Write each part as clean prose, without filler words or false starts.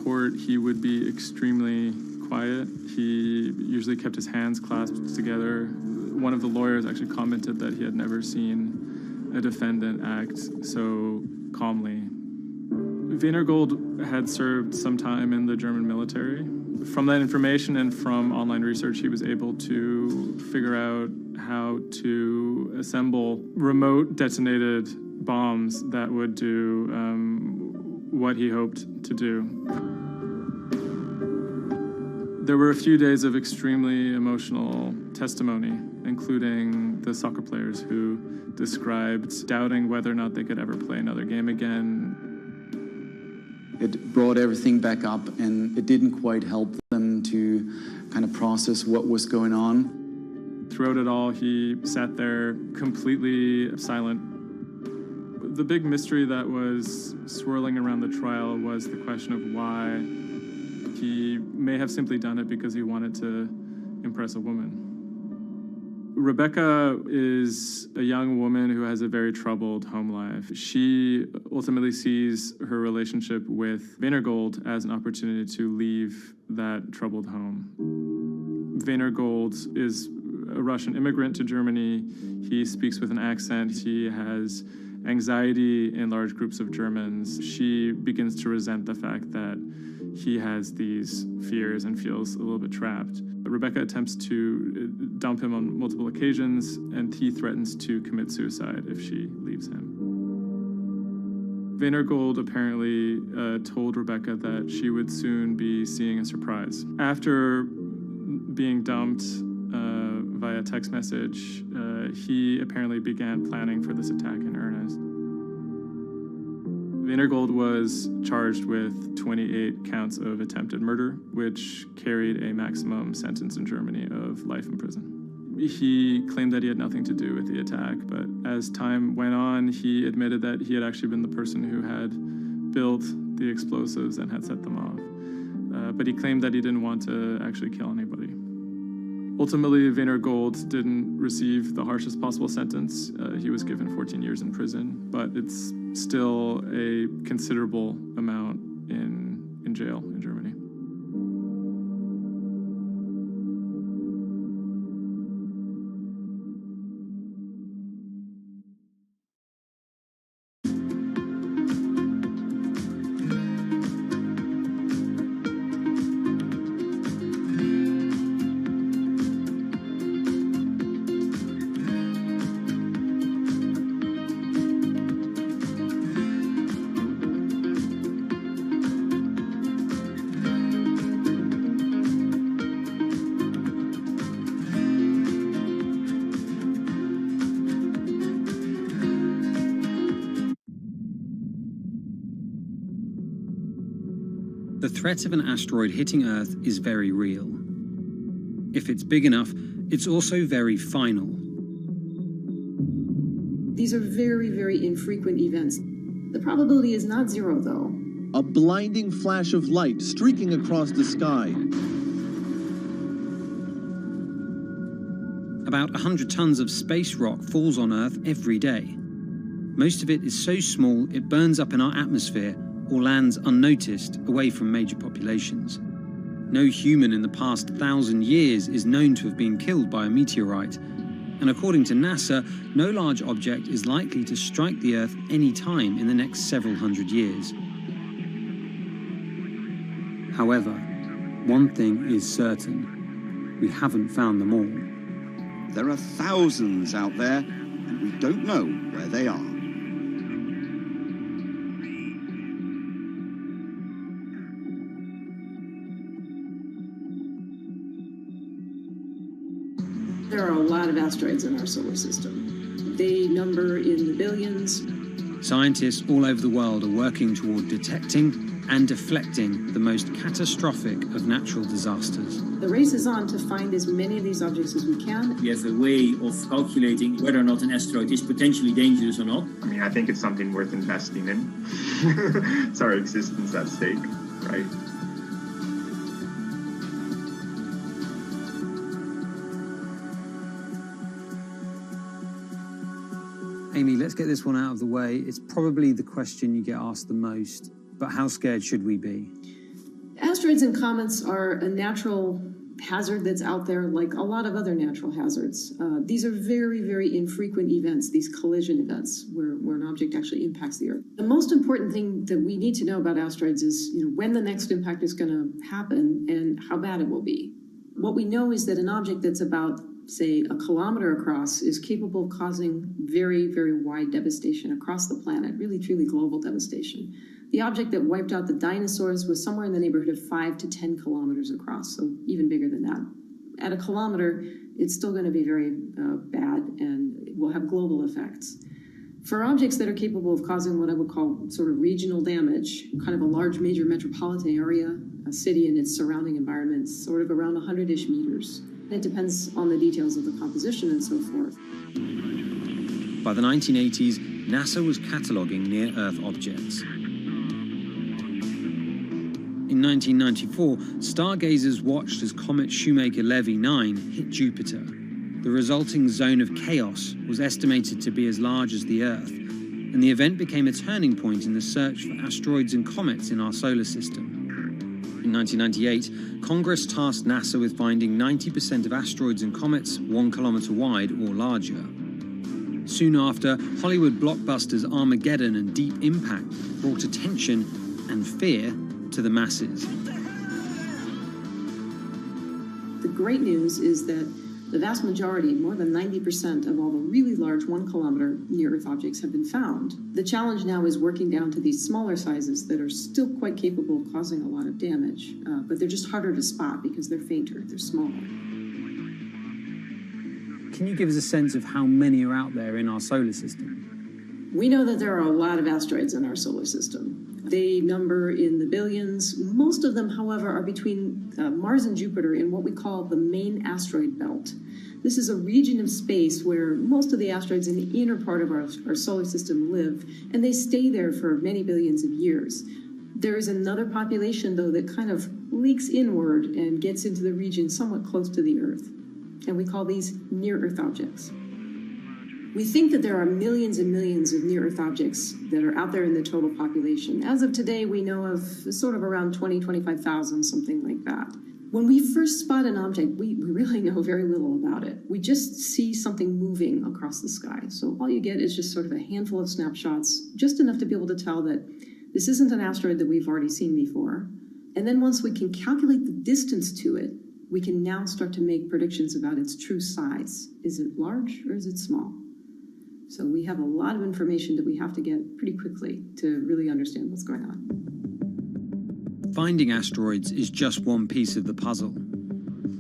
court, he would be extremely quiet. He usually kept his hands clasped together. One of the lawyers actually commented that he had never seen a defendant act so calmly. Wienergold had served some time in the German military. From that information and from online research, he was able to figure out how to assemble remote detonated bombs that would do what he hoped to do. There were a few days of extremely emotional testimony, including the soccer players who described doubting whether or not they could ever play another game again. It brought everything back up, and it didn't quite help them to kind of process what was going on. Throughout it all, he sat there completely silent. The big mystery that was swirling around the trial was the question of why he may have simply done it because he wanted to impress a woman. Rebecca is a young woman who has a very troubled home life. She ultimately sees her relationship with Wienergold as an opportunity to leave that troubled home. Wienergold is a Russian immigrant to Germany. He speaks with an accent. He has anxiety in large groups of Germans. She begins to resent the fact that he has these fears and feels a little bit trapped. Rebecca attempts to dump him on multiple occasions, and he threatens to commit suicide if she leaves him. Wienergold apparently told Rebecca that she would soon be seeing a surprise. After being dumped via text message, he apparently began planning for this attack in earnest. Wienergold was charged with 28 counts of attempted murder, which carried a maximum sentence in Germany of life in prison. He claimed that he had nothing to do with the attack, but as time went on, he admitted that he had actually been the person who had built the explosives and had set them off. But he claimed that he didn't want to actually kill anybody. Ultimately, Wienergold didn't receive the harshest possible sentence. He was given 14 years in prison, but it's still a considerable amount in jail in Germany. The threat of an asteroid hitting Earth is very real. If it's big enough, it's also very final. These are very, very infrequent events. The probability is not zero, though. A blinding flash of light streaking across the sky. About 100 tons of space rock falls on Earth every day. Most of it is so small it burns up in our atmosphere or lands unnoticed away from major populations. No human in the past 1,000 years is known to have been killed by a meteorite, and according to NASA, no large object is likely to strike the Earth any time in the next several hundred years. However, one thing is certain: we haven't found them all. There are thousands out there, and we don't know where they are. There are a lot of asteroids in our solar system. They number in the billions. Scientists all over the world are working toward detecting and deflecting the most catastrophic of natural disasters. The race is on to find as many of these objects as we can. We have a way of calculating whether or not an asteroid is potentially dangerous or not. I mean, I think it's something worth investing in. It's our existence at stake, right? Amy, let's get this one out of the way. It's probably the question you get asked the most, but how scared should we be? Asteroids and comets are a natural hazard that's out there like a lot of other natural hazards. These are very, very infrequent events, these collision events where an object actually impacts the Earth. The most important thing that we need to know about asteroids is when the next impact is going to happen and how bad it will be. What we know is that an object that's about, say, a kilometer across is capable of causing very, very wide devastation across the planet, really, truly global devastation. The object that wiped out the dinosaurs was somewhere in the neighborhood of 5 to 10 kilometers across, so even bigger than that. At a kilometer, it's still going to be very bad and it will have global effects. For objects that are capable of causing what I would call sort of regional damage, kind of a large major metropolitan area, a city and its surrounding environment, sort of around 100-ish meters. It depends on the details of the composition and so forth. By the 1980s, NASA was cataloguing near-Earth objects. In 1994, stargazers watched as comet Shoemaker-Levy 9 hit Jupiter. The resulting zone of chaos was estimated to be as large as the Earth, and the event became a turning point in the search for asteroids and comets in our solar system. In 1998, Congress tasked NASA with finding 90% of asteroids and comets 1 kilometer wide or larger. Soon after, Hollywood blockbusters Armageddon and Deep Impact brought attention and fear to the masses. The great news is that the vast majority, more than 90% of all the really large 1 kilometer near-Earth objects have been found. The challenge now is working down to these smaller sizes that are still quite capable of causing a lot of damage, but they're just harder to spot because they're fainter, they're smaller. Can you give us a sense of how many are out there in our solar system? We know that there are a lot of asteroids in our solar system. They number in the billions. Most of them, however, are between Mars and Jupiter in what we call the main asteroid belt. This is a region of space where most of the asteroids in the inner part of our solar system live, and they stay there for many billions of years. There is another population, though, that kind of leaks inward and gets into the region somewhat close to the Earth, and we call these near-Earth objects. We think that there are millions and millions of near-Earth objects that are out there in the total population. As of today, we know of sort of around 20, 25,000, something like that. When we first spot an object, we really know very little about it. We just see something moving across the sky. So all you get is just sort of a handful of snapshots, just enough to be able to tell that this isn't an asteroid that we've already seen before. And then once we can calculate the distance to it, we can now start to make predictions about its true size. Is it large or is it small? So we have a lot of information that we have to get pretty quickly to really understand what's going on. Finding asteroids is just one piece of the puzzle.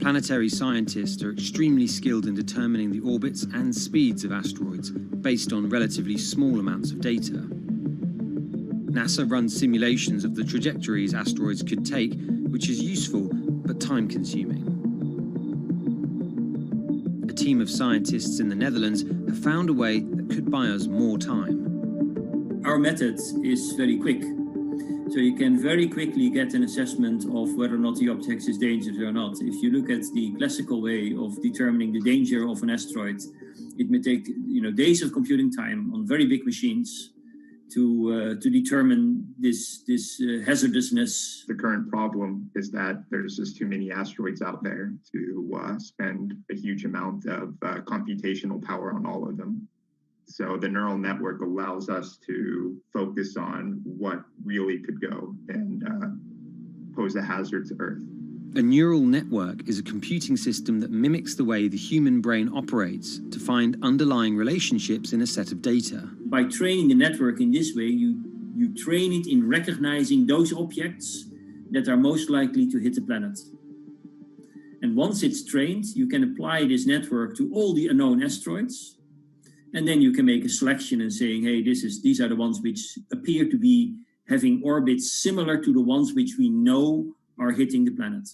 Planetary scientists are extremely skilled in determining the orbits and speeds of asteroids based on relatively small amounts of data. NASA runs simulations of the trajectories asteroids could take, which is useful but time-consuming. A team of scientists in the Netherlands have found a way that could buy us more time. Our method is very quick. So you can very quickly get an assessment of whether or not the object is dangerous or not. If you look at the classical way of determining the danger of an asteroid, it may take days of computing time on very big machines to determine this hazardousness. The current problem is that there's just too many asteroids out there to spend a huge amount of computational power on all of them. So the neural network allows us to focus on what really could go and pose a hazard to Earth. A neural network is a computing system that mimics the way the human brain operates to find underlying relationships in a set of data. By training the network in this way, you train it in recognizing those objects that are most likely to hit the planet. And once it's trained, you can apply this network to all the unknown asteroids. And then you can make a selection and saying, hey, these are the ones which appear to be having orbits similar to the ones which we know are hitting the planet.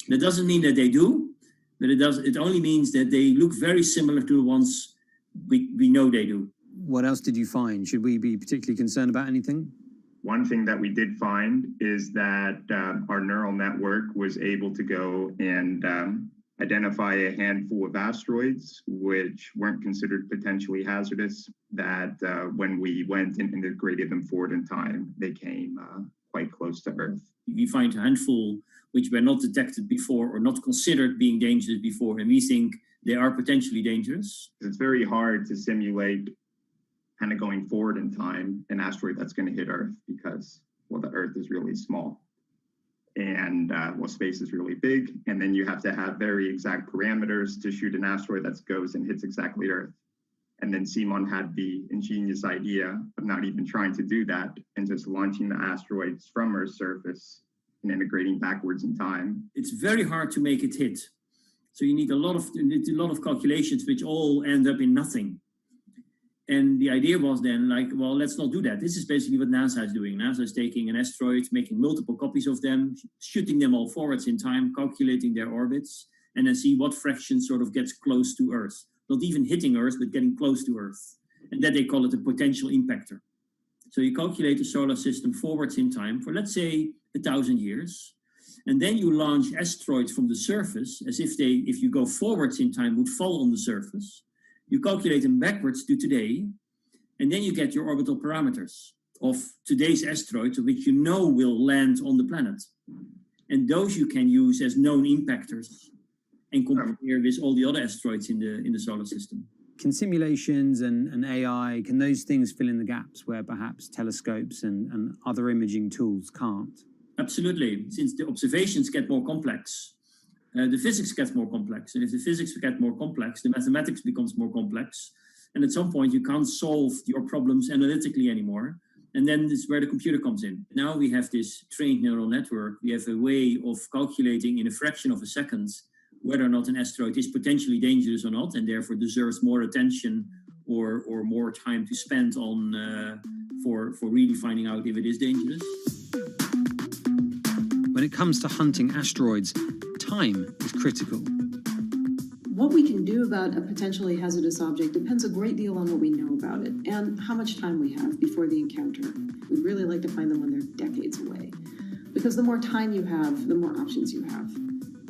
That doesn't mean that they do, but it only means that they look very similar to the ones we know they do. What else did you find? Should we be particularly concerned about anything? One thing that we did find is that our neural network was able to go and identify a handful of asteroids which weren't considered potentially hazardous, that when we went and integrated them forward in time, they came quite close to Earth. We find a handful which were not detected before or not considered being dangerous before, and we think they are potentially dangerous. It's very hard to simulate kind of going forward in time an asteroid that's going to hit Earth because, well, the Earth is really small and space is really big. And then you have to have very exact parameters to shoot an asteroid that goes and hits exactly Earth. And then Simon had the ingenious idea of not even trying to do that and just launching the asteroids from Earth's surface and integrating backwards in time. It's very hard to make it hit. So you need a lot of calculations which all end up in nothing. And the idea was then like, well, let's not do that. This is basically what NASA is doing. NASA is taking an asteroid, making multiple copies of them, shooting them all forwards in time, calculating their orbits, and then see what fraction sort of gets close to Earth. Not even hitting Earth, but getting close to Earth. And that they call it a potential impactor. So you calculate the solar system forwards in time for, let's say, 1,000 years. And then you launch asteroids from the surface as if they, if you go forwards in time, would fall on the surface. You calculate them backwards to today, and then you get your orbital parameters of today's asteroids, which you know will land on the planet. And those you can use as known impactors and compare with all the other asteroids in the solar system. Can simulations and AI, can those things fill in the gaps where perhaps telescopes and other imaging tools can't? Absolutely. Since the observations get more complex, the physics gets more complex. And if the physics get more complex, the mathematics becomes more complex. And at some point, you can't solve your problems analytically anymore. And then this is where the computer comes in. Now we have this trained neural network. We have a way of calculating in a fraction of a second whether or not an asteroid is potentially dangerous or not, and therefore deserves more attention or more time to spend on for really finding out if it is dangerous. When it comes to hunting asteroids, time is critical. What we can do about a potentially hazardous object depends a great deal on what we know about it and how much time we have before the encounter. We'd really like to find them when they're decades away, because the more time you have, the more options you have,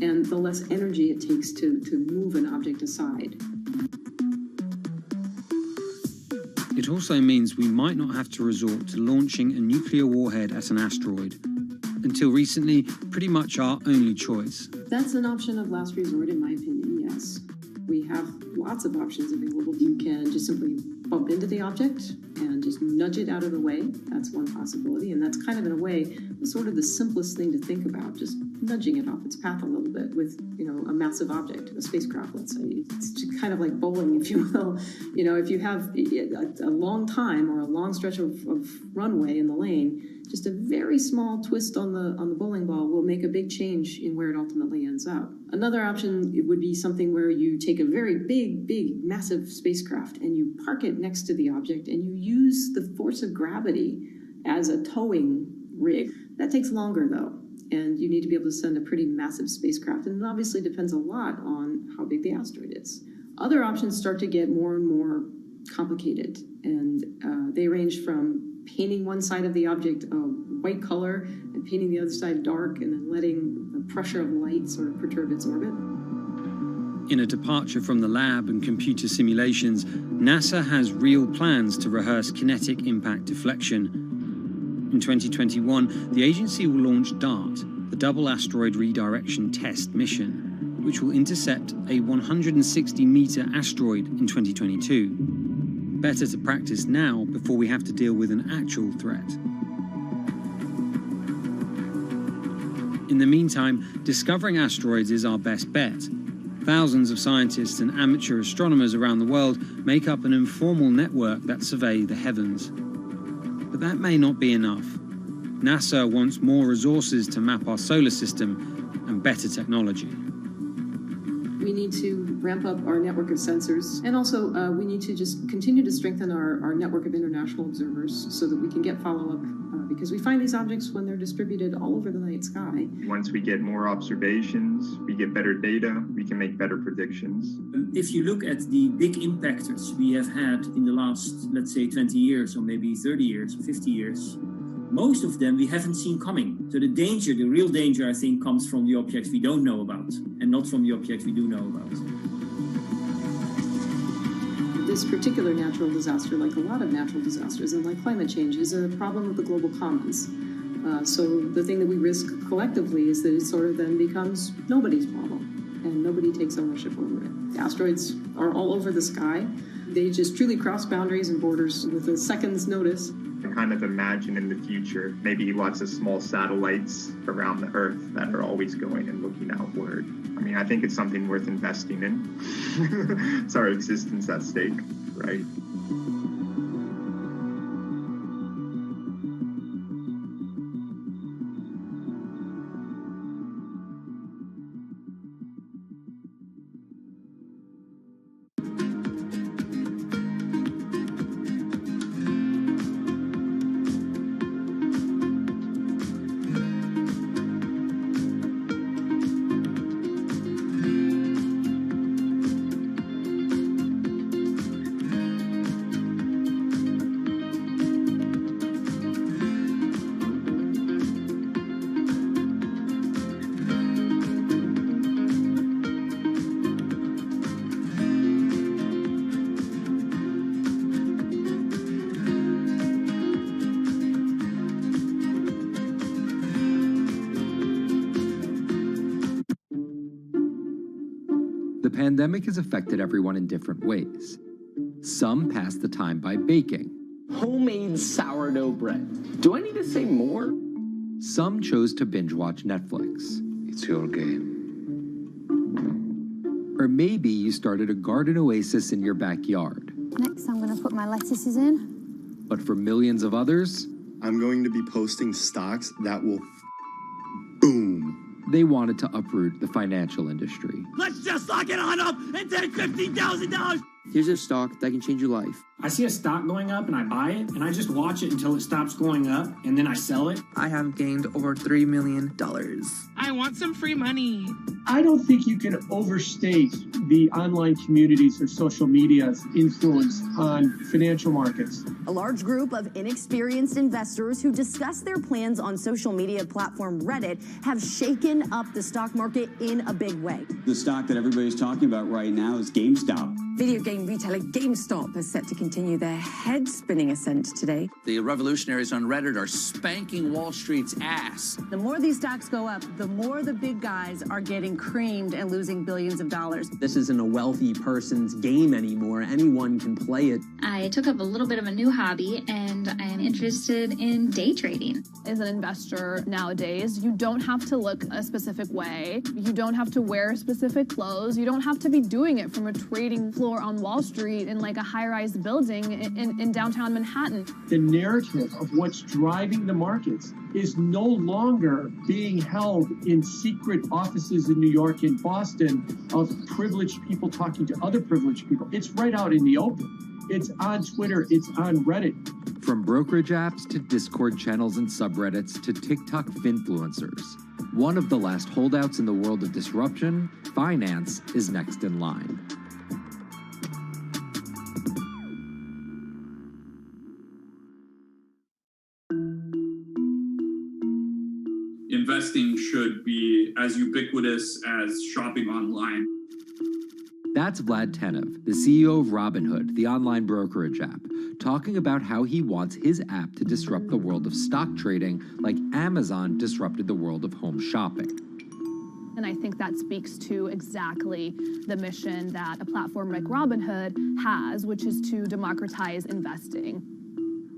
and the less energy it takes to move an object aside. It also means we might not have to resort to launching a nuclear warhead at an asteroid. Until recently, pretty much our only choice. That's an option of last resort, in my opinion, yes. We have lots of options available. You can just simply bump into the object and just nudge it out of the way. That's one possibility, and that's kind of, in a way, sort of the simplest thing to think about, just nudging it off its path a little bit with, a massive object, a spacecraft, let's say. It's just kind of like bowling, if you will. If you have a long time or a long stretch of runway in the lane, just a very small twist on the bowling ball will make a big change in where it ultimately ends up. Another option would be something where you take a very big, massive spacecraft and you park it next to the object and you use the force of gravity as a towing rig. That takes longer, though, and you need to be able to send a pretty massive spacecraft, and it obviously depends a lot on how big the asteroid is. Other options start to get more and more complicated, and they range from painting one side of the object a white color and painting the other side dark, and then letting the pressure of light sort of perturb its orbit. In a departure from the lab and computer simulations, NASA has real plans to rehearse kinetic impact deflection. In 2021, the agency will launch DART, the Double Asteroid Redirection Test mission, which will intercept a 160-meter asteroid in 2022. Better to practice now before we have to deal with an actual threat. In the meantime, discovering asteroids is our best bet. Thousands of scientists and amateur astronomers around the world make up an informal network that survey the heavens. But that may not be enough. NASA wants more resources to map our solar system and better technology. We need to ramp up our network of sensors, and also we need to just continue to strengthen our network of international observers so that we can get follow-up, because we find these objects when they're distributed all over the night sky. Once we get more observations, we get better data, we can make better predictions. If you look at the big impactors we have had in the last, let's say, 20 years, or maybe 30 years, or 50 years, most of them we haven't seen coming. So the real danger, I think, comes from the objects we don't know about, and not from the objects we do know about. This particular natural disaster, like a lot of natural disasters and like climate change, is a problem of the global commons. So the thing that we risk collectively is that it sort of then becomes nobody's problem, and nobody takes ownership over it. The asteroids are all over the sky. They just truly cross boundaries and borders with a second's notice. I kind of imagine in the future, maybe lots of small satellites around the Earth that are always going and looking outward. I mean, I think it's something worth investing in. It's our existence at stake, right? The pandemic has affected everyone in different ways. Some pass the time by baking. Homemade sourdough bread. Do I need to say more? Some chose to binge watch Netflix. It's your game. Or maybe you started a garden oasis in your backyard. Next, I'm going to put my lettuces in. But for millions of others, I'm going to be posting stocks that will boom. They wanted to uproot the financial industry. Let's just lock it on up and take $15,000. Here's a stock that can change your life. I see a stock going up and I buy it and I just watch it until it stops going up and then I sell it. I have gained over $3 million. I want some free money. I don't think you can overstate the online communities or social media's influence on financial markets. A large group of inexperienced investors who discuss their plans on social media platform Reddit have shaken up the stock market in a big way. The stock that everybody's talking about right now is GameStop. Video game retailer GameStop is set to continue their head-spinning ascent today. The revolutionaries on Reddit are spanking Wall Street's ass. The more these stocks go up, the more the big guys are getting creamed and losing billions of dollars. This isn't a wealthy person's game anymore. Anyone can play it. I took up a little bit of a new hobby, and I am interested in day trading. As an investor nowadays, you don't have to look a specific way. You don't have to wear specific clothes. You don't have to be doing it from a trading floor on Wall Street in like a high-rise building in downtown Manhattan. The narrative of what's driving the markets is no longer being held in secret offices in New York and Boston of privileged people talking to other privileged people. It's right out in the open. It's on Twitter, it's on Reddit. From brokerage apps to Discord channels and subreddits to TikTok finfluencers, one of the last holdouts in the world of disruption, finance is next in line. Investing should be as ubiquitous as shopping online. That's Vlad Tenev, the CEO of Robinhood, the online brokerage app, talking about how he wants his app to disrupt the world of stock trading like Amazon disrupted the world of home shopping. And I think that speaks to exactly the mission that a platform like Robinhood has, which is to democratize investing.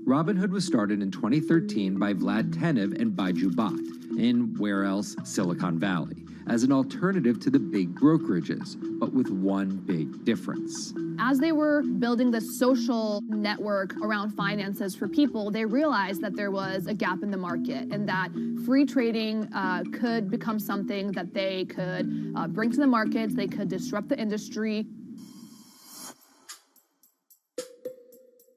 Robinhood was started in 2013 by Vlad Tenev and Baiju Bhatt in, where else, Silicon Valley, as an alternative to the big brokerages, but with one big difference. As they were building the social network around finances for people, they realized that there was a gap in the market and that free trading could become something that they could bring to the markets, they could disrupt the industry.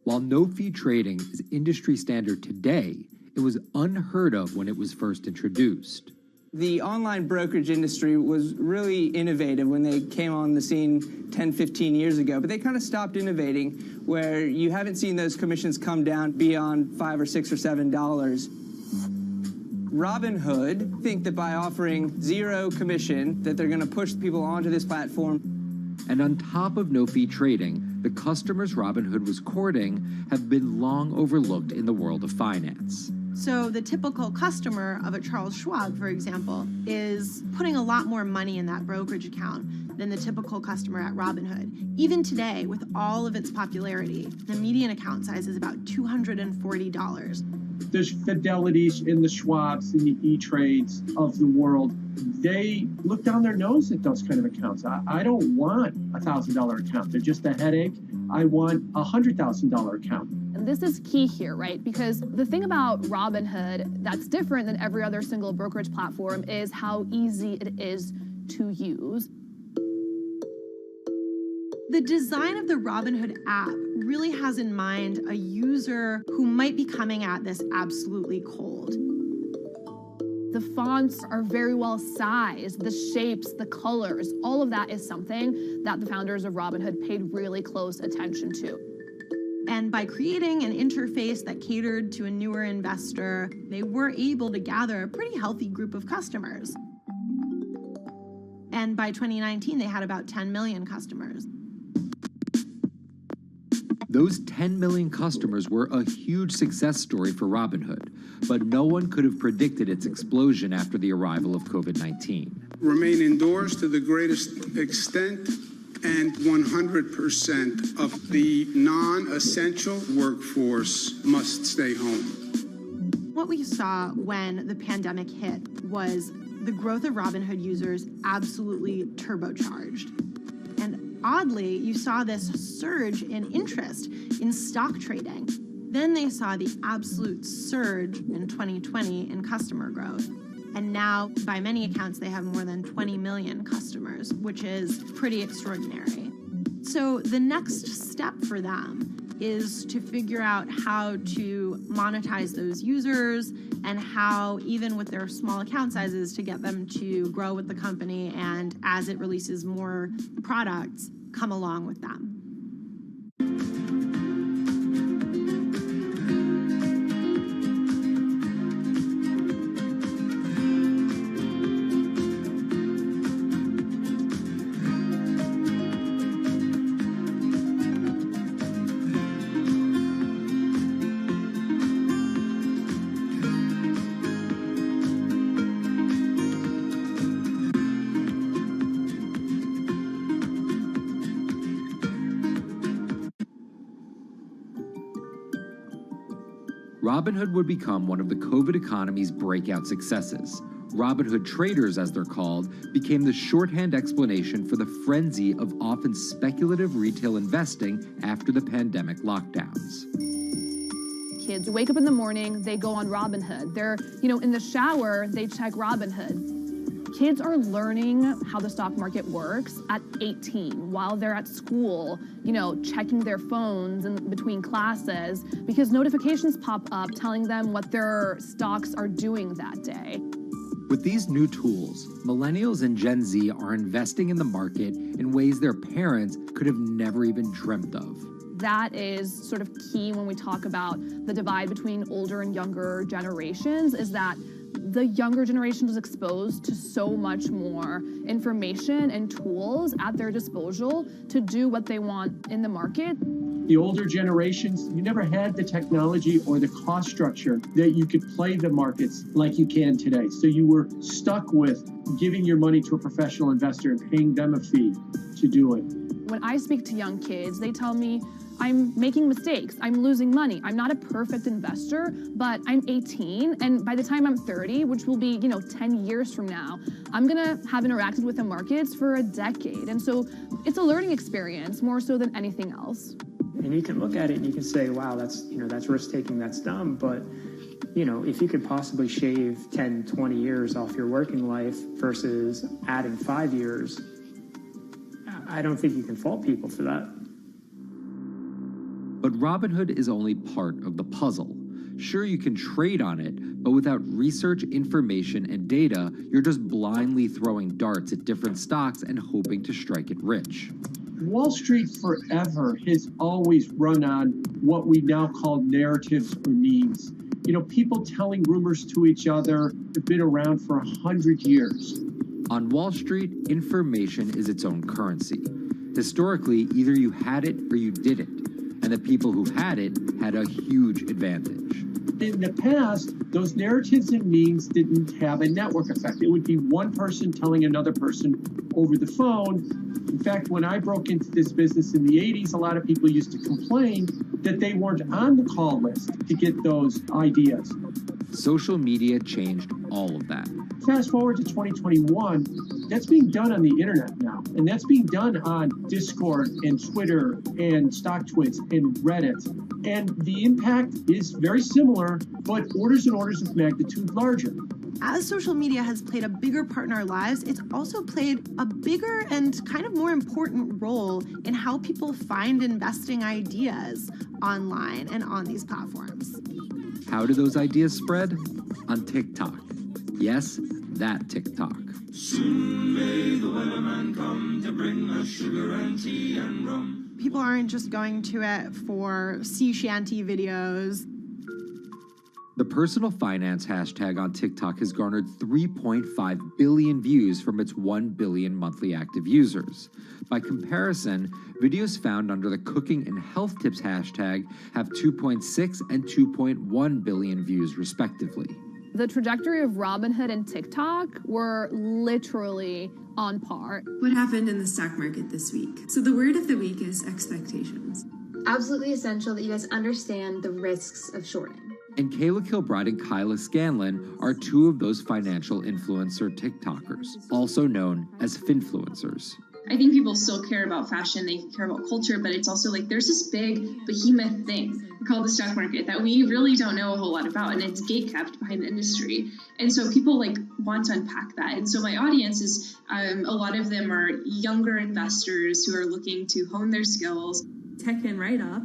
While no-fee trading is industry standard today, it was unheard of when it was first introduced. The online brokerage industry was really innovative when they came on the scene 10, 15 years ago, but they kind of stopped innovating where you haven't seen those commissions come down beyond $5 or $6 or $7. Robinhood think that by offering zero commission that they're going to push people onto this platform. And on top of no-fee trading, the customers Robinhood was courting have been long overlooked in the world of finance. So the typical customer of a Charles Schwab, for example, is putting a lot more money in that brokerage account than the typical customer at Robinhood. Even today, with all of its popularity, the median account size is about $240. There's Fidelities in the Schwabs and the E-Trades of the world. They look down their nose at those kind of accounts. I don't want a $1,000 account. They're just a headache. I want a $100,000 account. And this is key here, right? Because the thing about Robinhood that's different than every other single brokerage platform is how easy it is to use. The design of the Robinhood app really has in mind a user who might be coming at this absolutely cold. The fonts are very well sized, the shapes, the colors, all of that is something that the founders of Robinhood paid really close attention to. And by creating an interface that catered to a newer investor, they were able to gather a pretty healthy group of customers. And by 2019, they had about 10 million customers. Those 10 million customers were a huge success story for Robinhood, but no one could have predicted its explosion after the arrival of COVID-19. Remain indoors to the greatest extent, and 100% of the non-essential workforce must stay home. What we saw when the pandemic hit was the growth of Robinhood users absolutely turbocharged. And oddly, you saw this surge in interest in stock trading. Then they saw the absolute surge in 2020 in customer growth. And now, by many accounts, they have more than 20 million customers, which is pretty extraordinary. So the next step for them is to figure out how to monetize those users and how, even with their small account sizes, to get them to grow with the company and, as it releases more products, come along with them. Robinhood would become one of the COVID economy's breakout successes. Robinhood traders, as they're called, became the shorthand explanation for the frenzy of often speculative retail investing after the pandemic lockdowns. Kids wake up in the morning, they go on Robinhood. They're, in the shower, they check Robinhood. Kids are learning how the stock market works at 18 while they're at school, checking their phones in between classes because notifications pop up telling them what their stocks are doing that day. With these new tools, millennials and Gen Z are investing in the market in ways their parents could have never even dreamt of. That is sort of key when we talk about the divide between older and younger generations, is that the younger generation was exposed to so much more information and tools at their disposal to do what they want in the market. The older generations, you never had the technology or the cost structure that you could play the markets like you can today. So you were stuck with giving your money to a professional investor and paying them a fee to do it. When I speak to young kids, they tell me, I'm making mistakes, I'm losing money. I'm not a perfect investor, but I'm 18, and by the time I'm 30, which will be, 10 years from now, I'm gonna have interacted with the markets for a decade. And so it's a learning experience more so than anything else. And you can look at it and you can say, wow, that's risk-taking, that's dumb, but if you could possibly shave 10, 20 years off your working life versus adding 5 years, I don't think you can fault people for that. But Robinhood is only part of the puzzle. Sure, you can trade on it, but without research, information, and data, you're just blindly throwing darts at different stocks and hoping to strike it rich. Wall Street forever has always run on what we now call narratives or memes. People telling rumors to each other have been around for 100 years. On Wall Street, information is its own currency. Historically, either you had it or you didn't. and the people who had it had a huge advantage. In the past, those narratives and memes didn't have a network effect. It would be one person telling another person over the phone. In fact, when I broke into this business in the 80s, a lot of people used to complain that they weren't on the call list to get those ideas. Social media changed all of that. Fast forward to 2021, that's being done on the internet now. And that's being done on Discord and Twitter and StockTwits and Reddit. And the impact is very similar, but orders and orders of magnitude larger. As social media has played a bigger part in our lives, it's also played a bigger and kind of more important role in how people find investing ideas online and on these platforms. How do those ideas spread? On TikTok. Yes, that TikTok. Soon may the weatherman come to bring us sugar and tea and rum. People aren't just going to it for sea shanty videos. The personal finance hashtag on TikTok has garnered 3.5 billion views from its 1 billion monthly active users. By comparison, videos found under the cooking and health tips hashtag have 2.6 and 2.1 billion views respectively. The trajectory of Robinhood and TikTok were literally on par. What happened in the stock market this week? So the word of the week is expectations. Absolutely essential that you guys understand the risks of shorting. And Kayla Kilbride and Kyla Scanlon are two of those financial influencer TikTokers, also known as finfluencers. I think people still care about fashion, they care about culture, but it's also like there's this big behemoth thing called the stock market that we really don't know a whole lot about, and it's gatekept behind the industry. And so people like want to unpack that. And so my audience is, a lot of them are younger investors who are looking to hone their skills. Tech and write-up.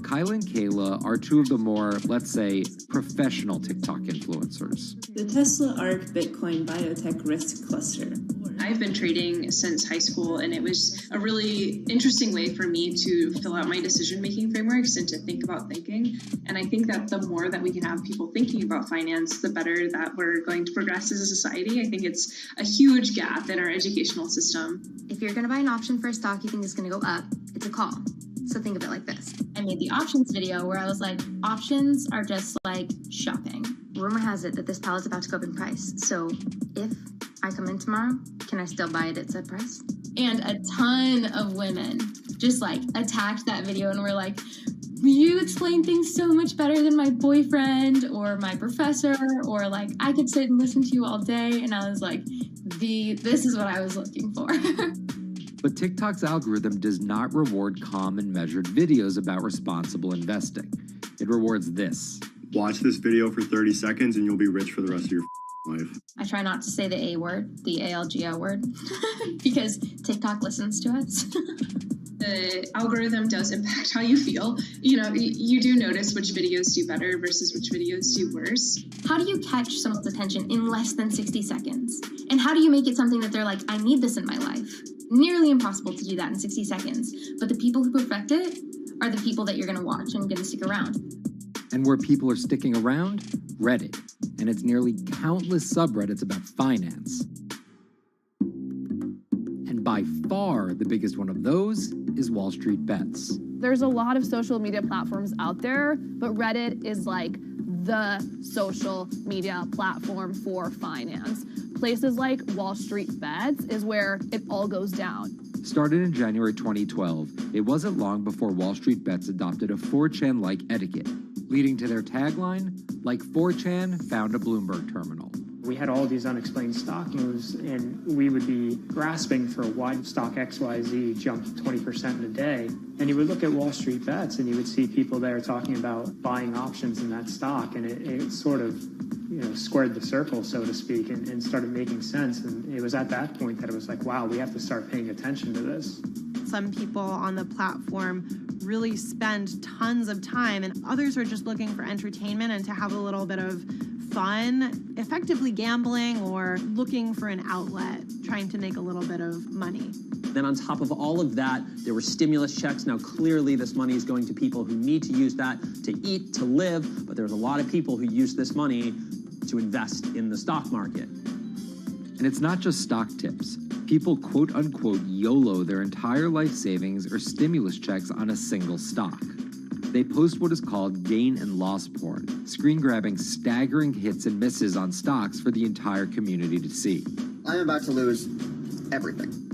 Kyla and Kayla are two of the more, let's say, professional TikTok influencers. The Tesla ARK Bitcoin Biotech Risk Cluster. I've been trading since high school, and it was a really interesting way for me to fill out my decision-making frameworks and to think about thinking. And I think that the more that we can have people thinking about finance, the better that we're going to progress as a society. I think it's a huge gap in our educational system. If you're going to buy an option for a stock you think is going to go up, it's a call. So think of it like this. I made the options video where I was like, options are just like shopping. Rumor has it that this pallet's about to go up in price. So if I come in tomorrow, can I still buy it at said price? And a ton of women just like attacked that video and were like, you explain things so much better than my boyfriend or my professor, or like I could sit and listen to you all day. And I was like, this is what I was looking for. But TikTok's algorithm does not reward calm and measured videos about responsible investing. It rewards this. Watch this video for 30 seconds and you'll be rich for the rest of your life. I try not to say the A word, the ALGO word, because TikTok listens to us. The algorithm does impact how you feel. You know, you do notice which videos do better versus which videos do worse. How do you catch someone's attention in less than 60 seconds? And how do you make it something that they're like, I need this in my life? Nearly impossible to do that in 60 seconds. But the people who perfect it are the people that you're going to watch and going to stick around. And where people are sticking around? Reddit. And its nearly countless subreddits about finance. And by far the biggest one of those is Wall Street Bets. There's a lot of social media platforms out there, but Reddit is like the social media platform for finance. Places like Wall Street Bets is where it all goes down. Started in January 2012, it wasn't long before Wall Street Bets adopted a 4chan-like etiquette, leading to their tagline, like 4chan found a Bloomberg terminal. We had all these unexplained stock moves, and we would be grasping for why stock XYZ jumped 20% in a day. And you would look at Wall Street Bets, and you would see people there talking about buying options in that stock, and it sort of, squared the circle, so to speak, and started making sense. And it was at that point that it was like, wow, we have to start paying attention to this. Some people on the platform really spend tons of time, and others are just looking for entertainment and to have a little bit of fun, effectively gambling or looking for an outlet, trying to make a little bit of money. Then on top of all of that, there were stimulus checks. Now, clearly this money is going to people who need to use that to eat, to live, but there's a lot of people who use this money to invest in the stock market. And it's not just stock tips. People quote-unquote YOLO their entire life savings or stimulus checks on a single stock. They post what is called gain and loss porn, screen-grabbing staggering hits and misses on stocks for the entire community to see. I'm about to lose everything.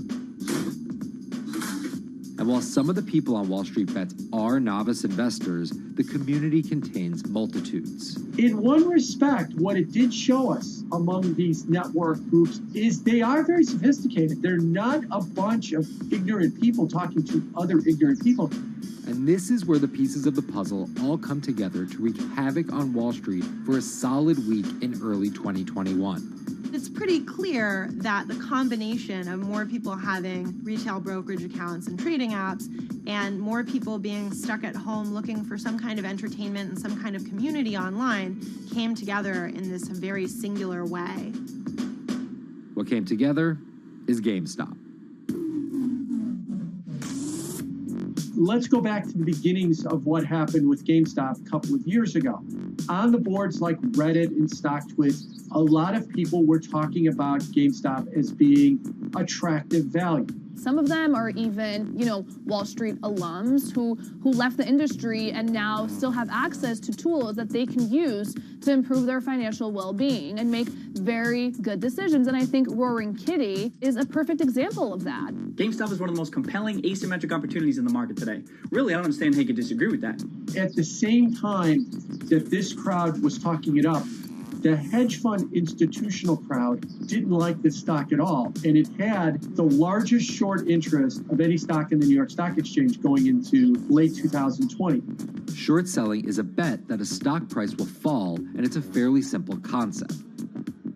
And while some of the people on Wall Street Bets are novice investors, the community contains multitudes. In one respect, what it did show us among these network groups is they are very sophisticated. They're not a bunch of ignorant people talking to other ignorant people. And this is where the pieces of the puzzle all come together to wreak havoc on Wall Street for a solid week in early 2021. It's pretty clear that the combination of more people having retail brokerage accounts and trading apps and more people being stuck at home looking for some kind of entertainment and some kind of community online came together in this very singular way. What came together is GameStop. Let's go back to the beginnings of what happened with GameStop a couple of years ago. On the boards like Reddit and StockTwits, a lot of people were talking about GameStop as being attractive value. Some of them are even, Wall Street alums who left the industry and now still have access to tools that they can use to improve their financial well-being and make very good decisions. And I think Roaring Kitty is a perfect example of that. GameStop is one of the most compelling asymmetric opportunities in the market today. Really, I don't understand how you could disagree with that. At the same time that this crowd was talking it up, the hedge fund institutional crowd didn't like this stock at all, and it had the largest short interest of any stock in the New York Stock Exchange going into late 2020. Short selling is a bet that a stock price will fall, and it's a fairly simple concept.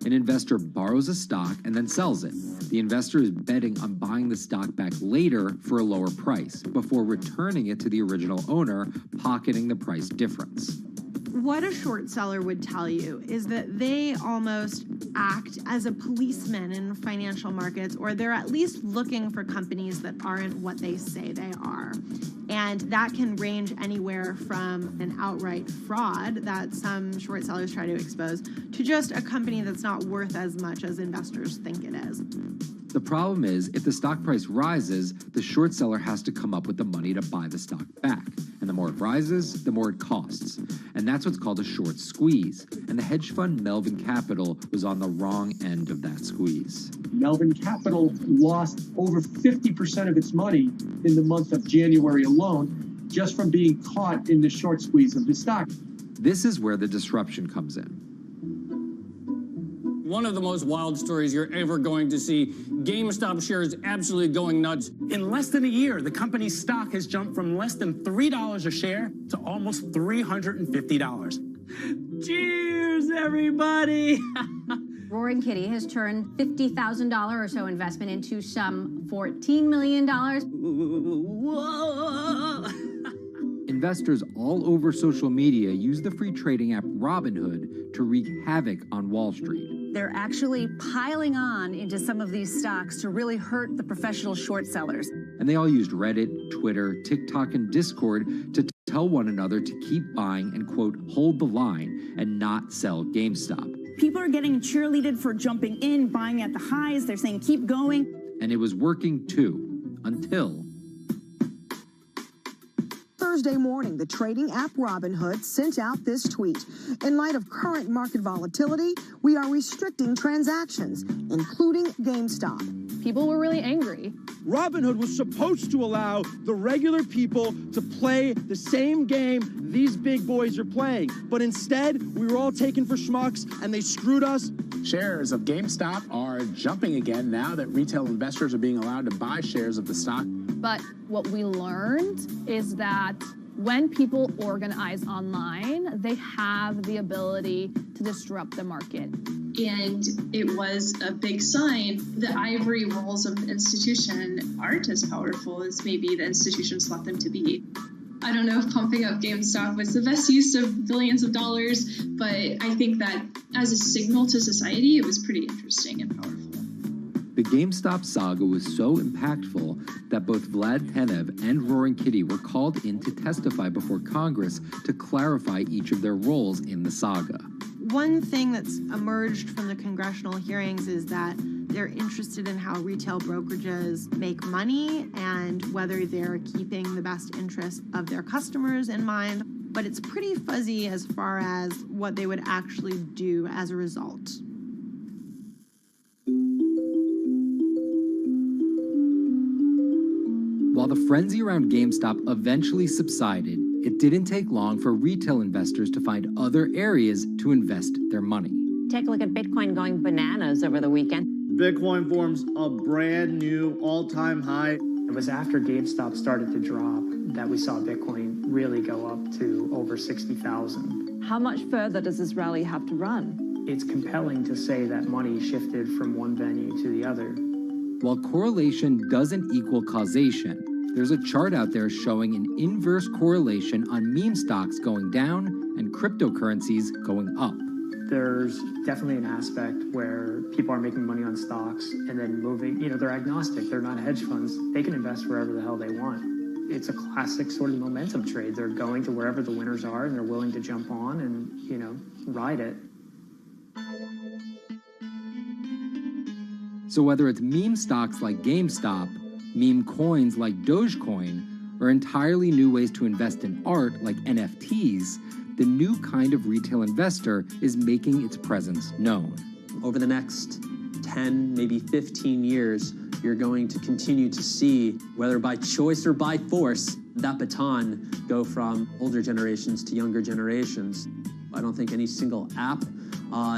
An investor borrows a stock and then sells it. The investor is betting on buying the stock back later for a lower price, before returning it to the original owner, pocketing the price difference. What a short seller would tell you is that they almost act as a policeman in financial markets, or they're at least looking for companies that aren't what they say they are. And that can range anywhere from an outright fraud that some short sellers try to expose to just a company that's not worth as much as investors think it is. The problem is, if the stock price rises, the short seller has to come up with the money to buy the stock back. And the more it rises, the more it costs. And that's what's called a short squeeze. And the hedge fund Melvin Capital was on the wrong end of that squeeze. Melvin Capital lost over 50% of its money in the month of January alone, just from being caught in the short squeeze of the stock. This is where the disruption comes in. One of the most wild stories you're ever going to see. GameStop shares absolutely going nuts. In less than a year, the company's stock has jumped from less than $3 a share to almost $350. Cheers, everybody! Roaring Kitty has turned $50,000 or so investment into some $14 million. Whoa! Investors all over social media use the free trading app Robinhood to wreak havoc on Wall Street. They're actually piling on into some of these stocks to really hurt the professional short sellers. And they all used Reddit, Twitter, TikTok, and Discord to tell one another to keep buying and, quote, hold the line and not sell GameStop. People are getting cheerleaded for jumping in, buying at the highs. They're saying, keep going. And it was working too, until Thursday morning, the trading app Robinhood sent out this tweet. In light of current market volatility, we are restricting transactions, including GameStop. People were really angry. Robinhood was supposed to allow the regular people to play the same game these big boys are playing. But instead, we were all taken for schmucks, and they screwed us. Shares of GameStop are jumping again now that retail investors are being allowed to buy shares of the stock. But what we learned is that when people organize online, they have the ability to disrupt the market. And it was a big sign the ivory walls of the institution aren't as powerful as maybe the institutions thought them to be. I don't know if pumping up GameStop was the best use of billions of dollars, but I think that as a signal to society, it was pretty interesting and powerful. The GameStop saga was so impactful that both Vlad Tenev and Roaring Kitty were called in to testify before Congress to clarify each of their roles in the saga. One thing that's emerged from the congressional hearings is that They're interested in how retail brokerages make money and whether they're keeping the best interest of their customers in mind, but it's pretty fuzzy as far as what they would actually do as a result. While the frenzy around GameStop eventually subsided, it didn't take long for retail investors to find other areas to invest their money. Take a look at Bitcoin going bananas over the weekend. Bitcoin forms a brand new all-time high. It was after GameStop started to drop that we saw Bitcoin really go up to over 60,000. How much further does this rally have to run? It's compelling to say that money shifted from one venue to the other. While correlation doesn't equal causation, there's a chart out there showing an inverse correlation on meme stocks going down and cryptocurrencies going up. There's definitely an aspect where people are making money on stocks and then moving, they're agnostic, they're not hedge funds. They can invest wherever the hell they want. It's a classic sort of momentum trade. They're going to wherever the winners are and they're willing to jump on and, ride it. So whether it's meme stocks like GameStop, meme coins like Dogecoin, or entirely new ways to invest in art like NFTs, the new kind of retail investor is making its presence known. Over the next 10, maybe 15 years, you're going to continue to see, whether by choice or by force, that baton go from older generations to younger generations. I don't think any single app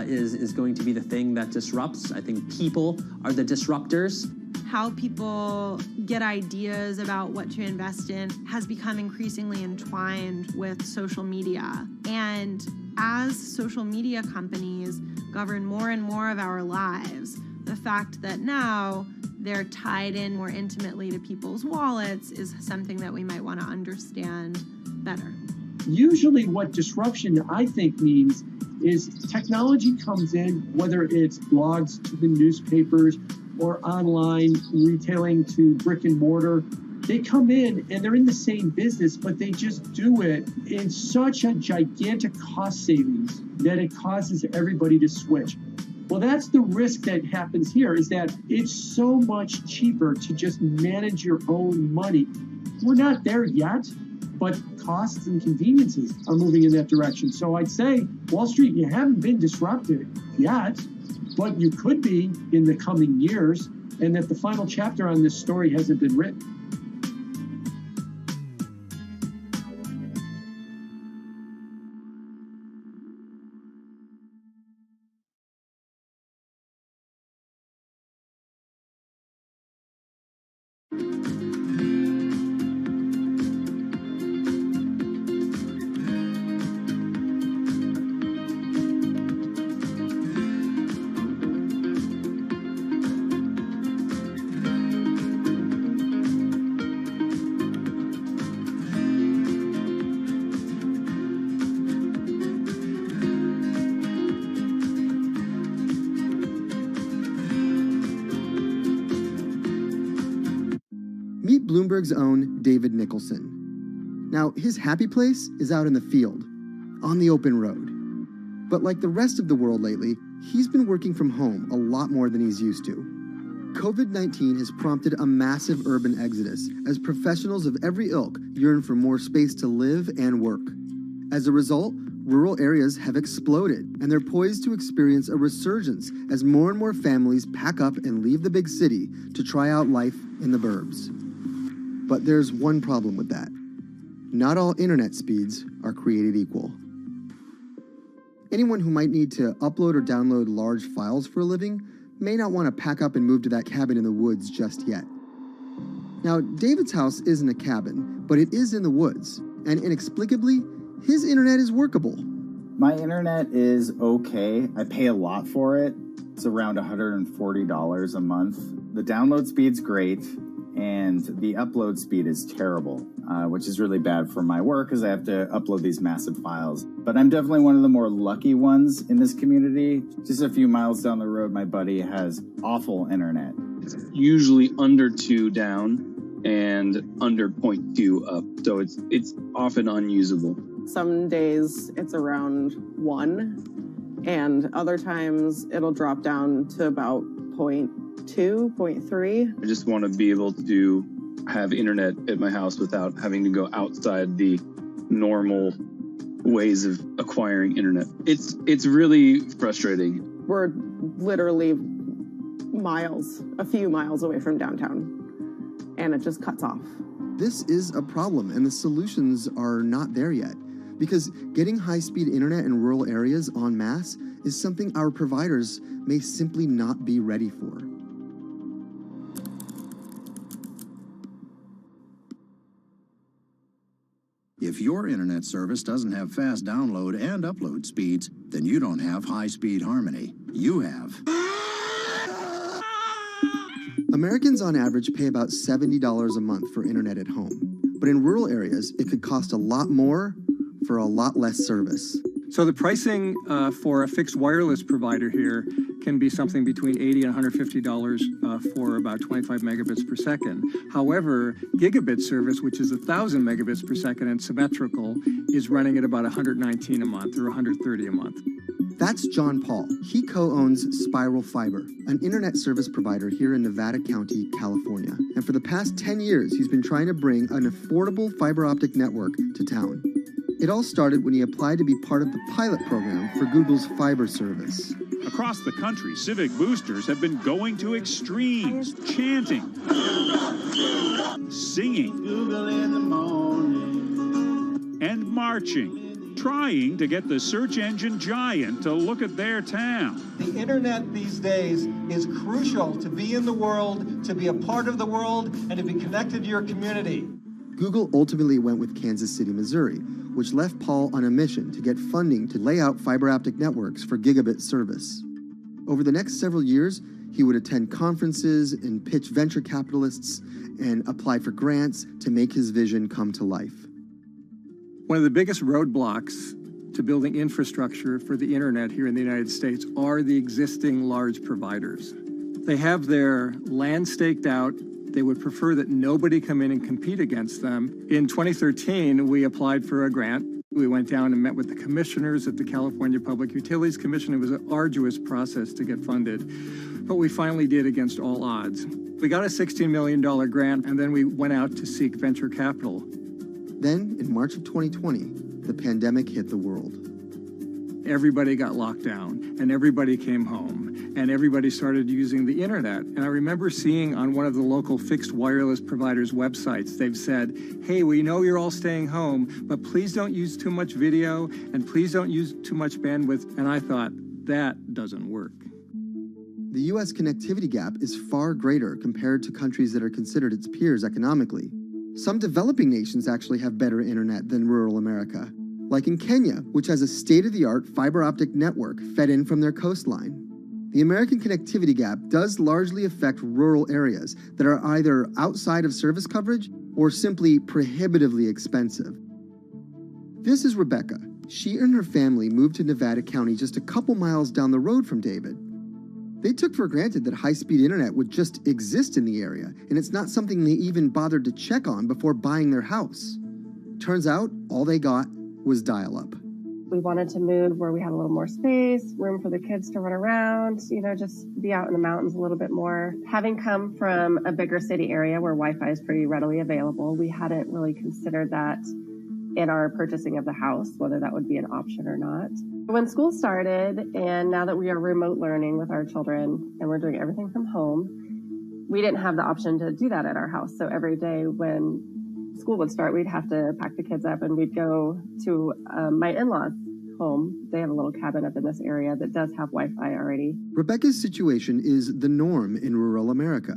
is going to be the thing that disrupts. I think people are the disruptors. How people get ideas about what to invest in has become increasingly entwined with social media. And as social media companies govern more and more of our lives, the fact that now they're tied in more intimately to people's wallets is something that we might want to understand better. Usually what disruption, I think, means is technology comes in, whether it's blogs to the newspapers or online retailing to brick and mortar. They come in and they're in the same business, but they just do it in such a gigantic cost savings that it causes everybody to switch. Well, that's the risk that happens here, is that it's so much cheaper to just manage your own money. We're not there yet, but costs and conveniences are moving in that direction. So I'd say, Wall Street, you haven't been disrupted yet, but you could be in the coming years, and that the final chapter on this story hasn't been written. Meet Bloomberg's own David Nicholson. Now, his happy place is out in the field, on the open road. But like the rest of the world lately, he's been working from home a lot more than he's used to. COVID-19 has prompted a massive urban exodus as professionals of every ilk yearn for more space to live and work. As a result, rural areas have exploded, and they're poised to experience a resurgence as more and more families pack up and leave the big city to try out life in the burbs. But there's one problem with that. Not all internet speeds are created equal. Anyone who might need to upload or download large files for a living may not want to pack up and move to that cabin in the woods just yet. Now, David's house isn't a cabin, but it is in the woods, and inexplicably, his internet is workable. My internet is okay. I pay a lot for it. It's around $140 a month. The download speed's great, and the upload speed is terrible, which is really bad for my work because I have to upload these massive files. But I'm definitely one of the more lucky ones in this community. Just a few miles down the road, my buddy has awful internet. It's usually under 2 down and under 0.2 up, so it's often unusable. Some days it's around 1, and other times it'll drop down to about 0.2, 0.3. I just want to be able to have internet at my house without having to go outside the normal ways of acquiring internet. It's really frustrating. We're literally miles, a few miles away from downtown, and it just cuts off. This is a problem, and the solutions are not there yet, because getting high-speed internet in rural areas en masse is something our providers may simply not be ready for. If your internet service doesn't have fast download and upload speeds, then you don't have high-speed harmony. You have. Americans on average pay about $70 a month for internet at home. But in rural areas, it could cost a lot more for a lot less service. So the pricing for a fixed wireless provider here can be something between $80 and $150 for about 25 megabits per second. However, gigabit service, which is 1,000 megabits per second and symmetrical, is running at about $119 a month or $130 a month. That's John Paul. He co-owns Spiral Fiber, an internet service provider here in Nevada County, California. And for the past 10 years, he's been trying to bring an affordable fiber optic network to town. It all started when he applied to be part of the pilot program for Google's fiber service. Across the country, civic boosters have been going to extremes, chanting, singing, and marching, trying to get the search engine giant to look at their town. The internet these days is crucial to be in the world, to be a part of the world, and to be connected to your community. Google ultimately went with Kansas City, Missouri, which left Paul on a mission to get funding to lay out fiber optic networks for gigabit service. Over the next several years, he would attend conferences and pitch venture capitalists and apply for grants to make his vision come to life. One of the biggest roadblocks to building infrastructure for the internet here in the United States are the existing large providers. They have their land staked out. They would prefer that nobody come in and compete against them. In 2013, we applied for a grant. We went down and met with the commissioners at the California Public Utilities Commission. It was an arduous process to get funded, but we finally did against all odds. We got a $16 million grant, and then we went out to seek venture capital. Then, in March of 2020, the pandemic hit the world. Everybody got locked down, and everybody came home, and everybody started using the internet. And I remember seeing on one of the local fixed wireless providers' websites, they've said, hey, we know you're all staying home, but please don't use too much video, and please don't use too much bandwidth. And I thought, that doesn't work. The U.S. connectivity gap is far greater compared to countries that are considered its peers economically. Some developing nations actually have better internet than rural America, like in Kenya, which has a state-of-the-art fiber optic network fed in from their coastline. The American connectivity gap does largely affect rural areas that are either outside of service coverage or simply prohibitively expensive. This is Rebecca. She and her family moved to Nevada County just a couple miles down the road from David. They took for granted that high-speed internet would just exist in the area, and it's not something they even bothered to check on before buying their house. Turns out, all they got was dial-up. We wanted to move where we had a little more space, room for the kids to run around, just be out in the mountains a little bit more. Having come from a bigger city area where Wi-Fi is pretty readily available, we hadn't really considered that in our purchasing of the house, whether that would be an option or not. When school started, and now that we are remote learning with our children and we're doing everything from home, we didn't have the option to do that at our house. So every day when school would start, we'd have to pack the kids up and we'd go to my in-laws' home. They have a little cabin up in this area that does have Wi-Fi already. Rebecca's situation is the norm in rural America.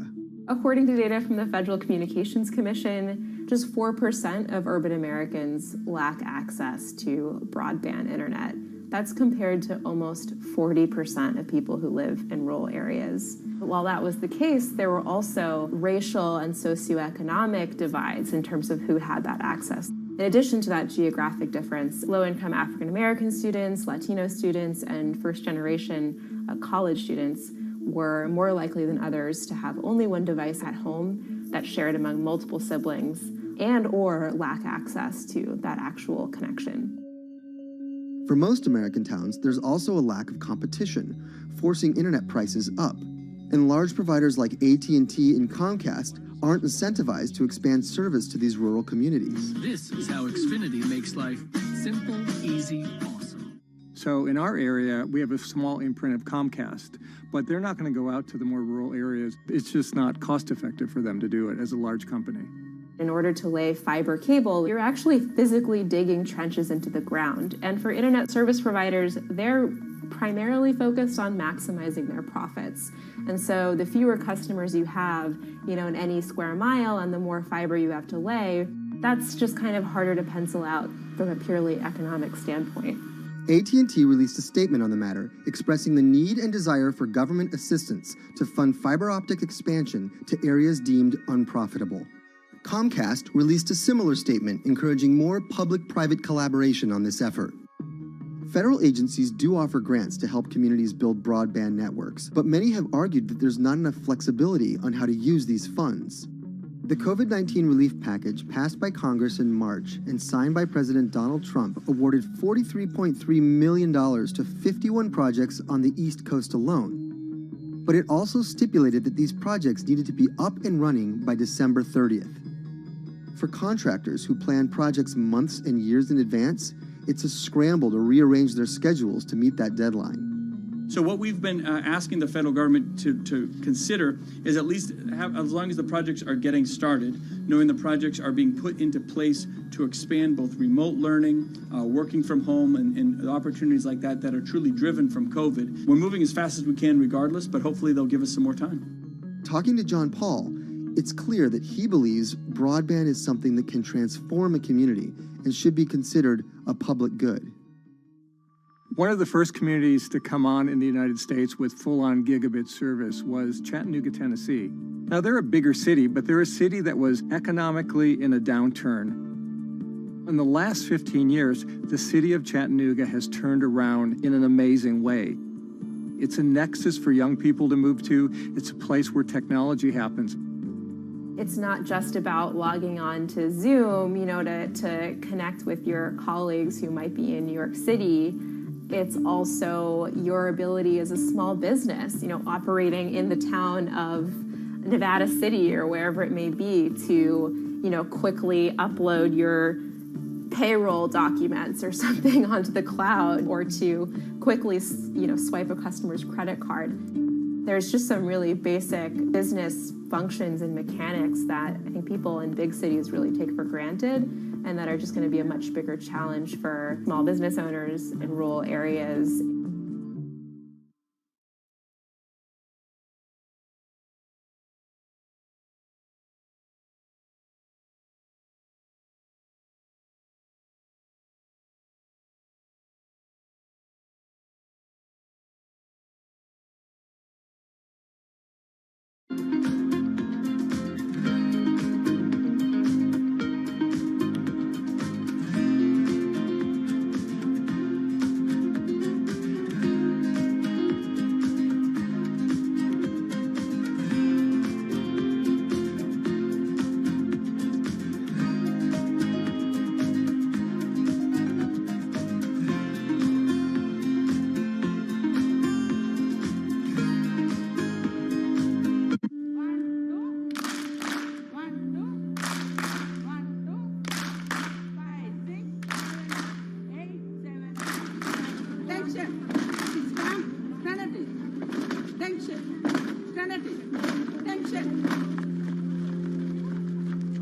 According to data from the Federal Communications Commission, just 4% of urban Americans lack access to broadband internet. That's compared to almost 40% of people who live in rural areas. But while that was the case, there were also racial and socioeconomic divides in terms of who had that access. In addition to that geographic difference, low-income African American students, Latino students, and first-generation college students were more likely than others to have only one device at home that's shared among multiple siblings and or lack access to that actual connection. For most American towns, there's also a lack of competition, forcing internet prices up. And large providers like AT&T and Comcast aren't incentivized to expand service to these rural communities. This is how Xfinity makes life simple, easy, awesome. So in our area, we have a small imprint of Comcast, but they're not going to go out to the more rural areas. It's just not cost effective for them to do it as a large company. In order to lay fiber cable, you're actually physically digging trenches into the ground. And for internet service providers, they're primarily focused on maximizing their profits. And so the fewer customers you have, in any square mile and the more fiber you have to lay, that's just kind of harder to pencil out from a purely economic standpoint. AT&T released a statement on the matter, expressing the need and desire for government assistance to fund fiber optic expansion to areas deemed unprofitable. Comcast released a similar statement encouraging more public-private collaboration on this effort. Federal agencies do offer grants to help communities build broadband networks, but many have argued that there's not enough flexibility on how to use these funds. The COVID-19 relief package passed by Congress in March and signed by President Donald Trump awarded $43.3 million to 51 projects on the East Coast alone. But it also stipulated that these projects needed to be up and running by December 30th. For contractors who plan projects months and years in advance, it's a scramble to rearrange their schedules to meet that deadline. So what we've been asking the federal government to consider is at least have, as long as the projects are getting started, knowing the projects are being put into place to expand both remote learning, working from home, and opportunities like that that are truly driven from COVID. We're moving as fast as we can regardless, but hopefully they'll give us some more time. Talking to John Paul, it's clear that he believes broadband is something that can transform a community and should be considered a public good. One of the first communities to come on in the United States with full-on gigabit service was Chattanooga, Tennessee. Now, they're a bigger city, but they're a city that was economically in a downturn. In the last 15 years, the city of Chattanooga has turned around in an amazing way. It's a nexus for young people to move to. It's a place where technology happens. It's not just about logging on to Zoom, to connect with your colleagues who might be in New York City. It's also your ability as a small business, operating in the town of Nevada City or wherever it may be to, quickly upload your payroll documents or something onto the cloud, or to quickly, swipe a customer's credit card. There's just some really basic business functions and mechanics that I think people in big cities really take for granted, and that are just going to be a much bigger challenge for small business owners in rural areas.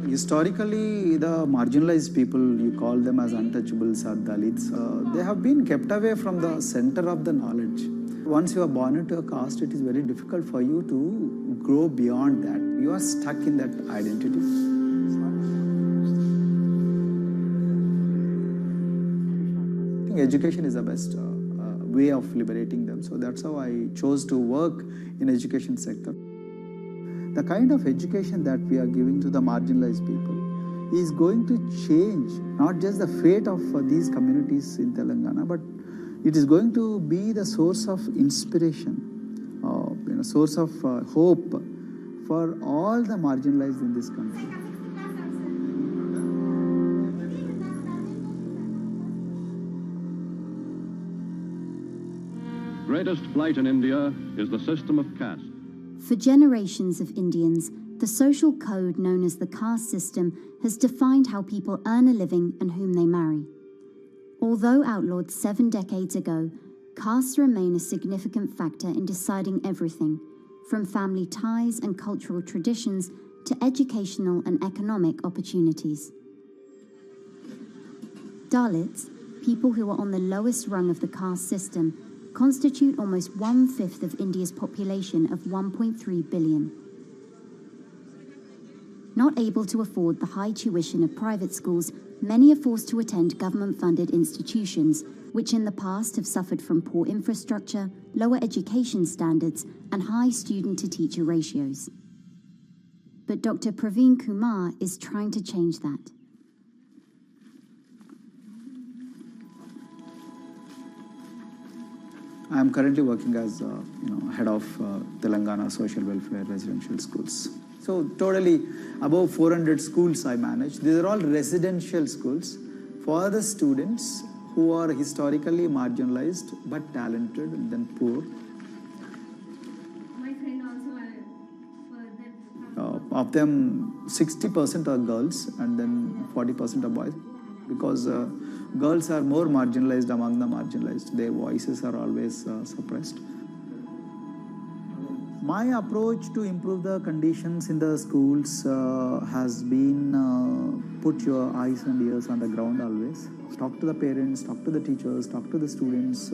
Historically, the marginalized people, you call them as untouchables or Dalits, they have been kept away from the center of the knowledge. Once you are born into a caste, it is very difficult for you to grow beyond that. You are stuck in that identity. I think education is the best way of liberating them. So that's how I chose to work in education sector. The kind of education that we are giving to the marginalized people is going to change not just the fate of these communities in Telangana, but it is going to be the source of inspiration, source of hope for all the marginalized in this country. Greatest blight in India is the system of caste. For generations of Indians, the social code known as the caste system has defined how people earn a living and whom they marry. Although outlawed 7 decades ago, castes remain a significant factor in deciding everything, from family ties and cultural traditions to educational and economic opportunities. Dalits, people who are on the lowest rung of the caste system, constitute almost 1/5 of India's population of 1.3 billion. Not able to afford the high tuition of private schools, many are forced to attend government-funded institutions, which in the past have suffered from poor infrastructure, lower education standards, and high student-to-teacher ratios. But Dr. Praveen Kumar is trying to change that. I am currently working as head of Telangana Social Welfare Residential Schools. So totally above 400 schools I manage. These are all residential schools for the students who are historically marginalized but talented and then poor. My friend also Of them, 60% are girls and then 40% are boys, because girls are more marginalized among the marginalized. Their voices are always suppressed. My approach to improve the conditions in the schools has been put your eyes and ears on the ground always. Talk to the parents, talk to the teachers, talk to the students,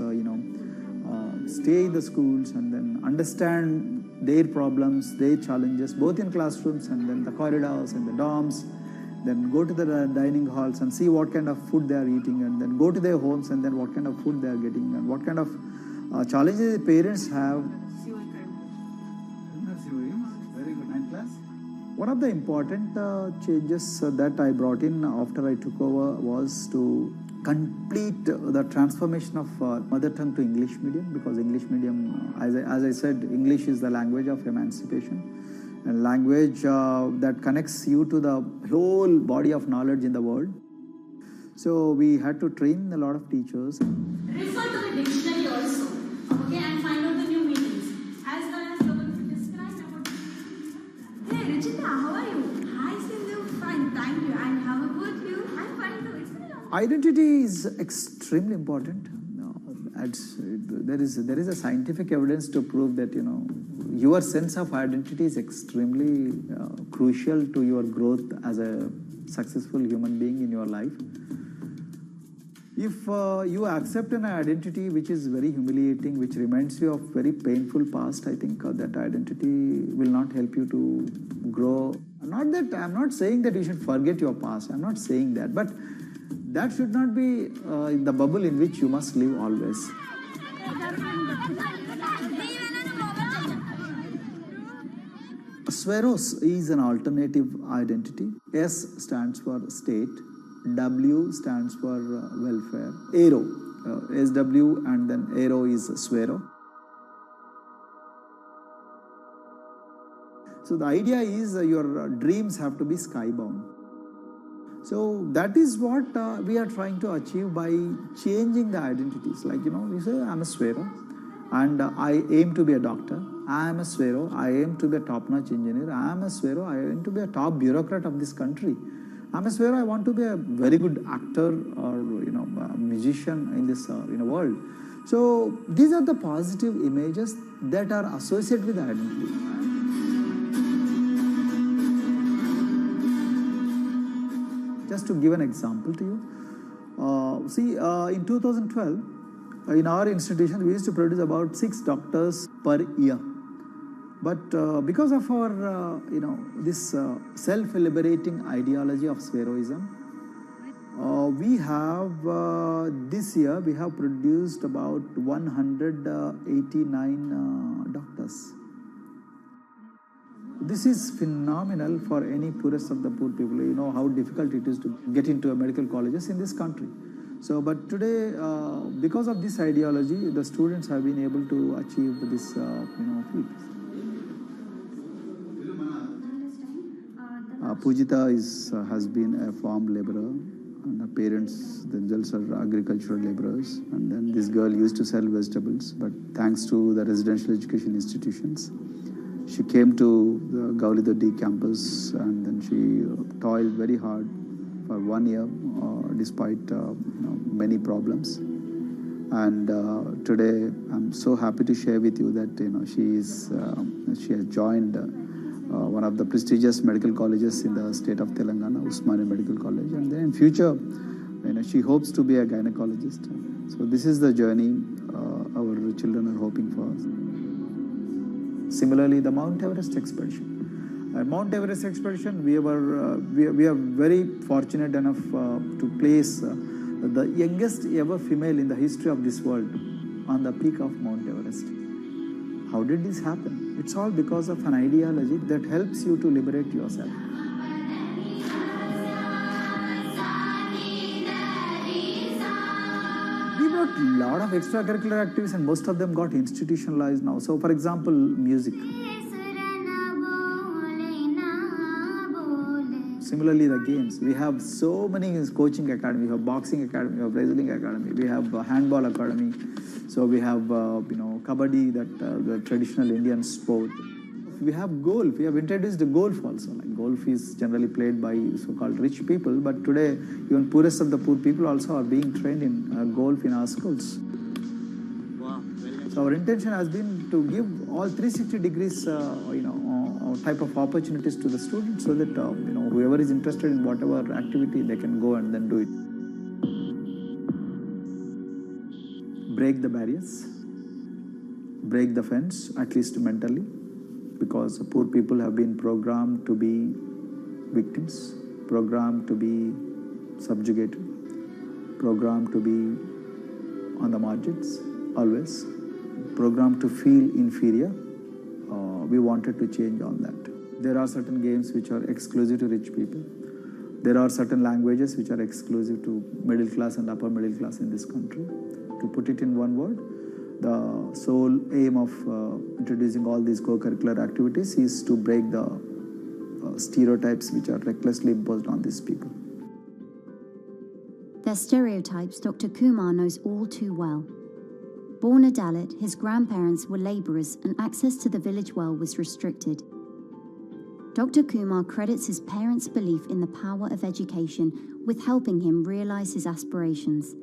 stay in the schools and then understand their problems, their challenges, both in classrooms and then the corridors and the dorms. Then go to the dining halls and see what kind of food they are eating, and then go to their homes and then what kind of food they are getting and what kind of challenges the parents have. Very good. 9th class. One of the important changes that I brought in after I took over was to complete the transformation of mother tongue to English medium, because English medium, as I said, English is the language of emancipation. A language that connects you to the whole body of knowledge in the world. So we had to train a lot of teachers. Refer to the dictionary also, okay, and find out the new meanings. As well as describe about. Hey, Ruchita, how are you? Hi, Sindhu. Fine, thank you. And how about you? I'm fine too. It's been a long time. Identity is extremely important. There is a scientific evidence to prove that your sense of identity is extremely crucial to your growth as a successful human being in your life. If you accept an identity which is very humiliating, which reminds you of very painful past, I think that identity will not help you to grow. I'm not saying that you should forget your past. I'm not saying that, but that should not be the bubble in which you must live always. Sweros is an alternative identity. S stands for state, W stands for welfare, Aero, SW and then Aero is Swero. So the idea is your dreams have to be skybound. So that is what we are trying to achieve by changing the identities. Like, you say, I'm a Swero and I aim to be a doctor. I am a Swero, I aim to be a top-notch engineer. I am a Swero, I aim to be a top bureaucrat of this country. I'm a Swero, I want to be a very good actor or a musician in this world. So these are the positive images that are associated with identity. Just to give an example to you, in 2012, in our institution, we used to produce about 6 doctors per year. But because of our, this self-liberating ideology of Sveroism, we have, this year, we have produced about 189 doctors. This is phenomenal for any poorest of the poor people. You know how difficult it is to get into medical colleges in this country. So, but today, because of this ideology, the students have been able to achieve this, feat. Pujita has been a farm laborer, and her parents themselves are agricultural laborers. And then this girl used to sell vegetables, but thanks to the residential education institutions, She came to the Gaulido campus and then she toiled very hard for 1 year despite many problems. And today I'm so happy to share with you that she has joined one of the prestigious medical colleges in the state of Telangana, Usmania Medical College, and then in future she hopes to be a gynecologist. So this is the journey our children are hoping for. Similarly, the Mount Everest expedition. At Mount Everest expedition, we are very fortunate enough to place the youngest ever female in the history of this world on the peak of Mount Everest. How did this happen? It's all because of an ideology that helps you to liberate yourself. We got a lot of extracurricular activities and most of them got institutionalized now. So for example, music. Similarly, the games. We have so many coaching academy. We have boxing academy, we have wrestling academy, we have handball academy. So we have, kabaddi, the traditional Indian sport. We have golf. We have introduced the golf also. Like golf is generally played by so-called rich people, but today even poorest of the poor people also are being trained in golf in our schools. Wow. So our intention has been to give all 360 degrees, type of opportunities to the students, so that whoever is interested in whatever activity, they can go and then do it. Break the barriers, break the fence, at least mentally, because poor people have been programmed to be victims, programmed to be subjugated, programmed to be on the margins, always, programmed to feel inferior. We wanted to change on that. There are certain games which are exclusive to rich people. There are certain languages which are exclusive to middle class and upper middle class in this country. To put it in one word, the sole aim of introducing all these co-curricular activities is to break the stereotypes which are recklessly imposed on these people. They're stereotypes Dr. Kumar knows all too well. Born a Dalit, his grandparents were labourers and access to the village well was restricted. Dr. Kumar credits his parents' belief in the power of education with helping him realise his aspirations.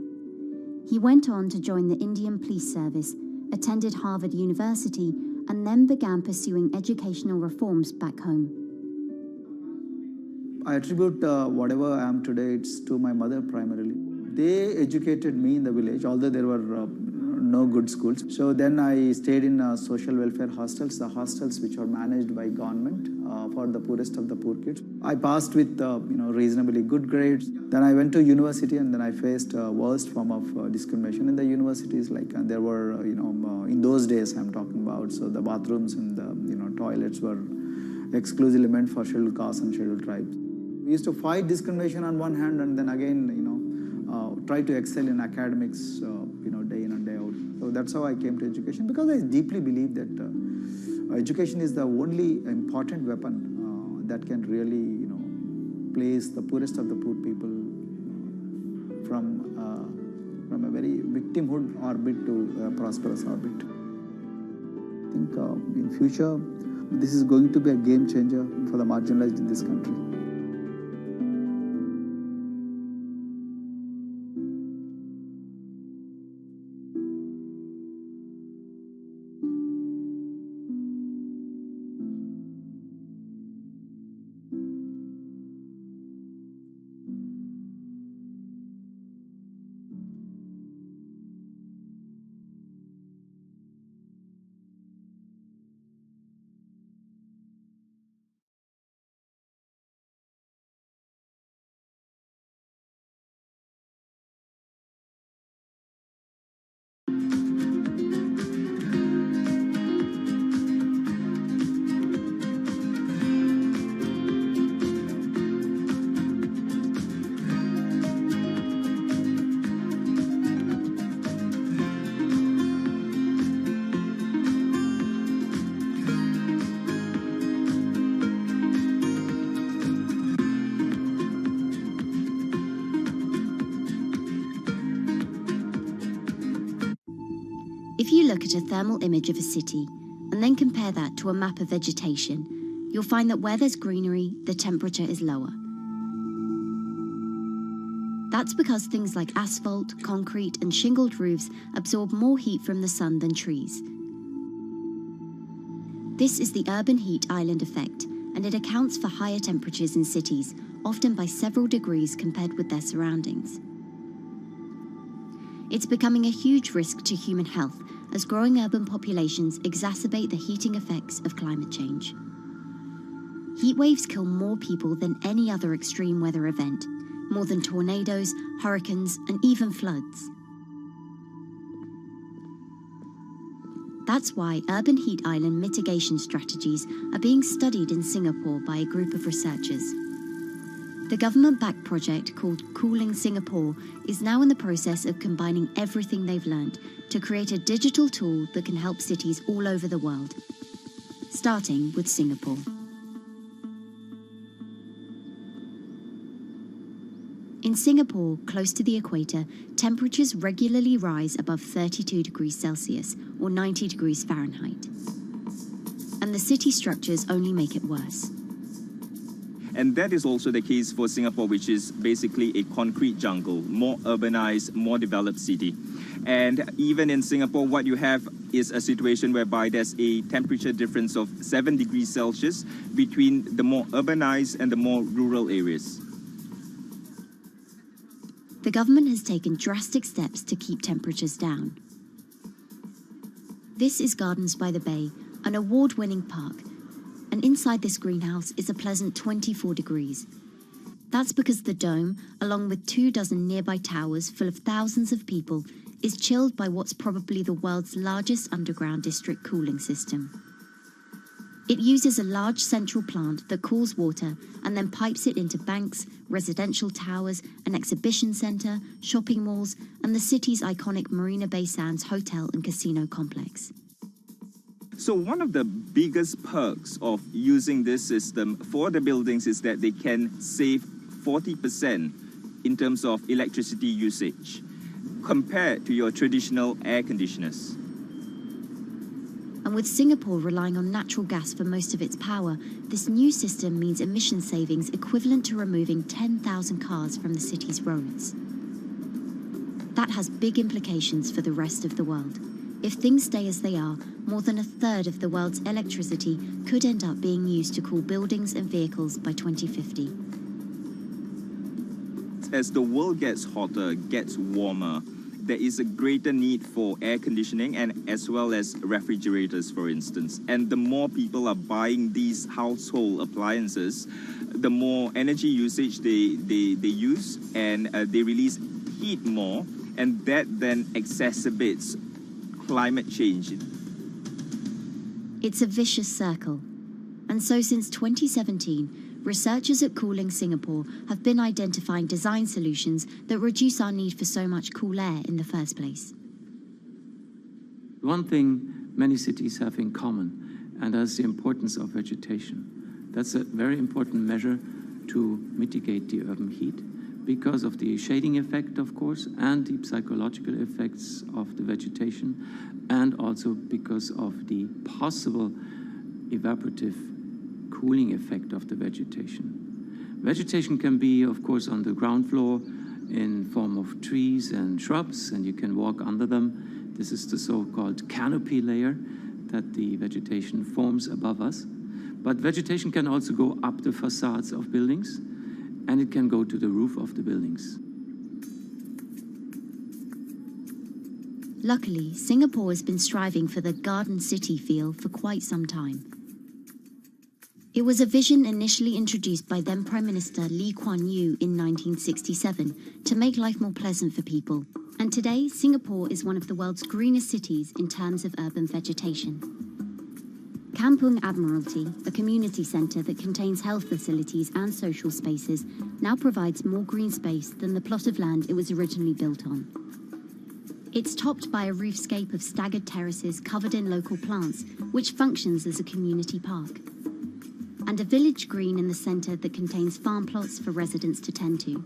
He went on to join the Indian Police Service, attended Harvard University, and then began pursuing educational reforms back home. I attribute whatever I am today, it's to my mother primarily. They educated me in the village, although there were no good schools. So then I stayed in social welfare hostels, the hostels which are managed by government for the poorest of the poor kids. I passed with reasonably good grades. Then I went to university and then I faced worst form of discrimination in the universities. Like there were, in those days I'm talking about, so the bathrooms and the toilets were exclusively meant for scheduled castes and scheduled tribes. We used to fight discrimination on one hand and then again, try to excel in academics, day in and day out. So that's how I came to education, because I deeply believe that education is the only important weapon that can really, place the poorest of the poor people from a very victimhood orbit to a prosperous orbit. I think in future, this is going to be a game changer for the marginalized in this country. If you look at a thermal image of a city and then compare that to a map of vegetation, you'll find that where there's greenery, the temperature is lower. That's because things like asphalt, concrete, and shingled roofs absorb more heat from the sun than trees. This is the urban heat island effect, and it accounts for higher temperatures in cities, often by several degrees compared with their surroundings. It's becoming a huge risk to human health as growing urban populations exacerbate the heating effects of climate change. Heat waves kill more people than any other extreme weather event, more than tornadoes, hurricanes, and even floods. That's why urban heat island mitigation strategies are being studied in Singapore by a group of researchers. The government-backed project called Cooling Singapore is now in the process of combining everything they've learned to create a digital tool that can help cities all over the world, starting with Singapore. In Singapore, close to the equator, temperatures regularly rise above 32 degrees Celsius or 90 degrees Fahrenheit. And the city structures only make it worse. And that is also the case for Singapore, which is basically a concrete jungle, more urbanized, more developed city. And even in Singapore, what you have is a situation whereby there's a temperature difference of 7 degrees Celsius between the more urbanized and the more rural areas. The government has taken drastic steps to keep temperatures down. This is Gardens by the Bay, an award-winning park. And inside this greenhouse is a pleasant 24 degrees. That's because the dome, along with 24 nearby towers full of thousands of people, is chilled by what's probably the world's largest underground district cooling system. It uses a large central plant that cools water and then pipes it into banks, residential towers, an exhibition centre, shopping malls, and the city's iconic Marina Bay Sands hotel and casino complex. So one of the biggest perks of using this system for the buildings is that they can save 40% in terms of electricity usage compared to your traditional air conditioners. And with Singapore relying on natural gas for most of its power, this new system means emission savings equivalent to removing 10,000 cars from the city's roads. That has big implications for the rest of the world. If things stay as they are, more than a third of the world's electricity could end up being used to cool buildings and vehicles by 2050. As the world gets hotter, gets warmer, there is a greater need for air conditioning and as well as refrigerators, for instance. And the more people are buying these household appliances, the more energy usage they use, and they release heat more, and that then exacerbates climate change. It's a vicious circle. And so since 2017, researchers at Cooling Singapore have been identifying design solutions that reduce our need for so much cool air in the first place. One thing many cities have in common, and that's the importance of vegetation. That's a very important measure to mitigate the urban heat because of the shading effect, of course, and the psychological effects of the vegetation, and also because of the possible evaporative cooling effect of the vegetation. Vegetation can be, of course, on the ground floor in form of trees and shrubs, and you can walk under them. This is the so-called canopy layer that the vegetation forms above us. But vegetation can also go up the facades of buildings, and it can go to the roof of the buildings. Luckily, Singapore has been striving for the garden city feel for quite some time. It was a vision initially introduced by then Prime Minister Lee Kuan Yew in 1967 to make life more pleasant for people. And today, Singapore is one of the world's greenest cities in terms of urban vegetation. Kampung Admiralty, a community centre that contains health facilities and social spaces, now provides more green space than the plot of land it was originally built on. It's topped by a roofscape of staggered terraces covered in local plants, which functions as a community park. And a village green in the centre that contains farm plots for residents to tend to.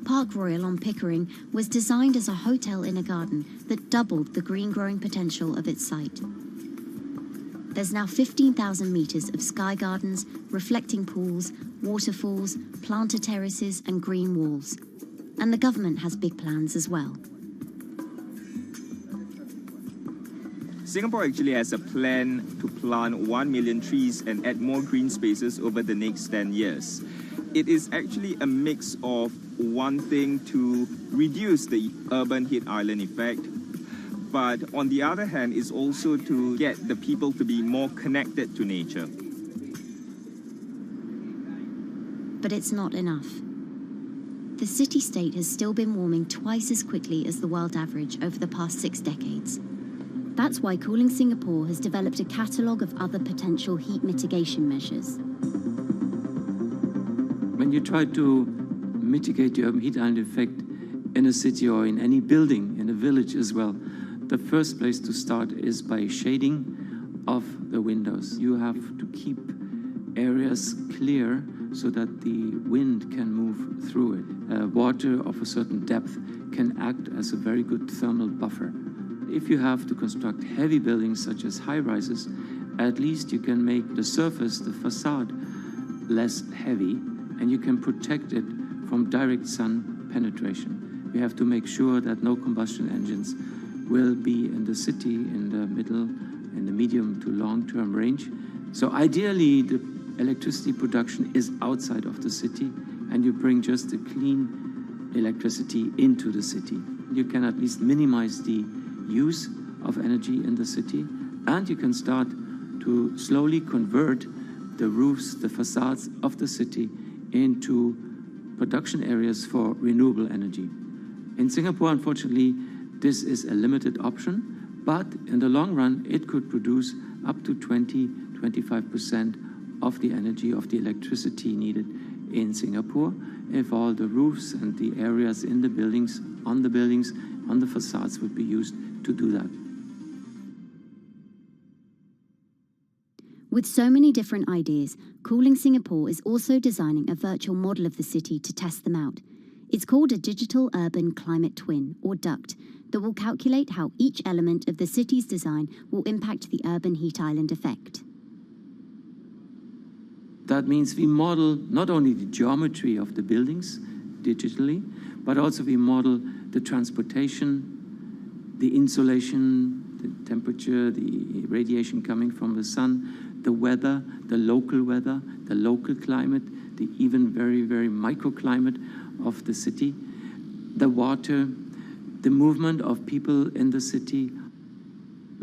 Park Royal on Pickering was designed as a hotel in a garden that doubled the green growing potential of its site. There's now 15,000 meters of sky gardens, reflecting pools, waterfalls, planter terraces, and green walls. And the government has big plans as well. Singapore actually has a plan to plant 1 million trees and add more green spaces over the next 10 years. It is actually a mix of wanting to reduce the urban heat island effect, but on the other hand, is also to get the people to be more connected to nature. But it's not enough. The city-state has still been warming twice as quickly as the world average over the past 6 decades. That's why Cooling Singapore has developed a catalogue of other potential heat mitigation measures. When you try to mitigate the urban heat island effect in a city or in any building, in a village as well, the first place to start is by shading of the windows. You have to keep areas clear so that the wind can move through it. Water of a certain depth can act as a very good thermal buffer. If you have to construct heavy buildings such as high-rises, at least you can make the surface, the facade, less heavy, and you can protect it from direct sun penetration. You have to make sure that no combustion engines will be in the city in the middle, in the medium to long-term range. So ideally, the electricity production is outside of the city, and you bring just the clean electricity into the city. You can at least minimize the use of energy in the city, and you can start to slowly convert the roofs, the facades of the city into production areas for renewable energy. In Singapore, unfortunately, this is a limited option, but in the long run, it could produce up to 20-25% of the energy, of the electricity needed in Singapore if all the roofs and the areas in the buildings, on the facades would be used to do that. With so many different ideas, Cooling Singapore is also designing a virtual model of the city to test them out. It's called a Digital Urban Climate Twin, or DUCT, that will calculate how each element of the city's design will impact the urban heat island effect. That means we model not only the geometry of the buildings digitally, but also we model the transportation, the insulation, the temperature, the radiation coming from the sun, the weather, the local climate, the even very, very microclimate of the city, the water, the movement of people in the city.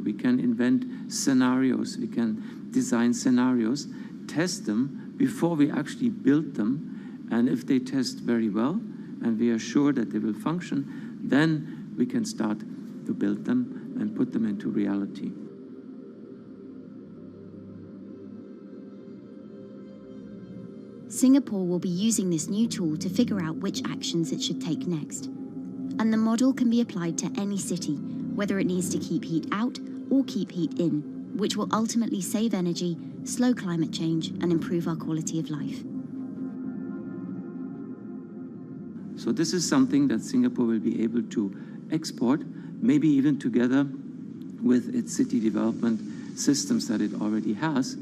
We can invent scenarios, we can design scenarios, test them before we actually build them, and if they test very well and we are sure that they will function, then we can start to build them and put them into reality. Singapore will be using this new tool to figure out which actions it should take next. And the model can be applied to any city, whether it needs to keep heat out or keep heat in, which will ultimately save energy, slow climate change, and improve our quality of life. So this is something that Singapore will be able to export, maybe even together with its city development systems that it already has.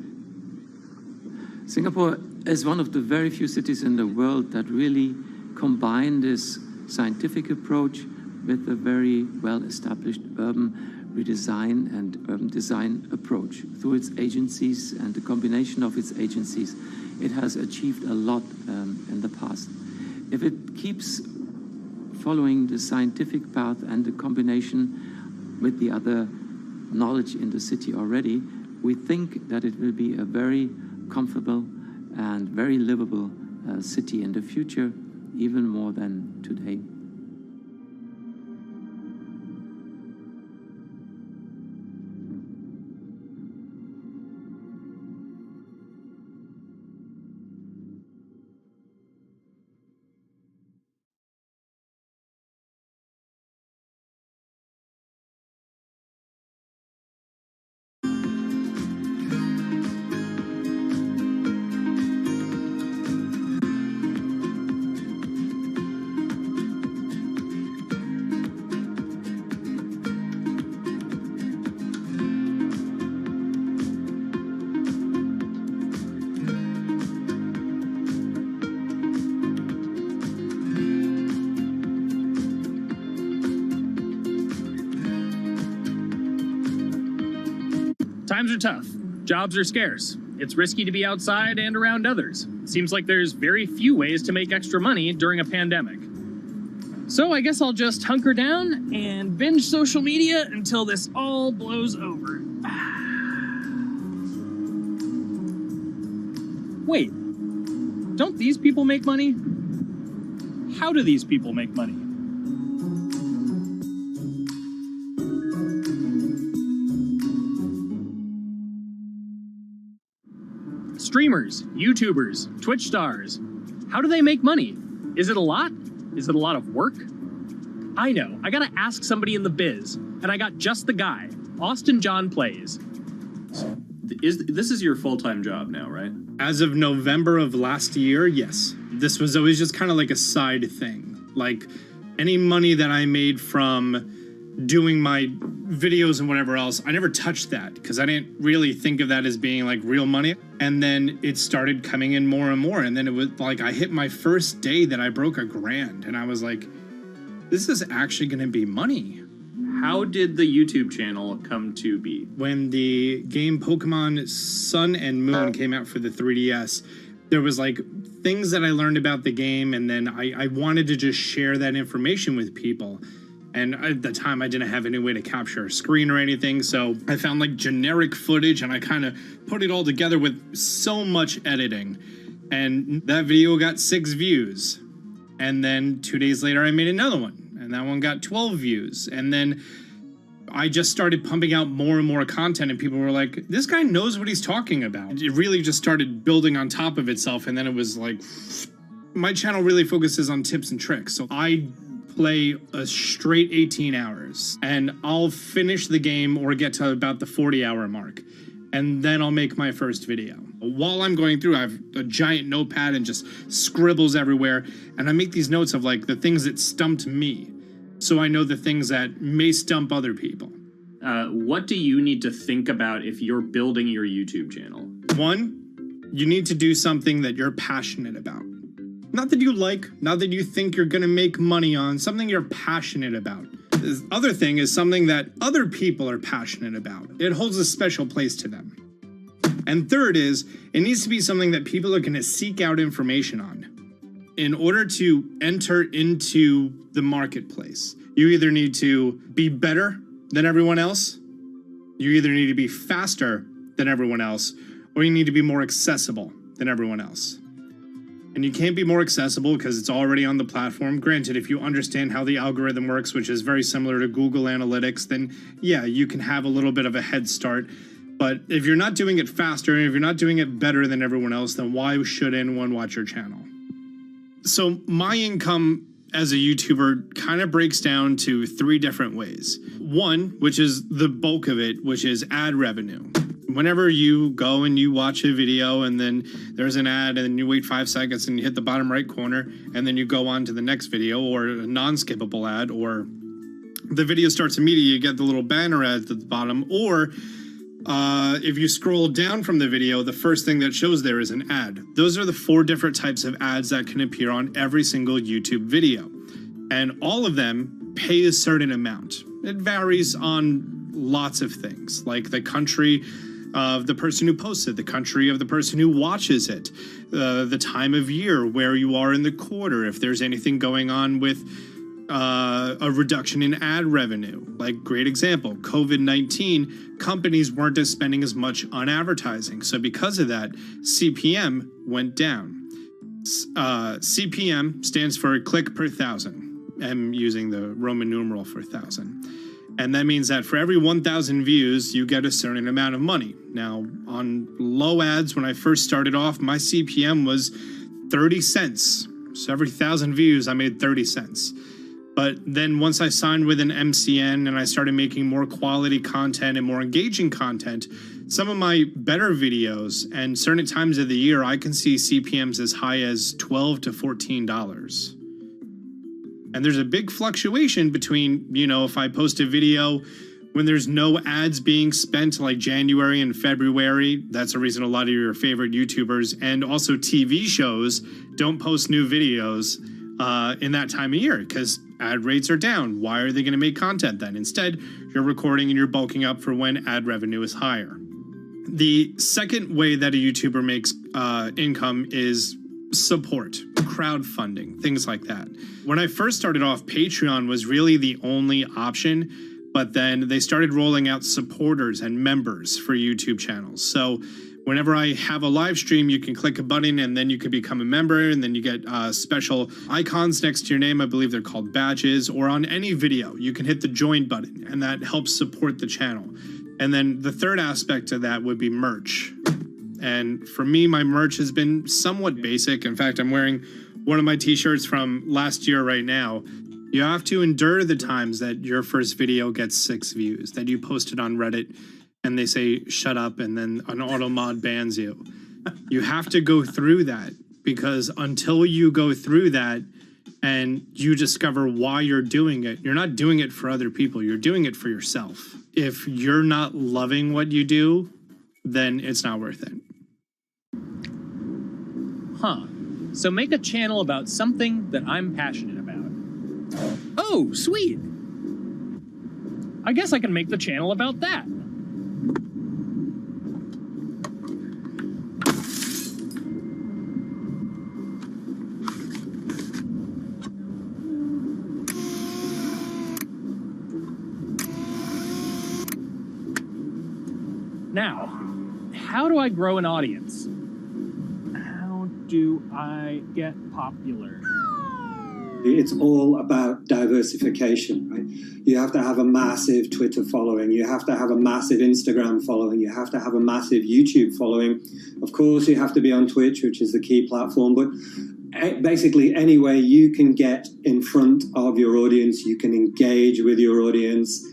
Singapore is one of the very few cities in the world that really combine this scientific approach with a very well-established urban redesign and urban design approach. Through its agencies and the combination of its agencies, it has achieved a lot in the past. If it keeps following the scientific path and the combination with the other knowledge in the city already, we think that it will be a very comfortable and very livable city in the future, even more than today. Times are tough. Jobs are scarce. It's risky to be outside and around others. Seems like there's very few ways to make extra money during a pandemic. So I guess I'll just hunker down and binge social media until this all blows over. Wait, don't these people make money? How do these people make money? Streamers, YouTubers, Twitch stars. How do they make money? Is it a lot? Is it a lot of work? I know, I gotta ask somebody in the biz, and I got just the guy. Austin John Plays. This is your full-time job now, right? As of November of last year, yes. This was always just kind of like a side thing. Like any money that I made from doing my videos and whatever else, I never touched that because I didn't really think of that as being like real money. And then it started coming in more and more. And then it was like I hit my first day that I broke $1,000 and I was like, this is actually going to be money. How did the YouTube channel come to be? When the game Pokemon Sun and Moon came out for the 3DS, there was like things that I learned about the game, and then I wanted to just share that information with people. And at the time, I didn't have any way to capture a screen or anything, so I found like generic footage, and I kind of put it all together with so much editing. And that video got 6 views. And then 2 days later, I made another one. And that one got 12 views. And then I just started pumping out more and more content, and people were like, this guy knows what he's talking about. It really just started building on top of itself, and then it was like, my channel really focuses on tips and tricks. So I play a straight 18 hours, and I'll finish the game or get to about the 40-hour mark, and then I'll make my first video. While I'm going through, I have a giant notepad and just scribbles everywhere, and I make these notes of like the things that stumped me, so I know the things that may stump other people. What do you need to think about if you're building your YouTube channel? 1, you need to do something that you're passionate about. Not that you like, not that you think you're gonna make money on, something you're passionate about. The other thing is something that other people are passionate about. It holds a special place to them. And third is, it needs to be something that people are gonna seek out information on. In order to enter into the marketplace, you either need to be better than everyone else, you either need to be faster than everyone else, or you need to be more accessible than everyone else. And you can't be more accessible because it's already on the platform. Granted, if you understand how the algorithm works, which is very similar to Google Analytics, then yeah, you can have a little bit of a head start. But if you're not doing it faster, and if you're not doing it better than everyone else, then why should anyone watch your channel? So my income as a YouTuber kind of breaks down to 3 different ways. 1, which is the bulk of it, which is ad revenue. Whenever you go and you watch a video and then there's an ad and then you wait 5 seconds and you hit the bottom right corner and then you go on to the next video, or a non-skippable ad, or the video starts immediately, you get the little banner ad at the bottom, or if you scroll down from the video, the first thing that shows there is an ad. Those are the 4 different types of ads that can appear on every single YouTube video. And all of them pay a certain amount. It varies on lots of things, like the country of the person who posts it, the country of the person who watches it, the time of year, where you are in the quarter, if there's anything going on with a reduction in ad revenue. Like, great example, COVID-19, companies weren't spending as much on advertising. So because of that, CPM went down. CPM stands for click per 1,000. I'm using the Roman numeral for 1,000. And that means that for every 1,000 views, you get a certain amount of money. Now, on low ads, when I first started off, my CPM was 30 cents. So every 1,000 views, I made 30 cents. But then once I signed with an MCN and I started making more quality content and more engaging content, some of my better videos and certain times of the year, I can see CPMs as high as $12 to $14. And there's a big fluctuation between, you know, if I post a video when there's no ads being spent, like January and February, that's the reason a lot of your favorite YouTubers and also TV shows don't post new videos in that time of year because ad rates are down. Why are they going to make content then? Instead, you're recording and you're bulking up for when ad revenue is higher. The second way that a YouTuber makes income is support, crowdfunding, things like that. When I first started off, Patreon was really the only option, but then they started rolling out supporters and members for YouTube channels. So whenever I have a live stream, you can click a button and then you can become a member, and then you get special icons next to your name. I believe they're called badges, or on any video, you can hit the join button, and that helps support the channel. And then the third aspect of that would be merch. And for me, my merch has been somewhat basic. In fact, I'm wearing one of my t-shirts from last year right now. You have to endure the times that your first video gets 6 views, that you post it on Reddit and they say, shut up, and then an auto mod bans you. You have to go through that, because until you go through that and you discover why you're doing it, you're not doing it for other people, you're doing it for yourself. If you're not loving what you do, then it's not worth it. Huh. So make a channel about something that I'm passionate about. Oh, sweet. I guess I can make the channel about that. Now, how do I grow an audience? How do I get popular? It's all about diversification, right? You have to have a massive Twitter following. You have to have a massive Instagram following. You have to have a massive YouTube following. Of course, you have to be on Twitch, which is the key platform. But basically, any way you can get in front of your audience, you can engage with your audience,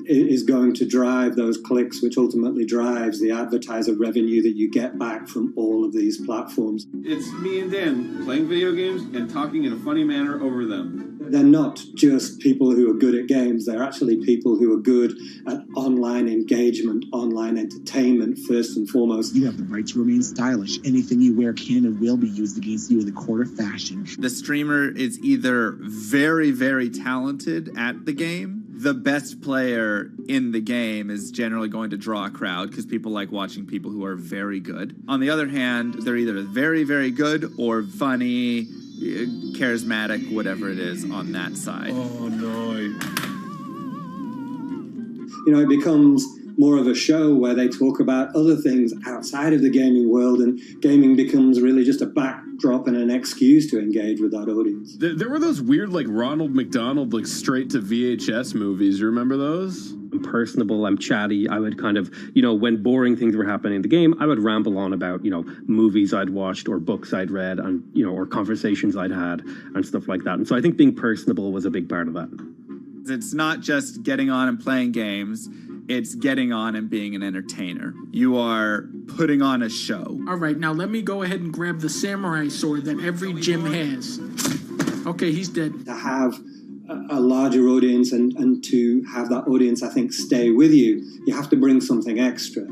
is going to drive those clicks, which ultimately drives the advertiser revenue that you get back from all of these platforms. It's me and Dan playing video games and talking in a funny manner over them. They're not just people who are good at games, they're actually people who are good at online engagement, online entertainment, first and foremost. You have the right to remain stylish. Anything you wear can and will be used against you in the court of fashion. The streamer is either very, very talented at the game. The best player in the game is generally going to draw a crowd because people like watching people who are very good. On the other hand, they're either very, very good or funny, charismatic, whatever it is on that side. Oh, no. You know, it becomes more of a show where they talk about other things outside of the gaming world, and gaming becomes really just a backdrop and an excuse to engage with that audience. There were those weird, like, Ronald McDonald, like, straight to VHS movies. You remember those? I'm personable, I'm chatty. I would kind of, when boring things were happening in the game, I would ramble on about, movies I'd watched or books I'd read and, or conversations I'd had and stuff like that. And so I think being personable was a big part of that. It's not just getting on and playing games. It's getting on and being an entertainer. You are putting on a show. All right, now let me go ahead and grab the samurai sword that every gym has. Okay, he's dead. To have a larger audience and to have that audience, I think, stay with you, you have to bring something extra.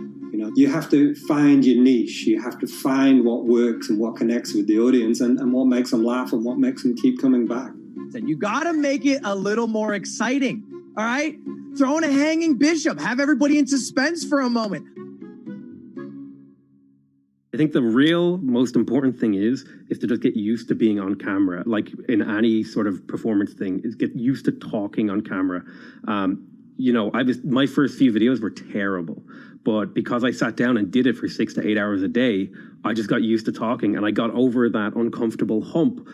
You have to find your niche. You have to find what works and what connects with the audience and what makes them laugh and what makes them keep coming back. You gotta make it a little more exciting, all right? Throw in a hanging bishop. Have everybody in suspense for a moment. I think the real most important thing is to just get used to being on camera. Like in any sort of performance thing, is get used to talking on camera. My first few videos were terrible, but because I sat down and did it for 6 to 8 hours a day, I just got used to talking and I got over that uncomfortable hump.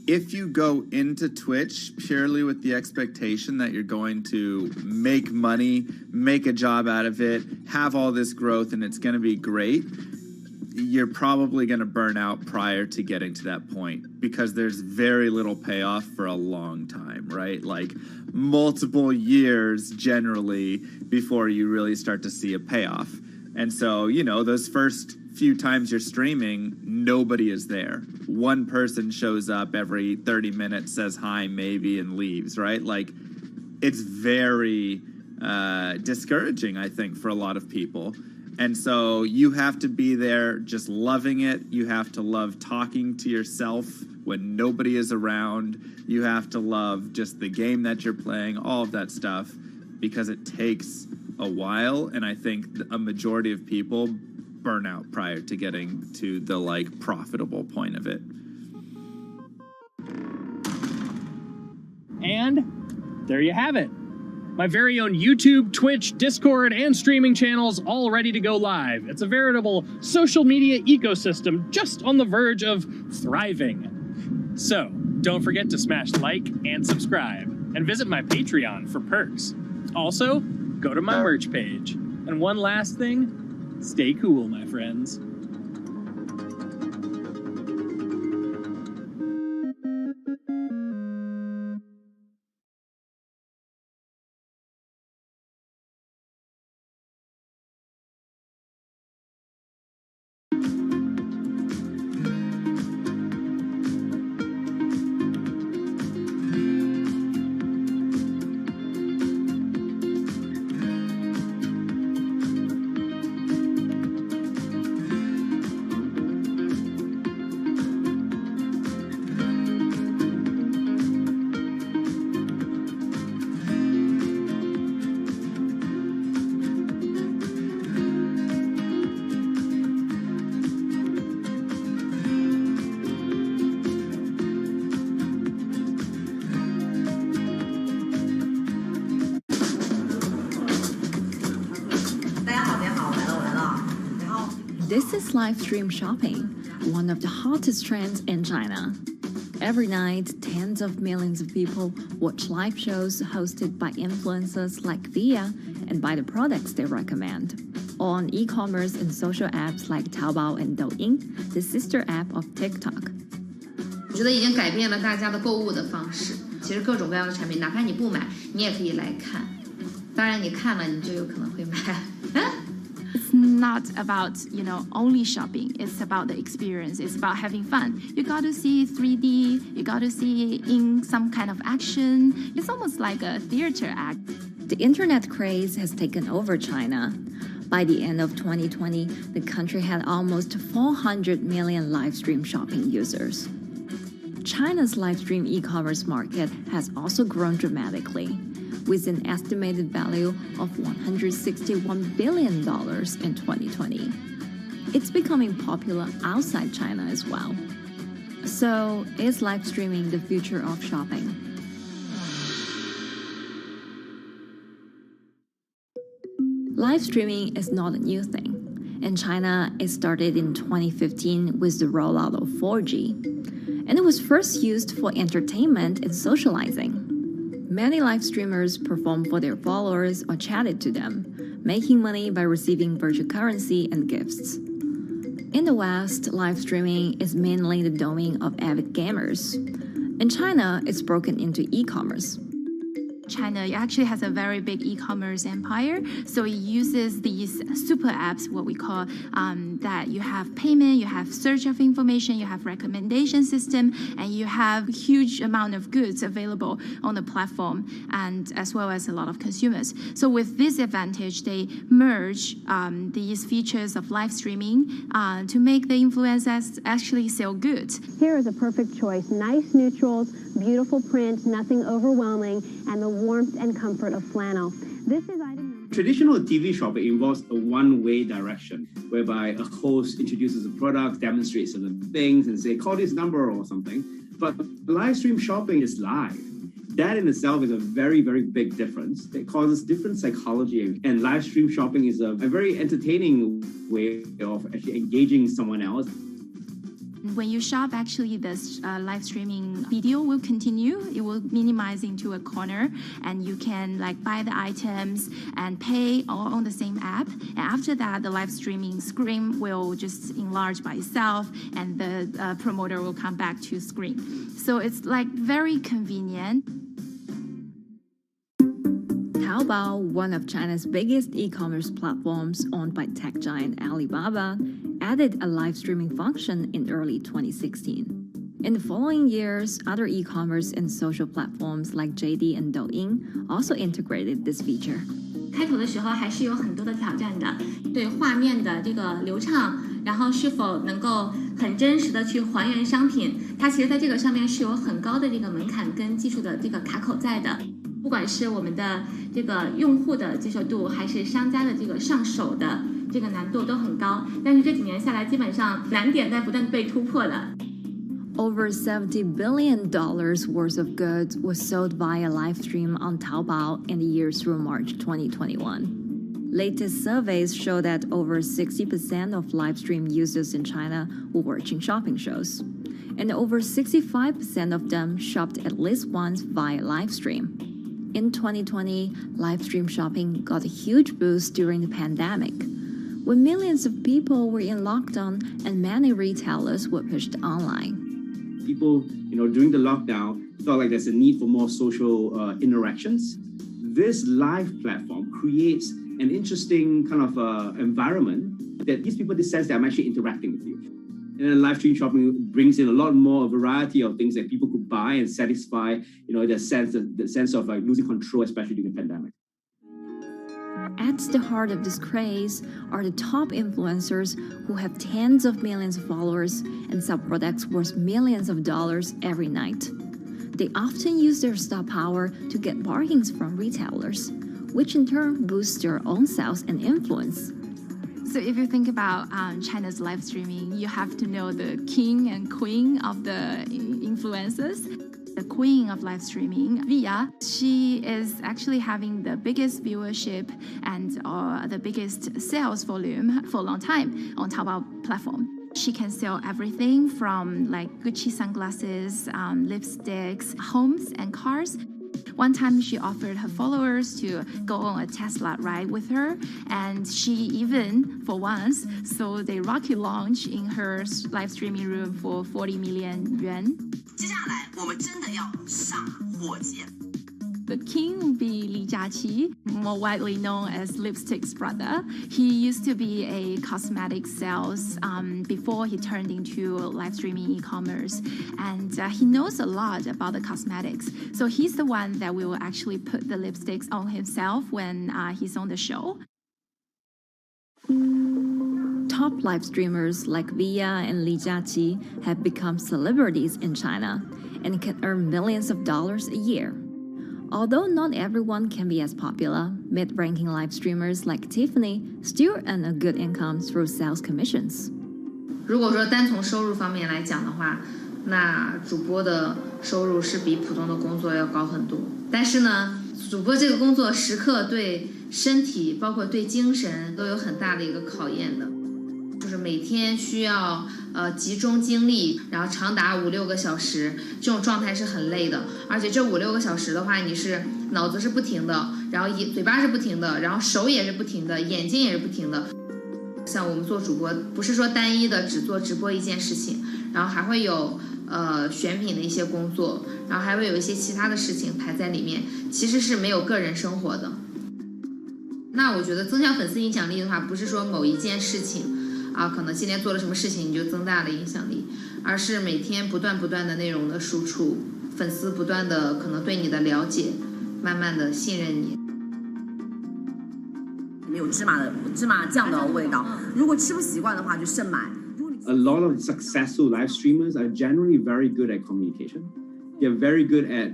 If you go into Twitch purely with the expectation that you're going to make money, make a job out of it, have all this growth, and it's going to be great, you're probably going to burn out prior to getting to that point because there's very little payoff for a long time, right? Like multiple years generally before you really start to see a payoff. And so, those first few times you're streaming, nobody is there. One person shows up every 30 minutes, says hi, maybe, and leaves, right? Like, it's very discouraging, I think, for a lot of people. And so you have to be there just loving it. You have to love talking to yourself when nobody is around. You have to love just the game that you're playing, all of that stuff, because it takes a while, and I think a majority of people burn out prior to getting to the like profitable point of it. And there you have it. My very own YouTube, Twitch, Discord, and streaming channels all ready to go live. It's a veritable social media ecosystem just on the verge of thriving. So, don't forget to smash like and subscribe, and visit my Patreon for perks. Also, go to my merch page. And one last thing, stay cool, my friends. This is live stream shopping, one of the hottest trends in China. Every night, tens of millions of people watch live shows hosted by influencers like Via and buy the products they recommend. On e-commerce and social apps like Taobao and Douyin, the sister app of TikTok. 我觉得已经改变了大家的购物的方式。其实各种各样的产品，哪怕你不买，你也可以来看。当然，你看了，你就有可能会买。It's not about, only shopping. It's about the experience. It's about having fun. You got to see 3D. You got to see in some kind of action. It's almost like a theater act. The internet craze has taken over China. By the end of 2020, the country had almost 400 million live stream shopping users. China's live stream e-commerce market has also grown dramatically, with an estimated value of $161 billion in 2020. It's becoming popular outside China as well. So, is live streaming the future of shopping? Live streaming is not a new thing. In China, it started in 2015 with the rollout of 4G. And it was first used for entertainment and socializing. Many live streamers performed for their followers or chatted to them, making money by receiving virtual currency and gifts. In the West, live streaming is mainly the domain of avid gamers. In China, it's broken into e-commerce. China actually has a very big e-commerce empire, so it uses these super apps, what we call that you have payment, you have search of information, you have recommendation system, and you have huge amount of goods available on the platform, and as well as a lot of consumers. So with this advantage, they merge these features of live streaming to make the influencers actually sell goods. Here is a perfect choice: nice neutrals, beautiful print, nothing overwhelming, and the warmth and comfort of flannel. This is item. Traditional TV shopping involves a one-way direction, whereby a host introduces a product, demonstrates certain things, and say, call this number or something. But live stream shopping is live. That in itself is a very, very big difference. It causes different psychology. And live stream shopping is a very entertaining way of actually engaging someone else. When you shop, actually, this live streaming video will continue. It will minimize into a corner, and you can buy the items and pay all on the same app. And after that, the live streaming screen will just enlarge by itself, and the promoter will come back to screen. So it's very convenient. Taobao, one of China's biggest e-commerce platforms owned by tech giant Alibaba, added a live streaming function in early 2016. In the following years, other e-commerce and social platforms like JD and Douyin also integrated this feature. 开头的时候还是有很多的挑战的，对画面的这个流畅，然后是否能够很真实的去还原商品，它其实在这个上面是有很高的这个门槛跟技术的这个卡口在的。不不管是我们的这个用户的接受度，还是商家的这个上手的这个难度都很高。但是这几年下来，基本上难点在不断被突破的。Over $70 billion worth of goods was sold via live stream on Taobao in the year through March 2021. Latest surveys show that over 60% of live stream users in China were watching shopping shows, and over 65% of them shopped at least once via live stream. In 2020, live stream shopping got a huge boost during the pandemic, when millions of people were in lockdown and many retailers were pushed online. People, during the lockdown, felt like there's a need for more social interactions. This live platform creates an interesting kind of environment that gives people the sense that I'm actually interacting with you. And then live stream shopping brings in a lot more variety of things that people could buy and satisfy, the sense of like losing control, especially during the pandemic. At the heart of this craze are the top influencers who have tens of millions of followers and sell products worth millions of dollars every night. They often use their star power to get bargains from retailers, which in turn boosts their own sales and influence. So if you think about China's live streaming, you have to know the king and queen of the influencers. The queen of live streaming, Via, she is actually having the biggest viewership and the biggest sales volume for a long time on Taobao platform. She can sell everything from like Gucci sunglasses, lipsticks, homes and cars. One time she offered her followers to go on a Tesla ride with her, and she even, for once, sold a rocket launch in her live streaming room for 40 million yuan. The king will be Li Jiaqi, more widely known as Lipstick's brother. He used to be a cosmetic sales before he turned into live streaming e-commerce, and he knows a lot about the cosmetics. So he's the one that will actually put the lipsticks on himself when he's on the show. Top live streamers like Via and Li Jiaqi have become celebrities in China and can earn millions of dollars a year. Although not everyone can be as popular, mid-ranking live streamers like Tiffany still earn a good income through sales commissions. 如果说单从收入方面来讲的话，那主播的收入是比普通的工作要高很多。但是呢，主播这个工作时刻对身体，包括对精神都有很大的一个考验的。就是每天需要集中精力，然后长达5-6个小时，这种状态是很累的。而且这5-6个小时的话，你是脑子是不停的，然后嘴巴是不停的，然后手也是不停的，眼睛也是不停的。像我们做主播，不是说单一的只做直播一件事情，然后还会有选品的一些工作，然后还会有一些其他的事情排在里面，其实是没有个人生活的。那我觉得增强粉丝影响力的话，不是说某一件事情。可能今天做了什么事情你就增大了影响力，而是每天不断的内容的输出，粉丝不断的可能对你的了解，慢慢的信任你。没有芝麻酱的味道，如果吃不习惯的话就慎买。A lot of successful live streamers are generally very good at communication. They're very good at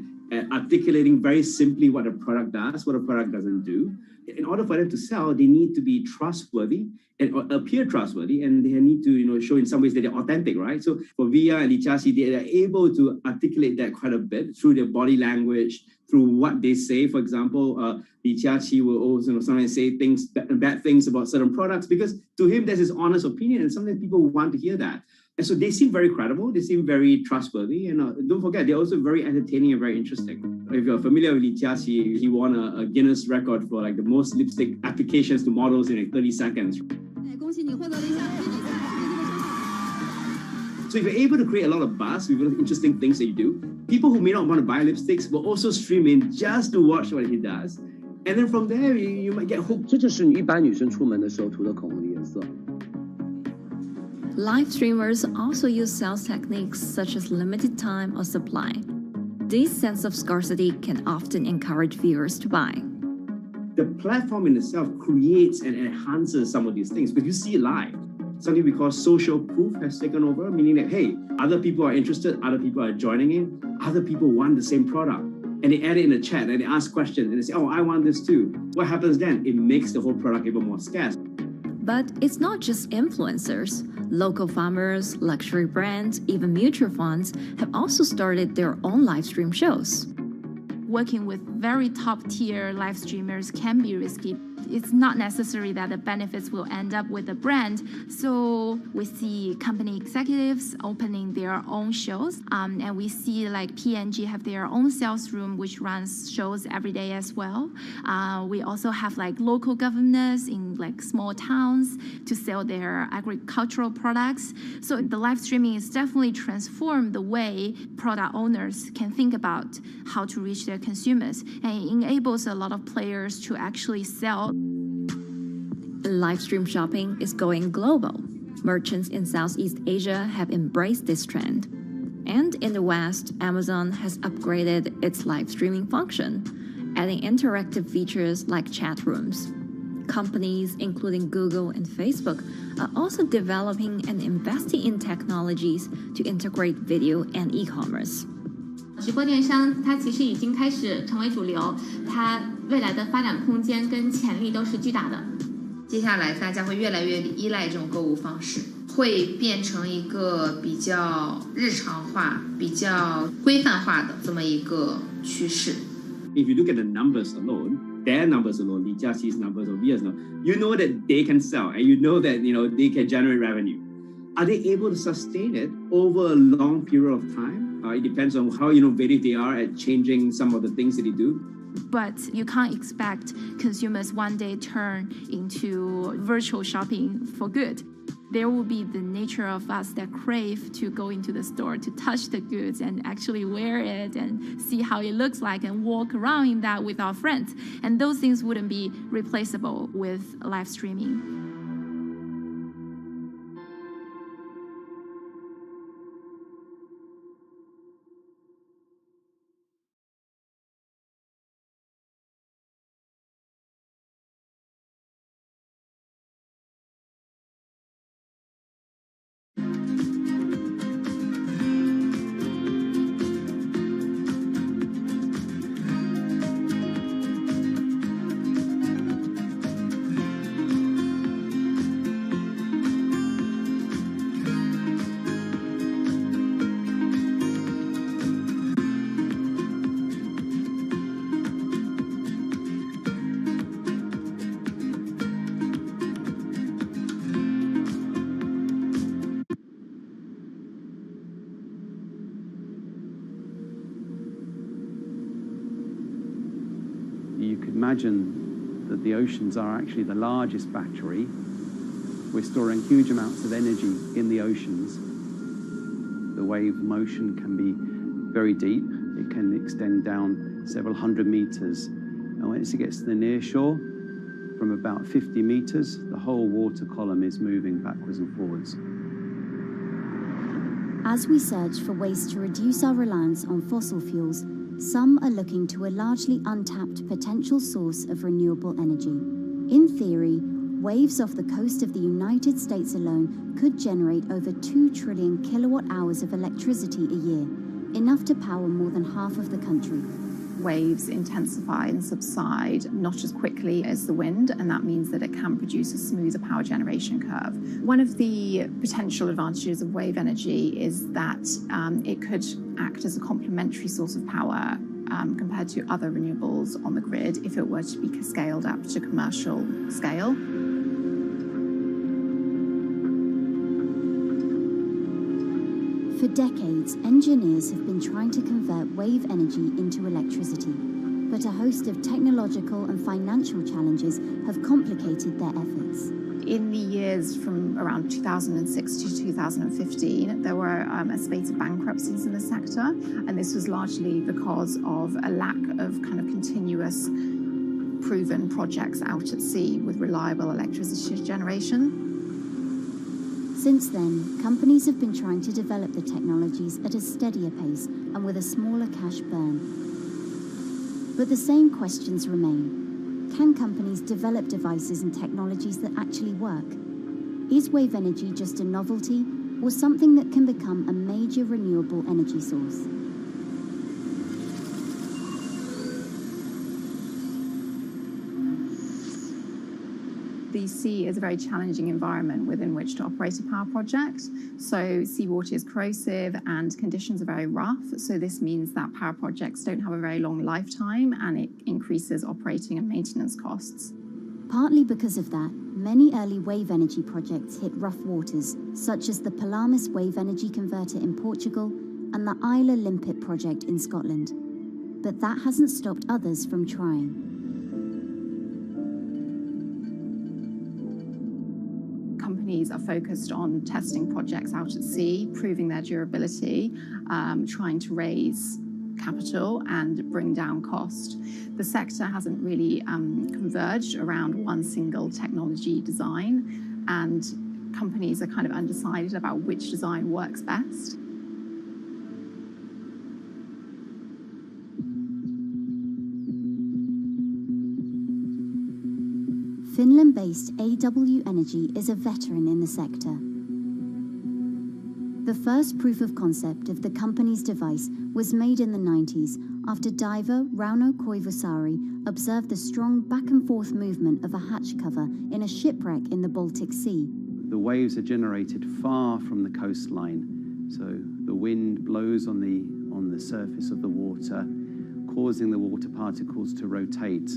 articulating very simply what a product does, what a product doesn't do. In order for them to sell, they need to be trustworthy and appear trustworthy, and they need to, show in some ways that they're authentic, right? So for Via and Li Jiaqi, they are able to articulate that quite a bit through their body language, through what they say. For example, Li Jiaqi will also sometimes say bad things about certain products because to him that's his honest opinion, and sometimes people want to hear that. And so they seem very credible, they seem very trustworthy, and don't forget, they're also very entertaining and very interesting. If you're familiar with Li Jiaqi, he won a Guinness record for like the most lipstick applications to models in like 30 seconds. So if you're able to create a lot of buzz with interesting things that you do, people who may not want to buy lipsticks will also stream in just to watch what he does. And then from there, you might get hooked. 这就是一般女生出门的时候涂的口红的颜色。Live streamers also use sales techniques such as limited time or supply. This sense of scarcity can often encourage viewers to buy. The platform in itself creates and enhances some of these things because you see it live. Something we call social proof has taken over, meaning that, hey, other people are interested, other people are joining in, other people want the same product. and they add it in the chat and they ask questions and they say, oh, I want this too. What happens then? It makes the whole product even more scarce. But it's not just influencers. Local farmers, luxury brands, even mutual funds have also started their own live stream shows. Working with very top-tier live streamers can be risky. It's not necessary that the benefits will end up with the brand. So we see company executives opening their own shows. And we see like P&G have their own sales room, which runs shows every day as well. We also have like local governors in like small towns to sell their agricultural products. So the live streaming is definitely transformed the way product owners can think about how to reach their consumers. And it enables a lot of players to actually sell. Live stream shopping is going global. Merchants in Southeast Asia have embraced this trend. And in the West, Amazon has upgraded its live streaming function, adding interactive features like chat rooms. Companies, including Google and Facebook, are also developing and investing in technologies to integrate video and e-commerce. 直播电商它其实已经开始成为主流，它未来的发展空间跟潜力都是巨大的。接下来大家会越来越依赖这种购物方式，会变成一个比较日常化、比较规范化的这么一个趋势。If you look at the numbers alone, their numbers alone, Li Jiaxi's numbers or Via's numbers, you know that they can sell and you know that they can generate revenue. Are they able to sustain it over a long period of time? It depends on how innovative they are at changing some of the things that they do. But you can't expect consumers one day turn into virtual shopping for good. There will be the nature of us that crave to go into the store, to touch the goods and actually wear it and see how it looks like and walk around in that with our friends. And those things wouldn't be replaceable with live streaming. You could imagine that the oceans are actually the largest battery. We're storing huge amounts of energy in the oceans. The wave motion can be very deep. It can extend down several hundred meters. And once it gets to the near shore, from about 50 meters, the whole water column is moving backwards and forwards. As we search for ways to reduce our reliance on fossil fuels, some are looking to a largely untapped potential source of renewable energy. In theory, waves off the coast of the United States alone could generate over 2 trillion kilowatt hours of electricity a year, enough to power more than half of the country. Waves intensify and subside not as quickly as the wind, and that means that it can produce a smoother power generation curve. One of the potential advantages of wave energy is that it could act as a complementary source of power compared to other renewables on the grid if it were to be scaled up to commercial scale. For decades, engineers have been trying to convert wave energy into electricity, but a host of technological and financial challenges have complicated their efforts. In the years from around 2006 to 2015, there were a spate of bankruptcies in the sector, and this was largely because of a lack of kind of continuous proven projects out at sea with reliable electricity generation. Since then, companies have been trying to develop the technologies at a steadier pace and with a smaller cash burn. But the same questions remain. Can companies develop devices and technologies that actually work? Is wave energy just a novelty or something that can become a major renewable energy source? The sea is a very challenging environment within which to operate a power project. So seawater is corrosive and conditions are very rough. So this means that power projects don't have a very long lifetime, and it increases operating and maintenance costs. Partly because of that, many early wave energy projects hit rough waters, such as the Palamas Wave Energy Converter in Portugal and the Isla Limpet project in Scotland. But that hasn't stopped others from trying. Companies are focused on testing projects out at sea, proving their durability, trying to raise capital and bring down cost. The sector hasn't really converged around one single technology design, and companies are kind of undecided about which design works best. Finland-based AW Energy is a veteran in the sector. The first proof of concept of the company's device was made in the 90s after diver Rauno Koivusaari observed the strong back-and-forth movement of a hatch cover in a shipwreck in the Baltic Sea. The waves are generated far from the coastline, so the wind blows on the surface of the water, causing the water particles to rotate,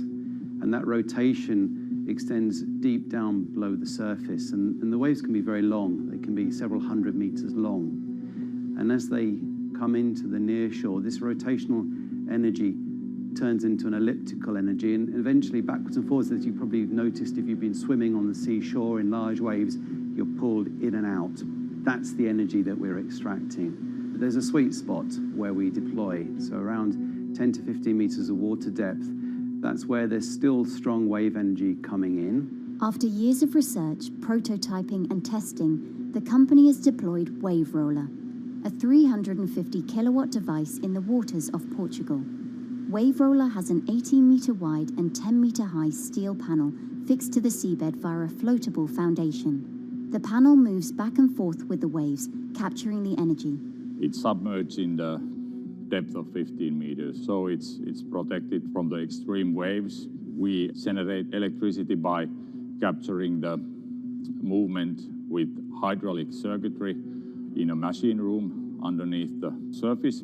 and that rotation extends deep down below the surface, and the waves can be very long. They can be several hundred meters long. And as they come into the near shore, this rotational energy turns into an elliptical energy, and eventually backwards and forwards, as you probably noticed if you've been swimming on the seashore in large waves, you're pulled in and out. That's the energy that we're extracting. But there's a sweet spot where we deploy, so around 10 to 15 meters of water depth. That's where there's still strong wave energy coming in. After years of research, prototyping and testing, the company has deployed Wave Roller, a 350 kilowatt device in the waters off Portugal. Wave Roller has an 18-meter wide and 10-meter high steel panel fixed to the seabed via a floatable foundation. The panel moves back and forth with the waves, capturing the energy. It's submerged in the depth of 15 meters, so it's protected from the extreme waves. We generate electricity by capturing the movement with hydraulic circuitry in a machine room underneath the surface.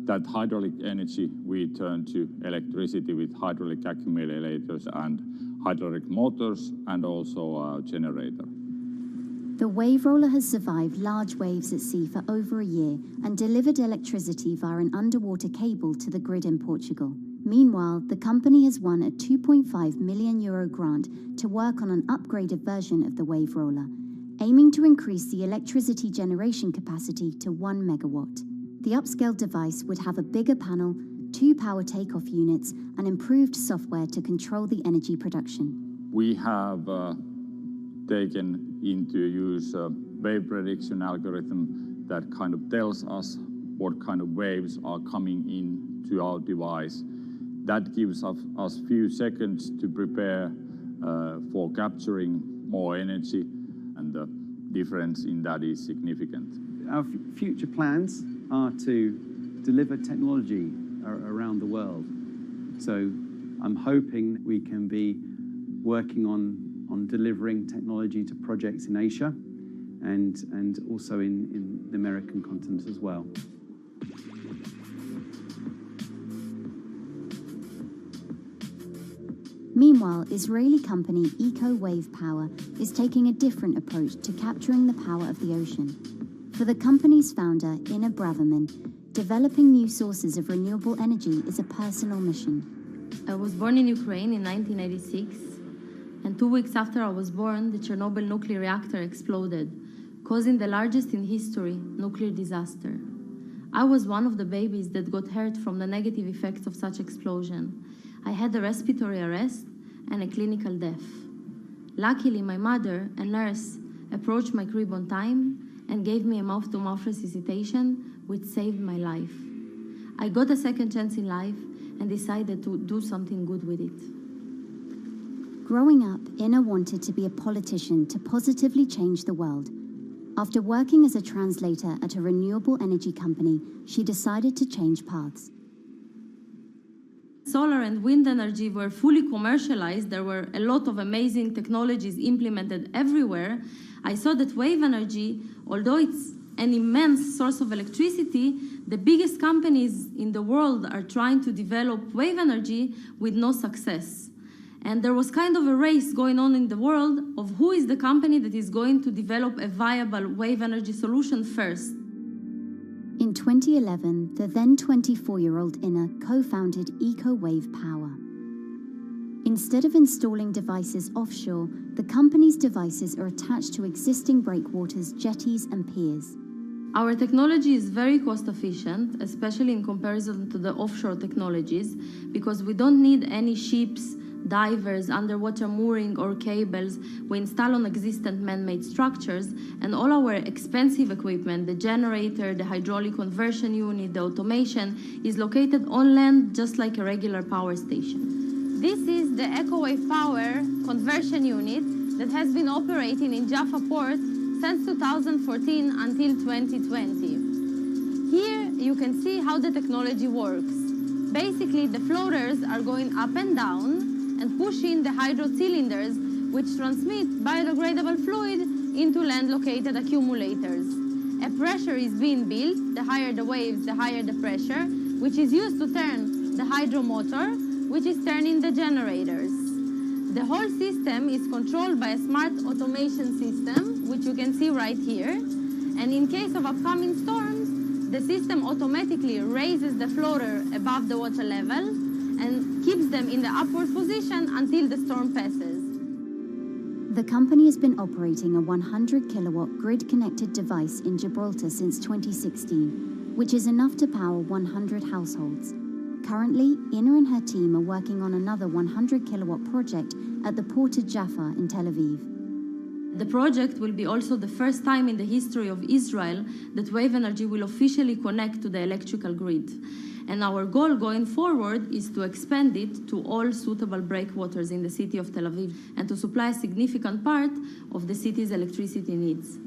That hydraulic energy we turn to electricity with hydraulic accumulators and hydraulic motors, and also a generator. The Wave Roller has survived large waves at sea for over a year and delivered electricity via an underwater cable to the grid in Portugal. Meanwhile, the company has won a €2.5 million grant to work on an upgraded version of the Wave Roller, aiming to increase the electricity generation capacity to 1 megawatt. The upscaled device would have a bigger panel, 2 power takeoff units, and improved software to control the energy production. We have taken into use a wave prediction algorithm that kind of tells us what kind of waves are coming in to our device. That gives us few seconds to prepare for capturing more energy, and the difference in that is significant. Our future plans are to deliver technology around the world. So I'm hoping we can be working on delivering technology to projects in Asia and also in the American continent as well. Meanwhile, Israeli company Eco Wave Power is taking a different approach to capturing the power of the ocean. For the company's founder, Ina Braverman, developing new sources of renewable energy is a personal mission. I was born in Ukraine in 1986, and 2 weeks after I was born, the Chernobyl nuclear reactor exploded, causing the largest in history nuclear disaster. I was one of the babies that got hurt from the negative effects of such explosion. I had a respiratory arrest and a clinical death. Luckily, my mother, a nurse, approached my crib on time and gave me a mouth-to-mouth resuscitation, which saved my life. I got a second chance in life and decided to do something good with it. Growing up, Ina wanted to be a politician to positively change the world. After working as a translator at a renewable energy company, she decided to change paths. solar and wind energy were fully commercialized, there were a lot of amazing technologies implemented everywhere, I saw that wave energy, although it's an immense source of electricity, the biggest companies in the world are trying to develop wave energy with no success. And there was kind of a race going on in the world of who is the company that is going to develop a viable wave energy solution first. In 2011, the then 24-year-old Inna co-founded EcoWave Power. Instead of installing devices offshore, the company's devices are attached to existing breakwaters, jetties, and piers. Our technology is very cost efficient, especially in comparison to the offshore technologies, because we don't need any ships, divers, underwater mooring, or cables. We install on existing man-made structures, and all our expensive equipment, the generator, the hydraulic conversion unit, the automation, is located on land just like a regular power station. This is the EcoWave Power conversion unit that has been operating in Jaffa Port since 2014 until 2020. Here you can see how the technology works. Basically, the floaters are going up and down and pushing the hydro cylinders, which transmit biodegradable fluid into land-located accumulators. A pressure is being built. The higher the waves, the higher the pressure, which is used to turn the hydro motor, which is turning the generators. The whole system is controlled by a smart automation system, which you can see right here. And in case of upcoming storms, the system automatically raises the floater above the water level and keeps them in the upward position until the storm passes. The company has been operating a 100-kilowatt grid-connected device in Gibraltar since 2016, which is enough to power 100 households. Currently, Inna and her team are working on another 100-kilowatt project at the port of Jaffa in Tel Aviv. The project will be also the first time in the history of Israel that wave energy will officially connect to the electrical grid. And our goal going forward is to expand it to all suitable breakwaters in the city of Tel Aviv and to supply a significant part of the city's electricity needs.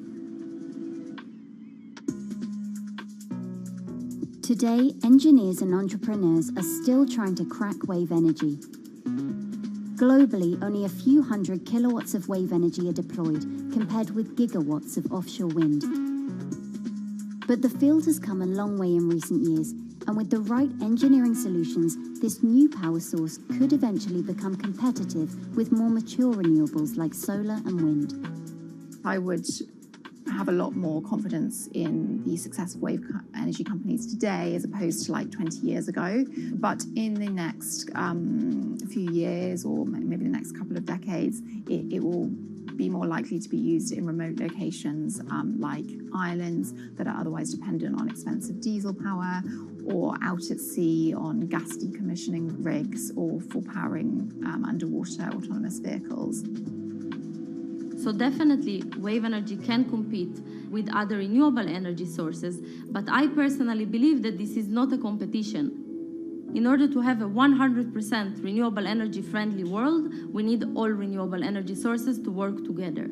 Today, engineers and entrepreneurs are still trying to crack wave energy. Globally, only a few hundred kilowatts of wave energy are deployed, compared with gigawatts of offshore wind. But the field has come a long way in recent years, and with the right engineering solutions, this new power source could eventually become competitive with more mature renewables like solar and wind. I would have a lot more confidence in the success of wave energy companies today as opposed to like 20 years ago. But in the next few years, or maybe the next couple of decades, it will be more likely to be used in remote locations like islands that are otherwise dependent on expensive diesel power, or out at sea on gas decommissioning rigs, or for powering underwater autonomous vehicles. So definitely, wave energy can compete with other renewable energy sources, but I personally believe that this is not a competition. In order to have a 100% renewable energy friendly world, we need all renewable energy sources to work together.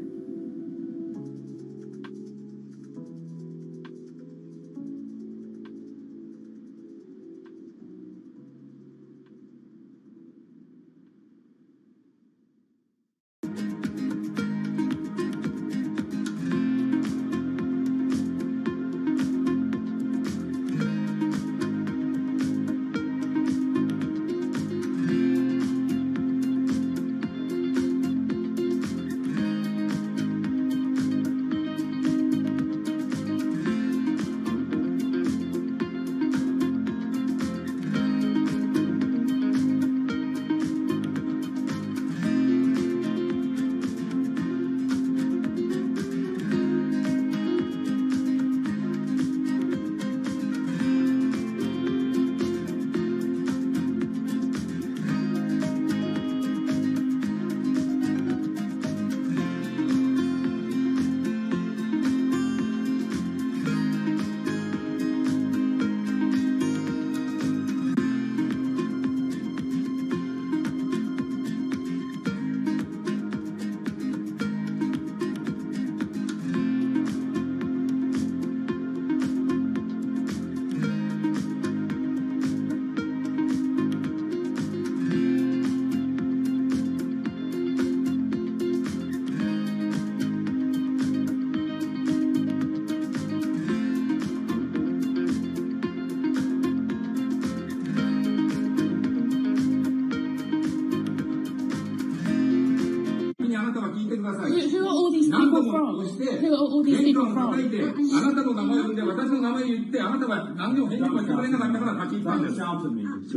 So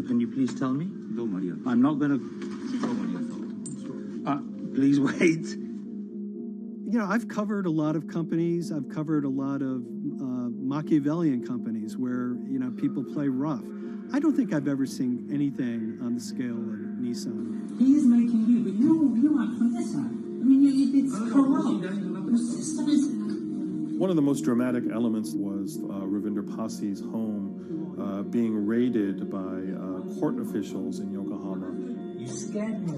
can you please tell me? I'm not going to... please wait. You know, I've covered a lot of companies. I've covered a lot of Machiavellian companies where, you know, people play rough. I don't think I've ever seen anything on the scale of Nissan. He is making you, but you act from this side. I mean, it's corrupt. The system is... One of the most dramatic elements was Ravinder Pasi's home being raided by court officials in Yokohama. You scared me,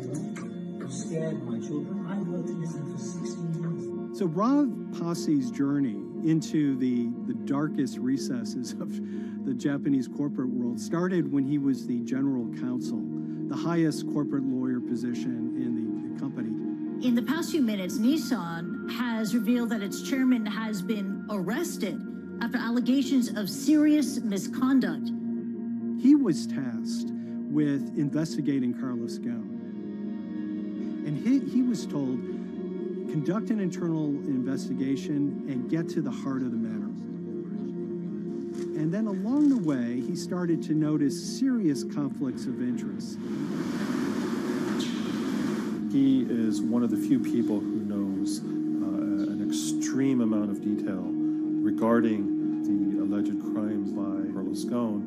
you scared my children. I worked in this thing for 16 years. So Rav Pasi's journey into the darkest recesses of the Japanese corporate world started when he was the general counsel, the highest corporate lawyer position in the company. In the past few minutes, Nissan has revealed that its chairman has been arrested after allegations of serious misconduct. He was tasked with investigating Carlos Ghosn. And he was told, conduct an internal investigation and get to the heart of the matter. And then along the way, he started to notice serious conflicts of interest. He is one of the few people who knows an extreme amount of detail regarding the alleged crimes by Carlos Ghosn,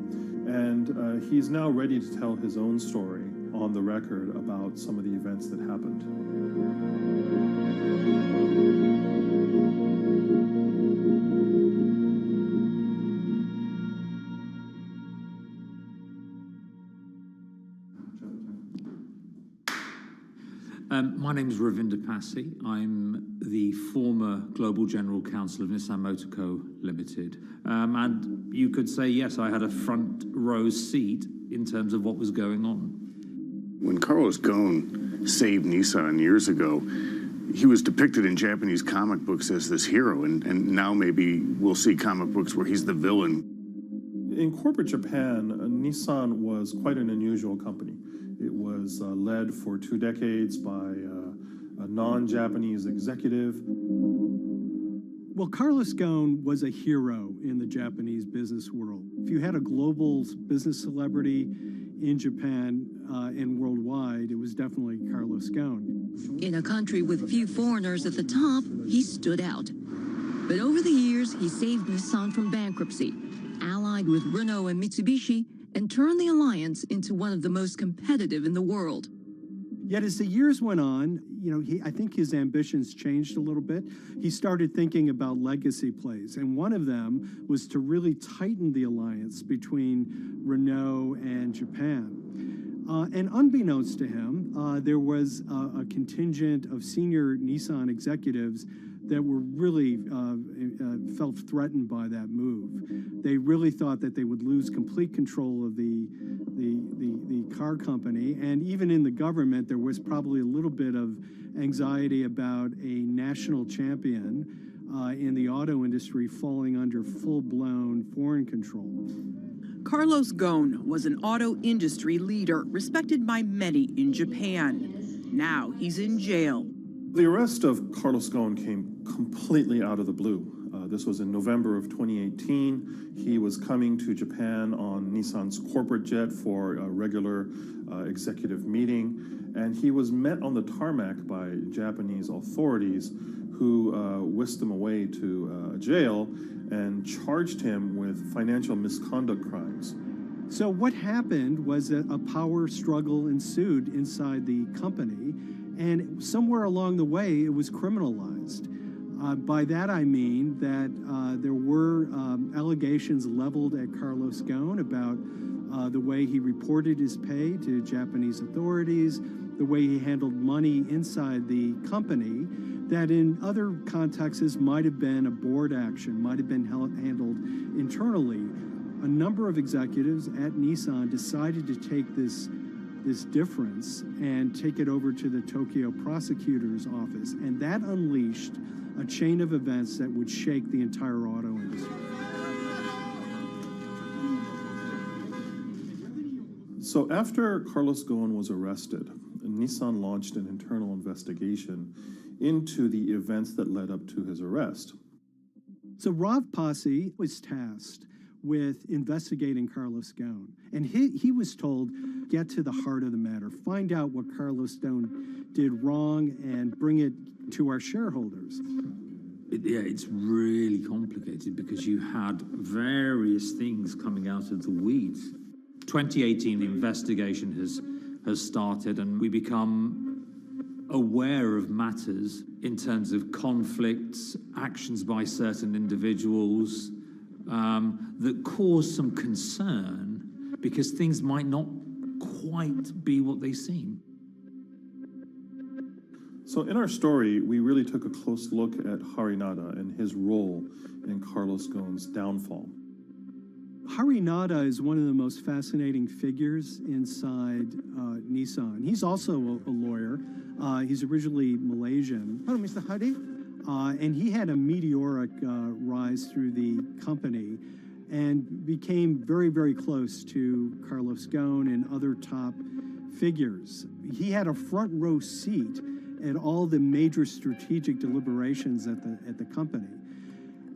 and he's now ready to tell his own story on the record about some of the events that happened. My name is Ravinder Pasi. I'm the former Global General Counsel of Nissan Motor Co. Limited. And you could say, yes, I had a front row seat in terms of what was going on. When Carlos Ghosn saved Nissan years ago, he was depicted in Japanese comic books as this hero, and now maybe we'll see comic books where he's the villain. In corporate Japan, Nissan was quite an unusual company. It was led for 2 decades by a non-Japanese executive. Well, Carlos Ghosn was a hero in the Japanese business world. If you had a global business celebrity in Japan and worldwide, it was definitely Carlos Ghosn. In a country with few foreigners at the top, he stood out. But over the years, he saved Nissan from bankruptcy, allied with Renault and Mitsubishi, and turned the alliance into one of the most competitive in the world. Yet as the years went on, you know, I think his ambitions changed a little bit. He started thinking about legacy plays, and one of them was to really tighten the alliance between Renault and Japan. And unbeknownst to him, there was a contingent of senior Nissan executives that were really felt threatened by that move. They really thought that they would lose complete control of the car company, and even in the government, there was probably a little bit of anxiety about a national champion in the auto industry falling under full-blown foreign control. Carlos Ghosn was an auto industry leader, respected by many in Japan. Now he's in jail. The arrest of Carlos Ghosn came completely out of the blue. This was in November of 2018. He was coming to Japan on Nissan's corporate jet for a regular executive meeting, and he was met on the tarmac by Japanese authorities who whisked him away to jail and charged him with financial misconduct crimes. So what happened was that a power struggle ensued inside the company, and somewhere along the way, it was criminalized. By that I mean that there were allegations leveled at Carlos Ghosn about the way he reported his pay to Japanese authorities, the way he handled money inside the company, that in other contexts might have been a board action, might have been handled internally. A number of executives at Nissan decided to take this difference and take it over to the Tokyo prosecutor's office, and that unleashed a chain of events that would shake the entire auto industry. So after Carlos Ghosn was arrested, Nissan launched an internal investigation into the events that led up to his arrest. So Rav Passi was tasked with investigating Carlos Ghosn, and he was told, get to the heart of the matter, find out what Carlos Ghosn did wrong and bring it to our shareholders. It's really complicated because you had various things coming out of the weeds. 2018, the investigation has started, and we become aware of matters in terms of conflicts, actions by certain individuals that cause some concern because things might not quite be what they seem. So in our story, we really took a close look at Harinada and his role in Carlos Ghosn's downfall. Harinada is one of the most fascinating figures inside Nissan. He's also a lawyer. He's originally Malaysian. Hello, Mr. Hadi. And he had a meteoric rise through the company and became very, very close to Carlos Ghosn and other top figures. He had a front row seat at all the major strategic deliberations at the company.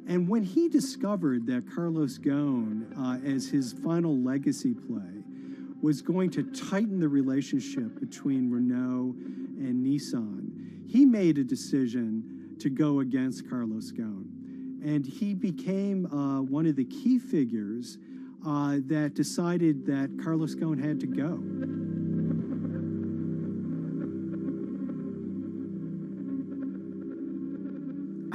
And when he discovered that Carlos Ghosn, as his final legacy play, was going to tighten the relationship between Renault and Nissan, he made a decision to go against Carlos Ghosn. And he became one of the key figures that decided that Carlos Ghosn had to go.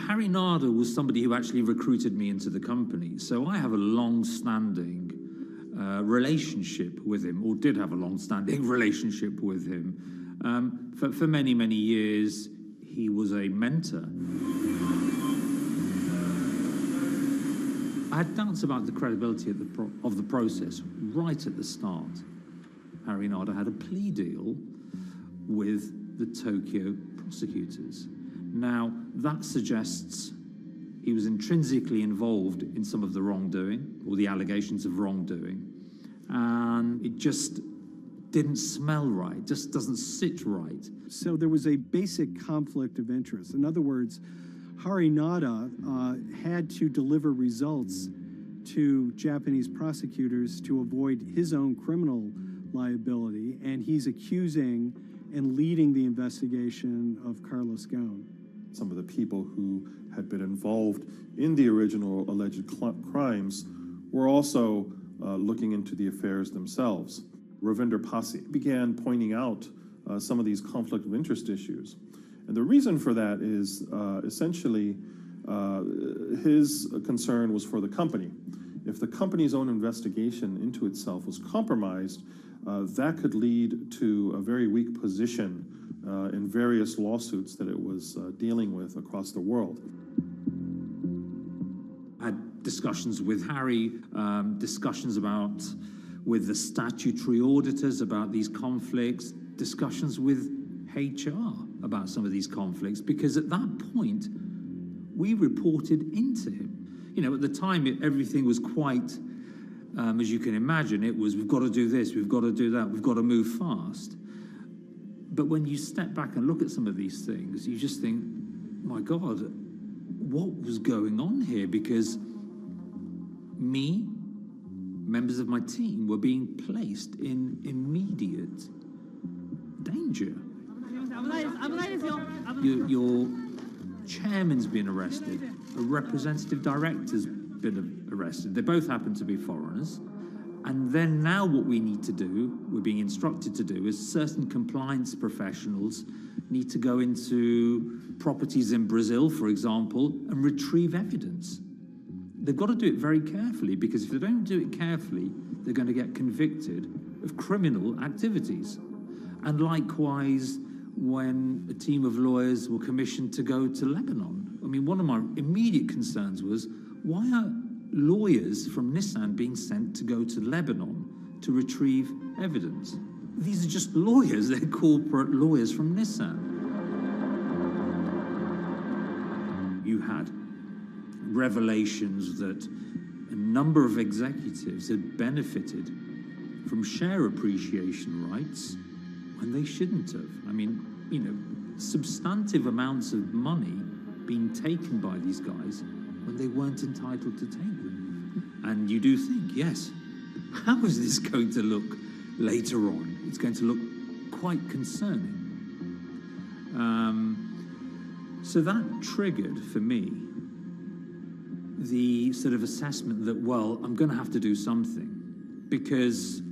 Harinada was somebody who actually recruited me into the company, so I have a long-standing relationship with him, or did have a long-standing relationship with him. For many, many years, he was a mentor. I had doubts about the credibility of the process right at the start. Harinada had a plea deal with the Tokyo prosecutors. Now, that suggests he was intrinsically involved in some of the wrongdoing, or the allegations of wrongdoing, and it just didn't smell right, just doesn't sit right. So there was a basic conflict of interest. In other words, Harinada had to deliver results to Japanese prosecutors to avoid his own criminal liability, and he's accusing and leading the investigation of Carlos Ghosn. Some of the people who had been involved in the original alleged crimes were also looking into the affairs themselves. Ravinder Passi began pointing out some of these conflict of interest issues. And the reason for that is essentially his concern was for the company. If the company's own investigation into itself was compromised, that could lead to a very weak position in various lawsuits that it was dealing with across the world. I had discussions with Harry, discussions with the statutory auditors about these conflicts, discussions with HR about some of these conflicts, because at that point, we reported into him. You know, at the time, everything was quite, as you can imagine, it was, we've got to do this, we've got to do that, we've got to move fast. But when you step back and look at some of these things, you just think, my God, what was going on here? Because me, members of my team, were being placed in immediate danger. Your chairman's been arrested, a representative director's been arrested. They both happen to be foreigners. And then now what we need to do, we're being instructed to do, is certain compliance professionals need to go into properties in Brazil, for example, and retrieve evidence. They've got to do it very carefully, because if they don't do it carefully, they're going to get convicted of criminal activities. And likewise, when a team of lawyers were commissioned to go to Lebanon, I mean, one of my immediate concerns was, why are lawyers from Nissan being sent to go to Lebanon to retrieve evidence? These are just lawyers, they're corporate lawyers from Nissan. You had revelations that a number of executives had benefited from share appreciation rights when they shouldn't have. I mean, substantive amounts of money being taken by these guys when they weren't entitled to take them. And you do think, yes, how is this going to look later on? It's going to look quite concerning. So that triggered for me the sort of assessment that, well, I'm going to have to do something, because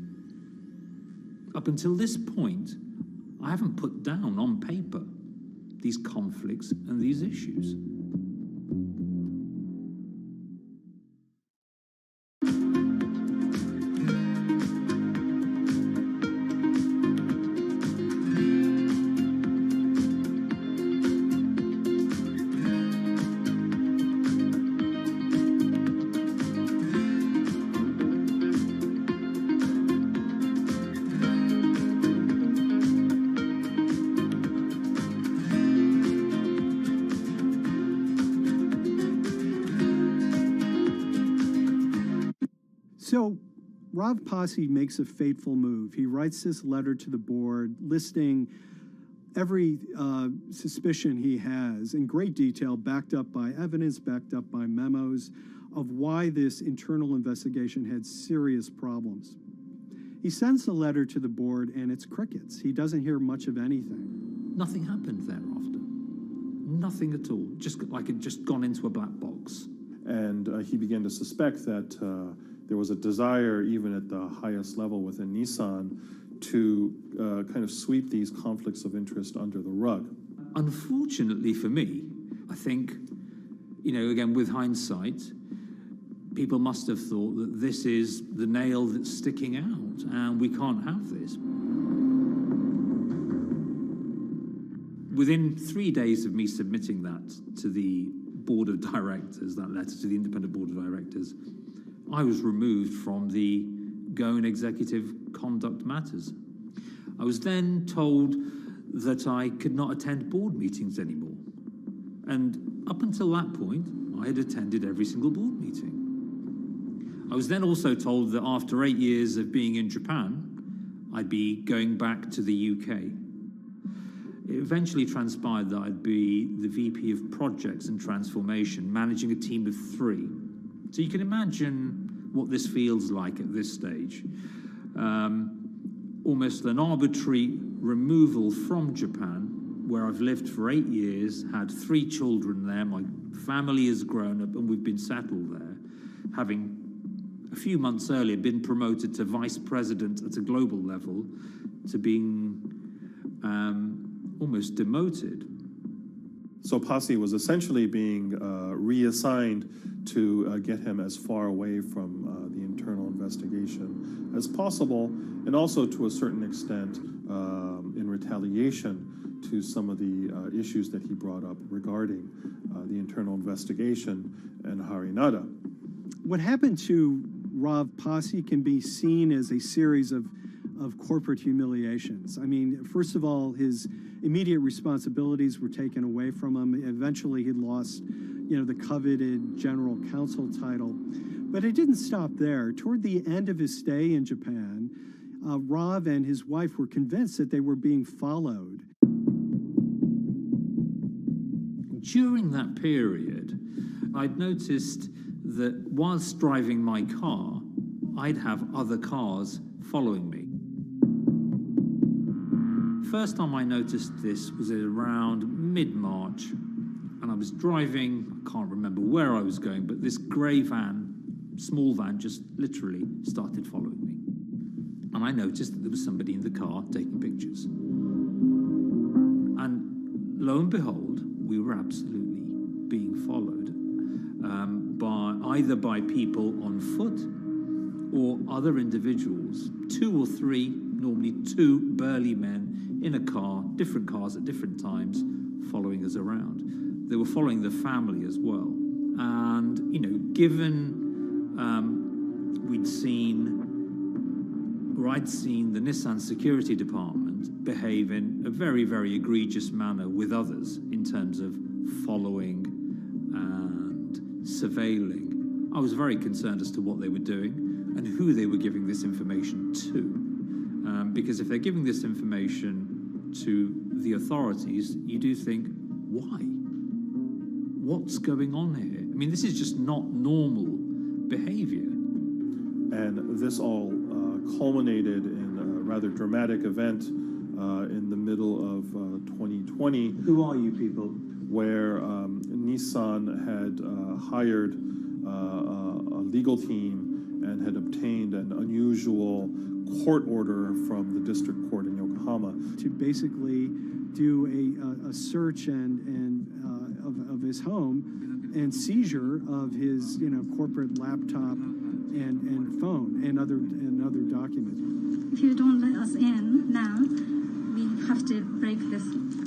up until this point, I haven't put down on paper these conflicts and these issues. So Rav Pasi makes a fateful move. He writes this letter to the board listing every suspicion he has in great detail, backed up by evidence, backed up by memos, of why this internal investigation had serious problems. He sends the letter to the board and it's crickets. He doesn't hear much of anything. Nothing happened thereafter. Nothing at all. Just like it just gone into a black box. And he began to suspect that there was a desire, even at the highest level within Nissan, to kind of sweep these conflicts of interest under the rug. Unfortunately for me, I think, again, with hindsight, people must have thought that this is the nail that's sticking out, and we can't have this. Within 3 days of me submitting that to the board of directors, that letter to the independent board of directors, I was removed from the Goan Executive Conduct Matters. I was then told that I could not attend board meetings anymore. And up until that point, I had attended every single board meeting. I was then also told that after 8 years of being in Japan, I'd be going back to the UK. It eventually transpired that I'd be the VP of Projects and Transformation, managing a team of 3. So you can imagine what this feels like at this stage. Almost an arbitrary removal from Japan, where I've lived for 8 years, had 3 children there, my family has grown up, and we've been settled there, having a few months earlier been promoted to vice president at a global level, to being almost demoted. So Pasi was essentially being reassigned to get him as far away from the internal investigation as possible, and also to a certain extent in retaliation to some of the issues that he brought up regarding the internal investigation and Harinada. What happened to Rav Pasi can be seen as a series of corporate humiliations. I mean, first of all, his immediate responsibilities were taken away from him. Eventually, he lost, the coveted general counsel title. But it didn't stop there. Toward the end of his stay in Japan, Rav and his wife were convinced that they were being followed. During that period, I'd noticed that whilst driving my car, I'd have other cars following me. First time I noticed this was around mid-March, and I was driving, I can't remember where I was going, but this grey van, small van, just literally started following me. And I noticed that there was somebody in the car taking pictures. And lo and behold, we were absolutely being followed either by people on foot or other individuals, 2 or 3, normally 2 burly men in a car, different cars at different times, following us around. They were following the family as well. And, given I'd seen the Nissan security department behave in a very, very egregious manner with others in terms of following and surveilling, I was very concerned as to what they were doing and who they were giving this information to. Because if they're giving this information to the authorities, you do think, why? What's going on here? I mean, this is just not normal behavior. And this all culminated in a rather dramatic event in the middle of 2020. Who are you people? Where Nissan had hired a legal team and had obtained an unusual court order from the district court in Yokohama to basically do a search of his home and seizure of his corporate laptop and phone and other documents. If you don't let us in now, we have to break this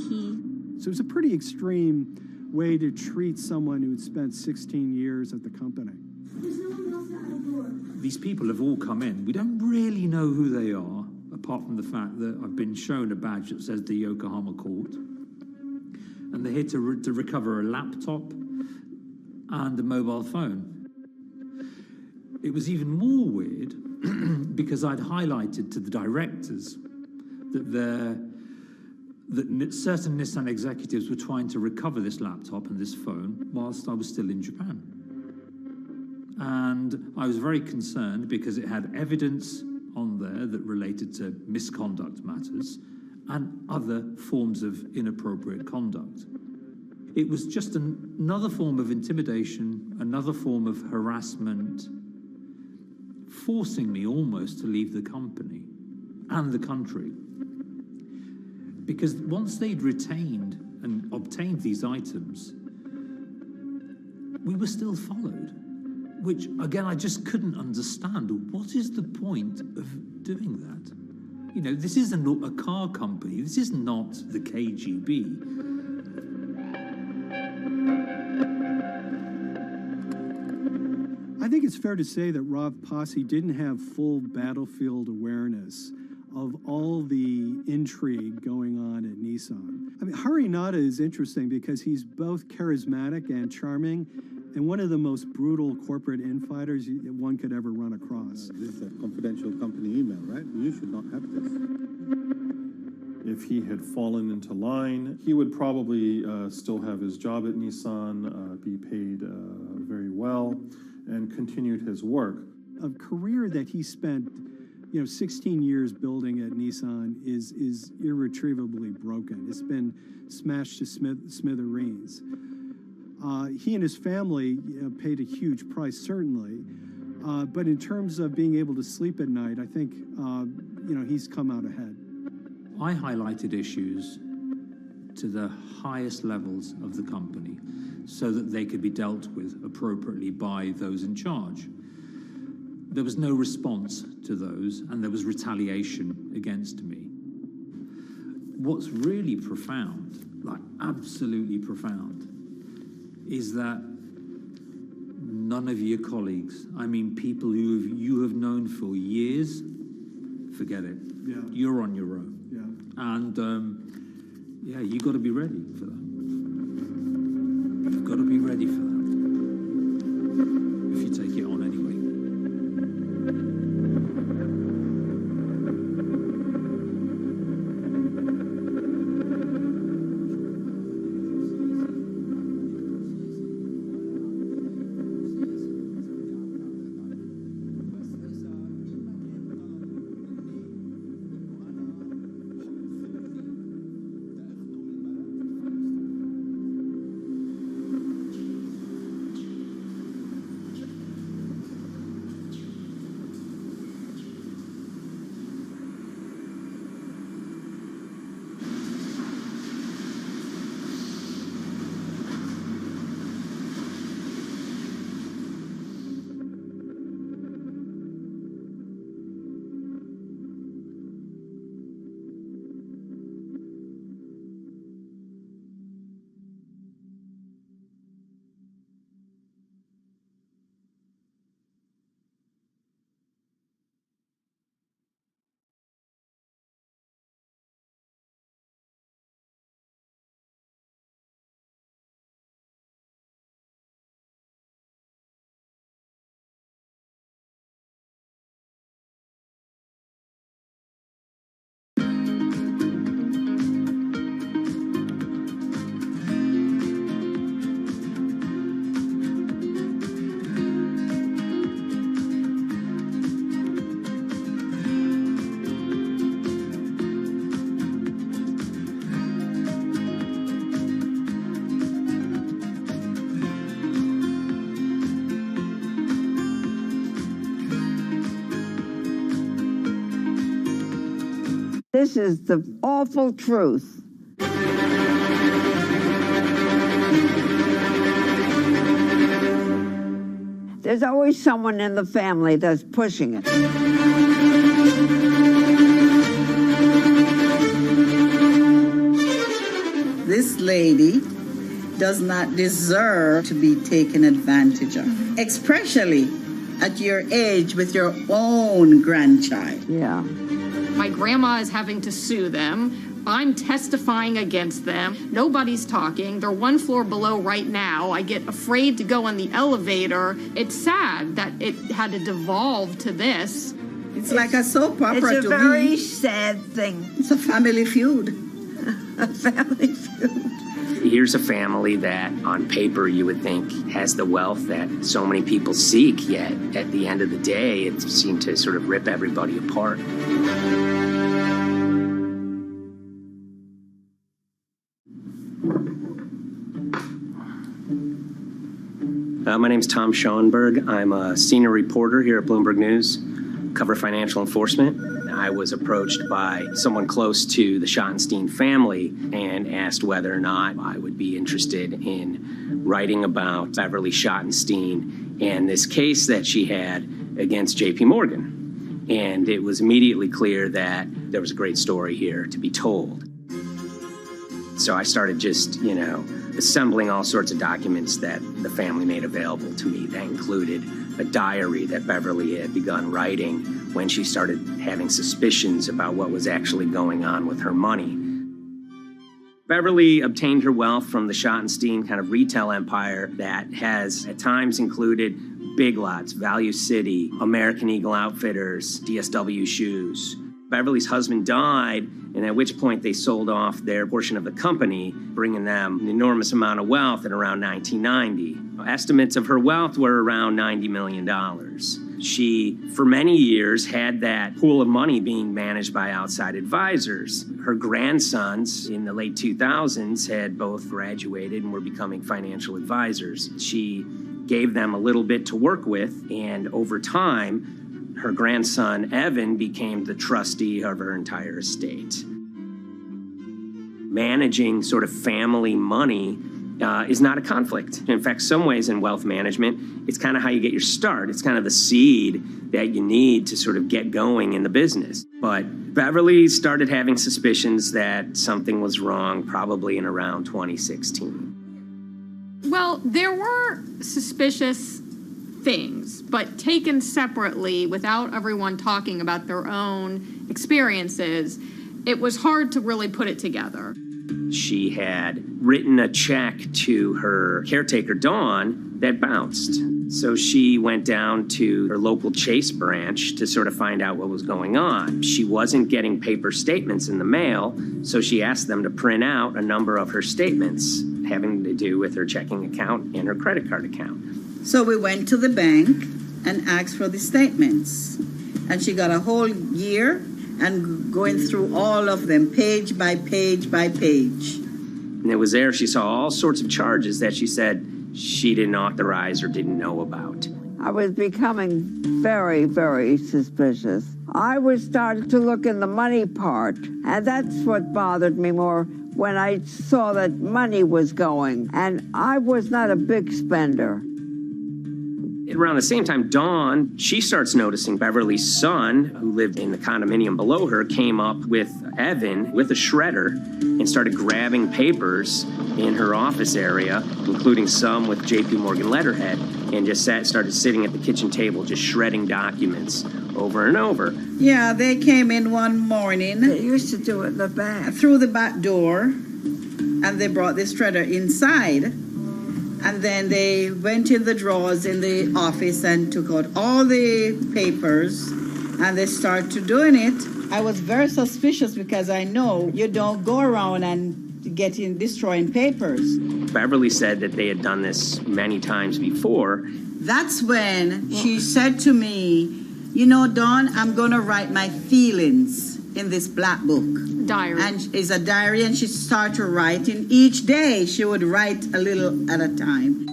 key. So it's a pretty extreme way to treat someone who'd spent 16 years at the company. These people have all come in. We don't really know who they are, apart from the fact that I've been shown a badge that says the Yokohama court. And they're here to recover a laptop and a mobile phone. It was even more weird because I'd highlighted to the directors that certain Nissan executives were trying to recover this laptop and this phone whilst I was still in Japan. And I was very concerned because it had evidence on there that related to misconduct matters and other forms of inappropriate conduct. It was just another form of intimidation, another form of harassment, forcing me almost to leave the company and the country. Because once they'd retained and obtained these items, we were still followed, which, again, I just couldn't understand. What is the point of doing that? You know, this isn't a car company. This is not the KGB. I think it's fair to say that Rav Pasi didn't have full battlefield awareness of all the intrigue going on at Nissan. I mean, Hari Nada is interesting because he's both charismatic and charming, and one of the most brutal corporate infighters one could ever run across. This is a confidential company email, right? You should not have this. If he had fallen into line, he would probably still have his job at Nissan, be paid very well, and continued his work. A career that he spent 16 years building at Nissan is irretrievably broken. It's been smashed to smithereens. He and his family paid a huge price, certainly. But in terms of being able to sleep at night, I think, he's come out ahead. I highlighted issues to the highest levels of the company so that they could be dealt with appropriately by those in charge. There was no response to those, and there was retaliation against me. What's really profound, like absolutely profound, is that none of your colleagues, I mean people who you have known for years, forget it. Yeah. You're on your own. Yeah. And you got to be ready for that. You've got to be ready for that. If you take it on anyway. This is the awful truth. There's always someone in the family that's pushing it. This lady does not deserve to be taken advantage of, especially at your age with your own grandchild. Yeah. My grandma is having to sue them. I'm testifying against them. Nobody's talking. They're one floor below right now. I get afraid to go on the elevator. It's sad that it had to devolve to this. It's like a soap opera to me. It's a very sad thing. It's a family feud. A family feud. Here's a family that, on paper, you would think has the wealth that so many people seek, yet at the end of the day, it seemed to sort of rip everybody apart. My name's Tom Schoenberg. I'm a senior reporter here at Bloomberg News, cover financial enforcement. I was approached by someone close to the Schottenstein family and asked whether or not I would be interested in writing about Beverly Schottenstein and this case that she had against JP Morgan. And it was immediately clear that there was a great story here to be told. So I started just, assembling all sorts of documents that the family made available to me. That included a diary that Beverly had begun writing when she started having suspicions about what was actually going on with her money. Beverly obtained her wealth from the Schottenstein kind of retail empire that has at times included Big Lots, Value City, American Eagle Outfitters, DSW Shoes. Beverly's husband died, and at which point they sold off their portion of the company, bringing them an enormous amount of wealth at around 1990. Estimates of her wealth were around $90 million. She, for many years, had that pool of money being managed by outside advisors. Her grandsons in the late 2000s had both graduated and were becoming financial advisors. She gave them a little bit to work with, and over time, her grandson, Evan, became the trustee of her entire estate. Managing sort of family money is not a conflict. In fact, some ways in wealth management, it's kind of how you get your start. It's kind of the seed that you need to sort of get going in the business. But Beverly started having suspicions that something was wrong probably in around 2016. Well, there were suspicious things, but taken separately without everyone talking about their own experiences, it was hard to really put it together. She had written a check to her caretaker, Dawn, that bounced. So she went down to her local Chase branch to sort of find out what was going on. She wasn't getting paper statements in the mail, so she asked them to print out a number of her statements having to do with her checking account and her credit card account. So we went to the bank and asked for the statements. And she got a whole year and going through all of them, page by page by page. And it was there she saw all sorts of charges that she said she didn't authorize or didn't know about. I was becoming very, very suspicious. I was starting to look in the money part, and that's what bothered me more when I saw that money was going. And I was not a big spender. Around the same time, Dawn, she starts noticing Beverly's son, who lived in the condominium below her, came up with Evan with a shredder and started grabbing papers in her office area, including some with JP Morgan letterhead, and just started sitting at the kitchen table just shredding documents over and over. Yeah, they came in one morning. They used to do it in the back. Through the back door, and they brought the shredder inside. And then they went in the drawers in the office and took out all the papers, and they started doing it. I was very suspicious because I know you don't go around and destroying papers. Beverly said that they had done this many times before. That's when she said to me, Dawn, I'm going to write my feelings in this black book. Diary. And it's a diary, and she started writing. Each day she would write a little at a time.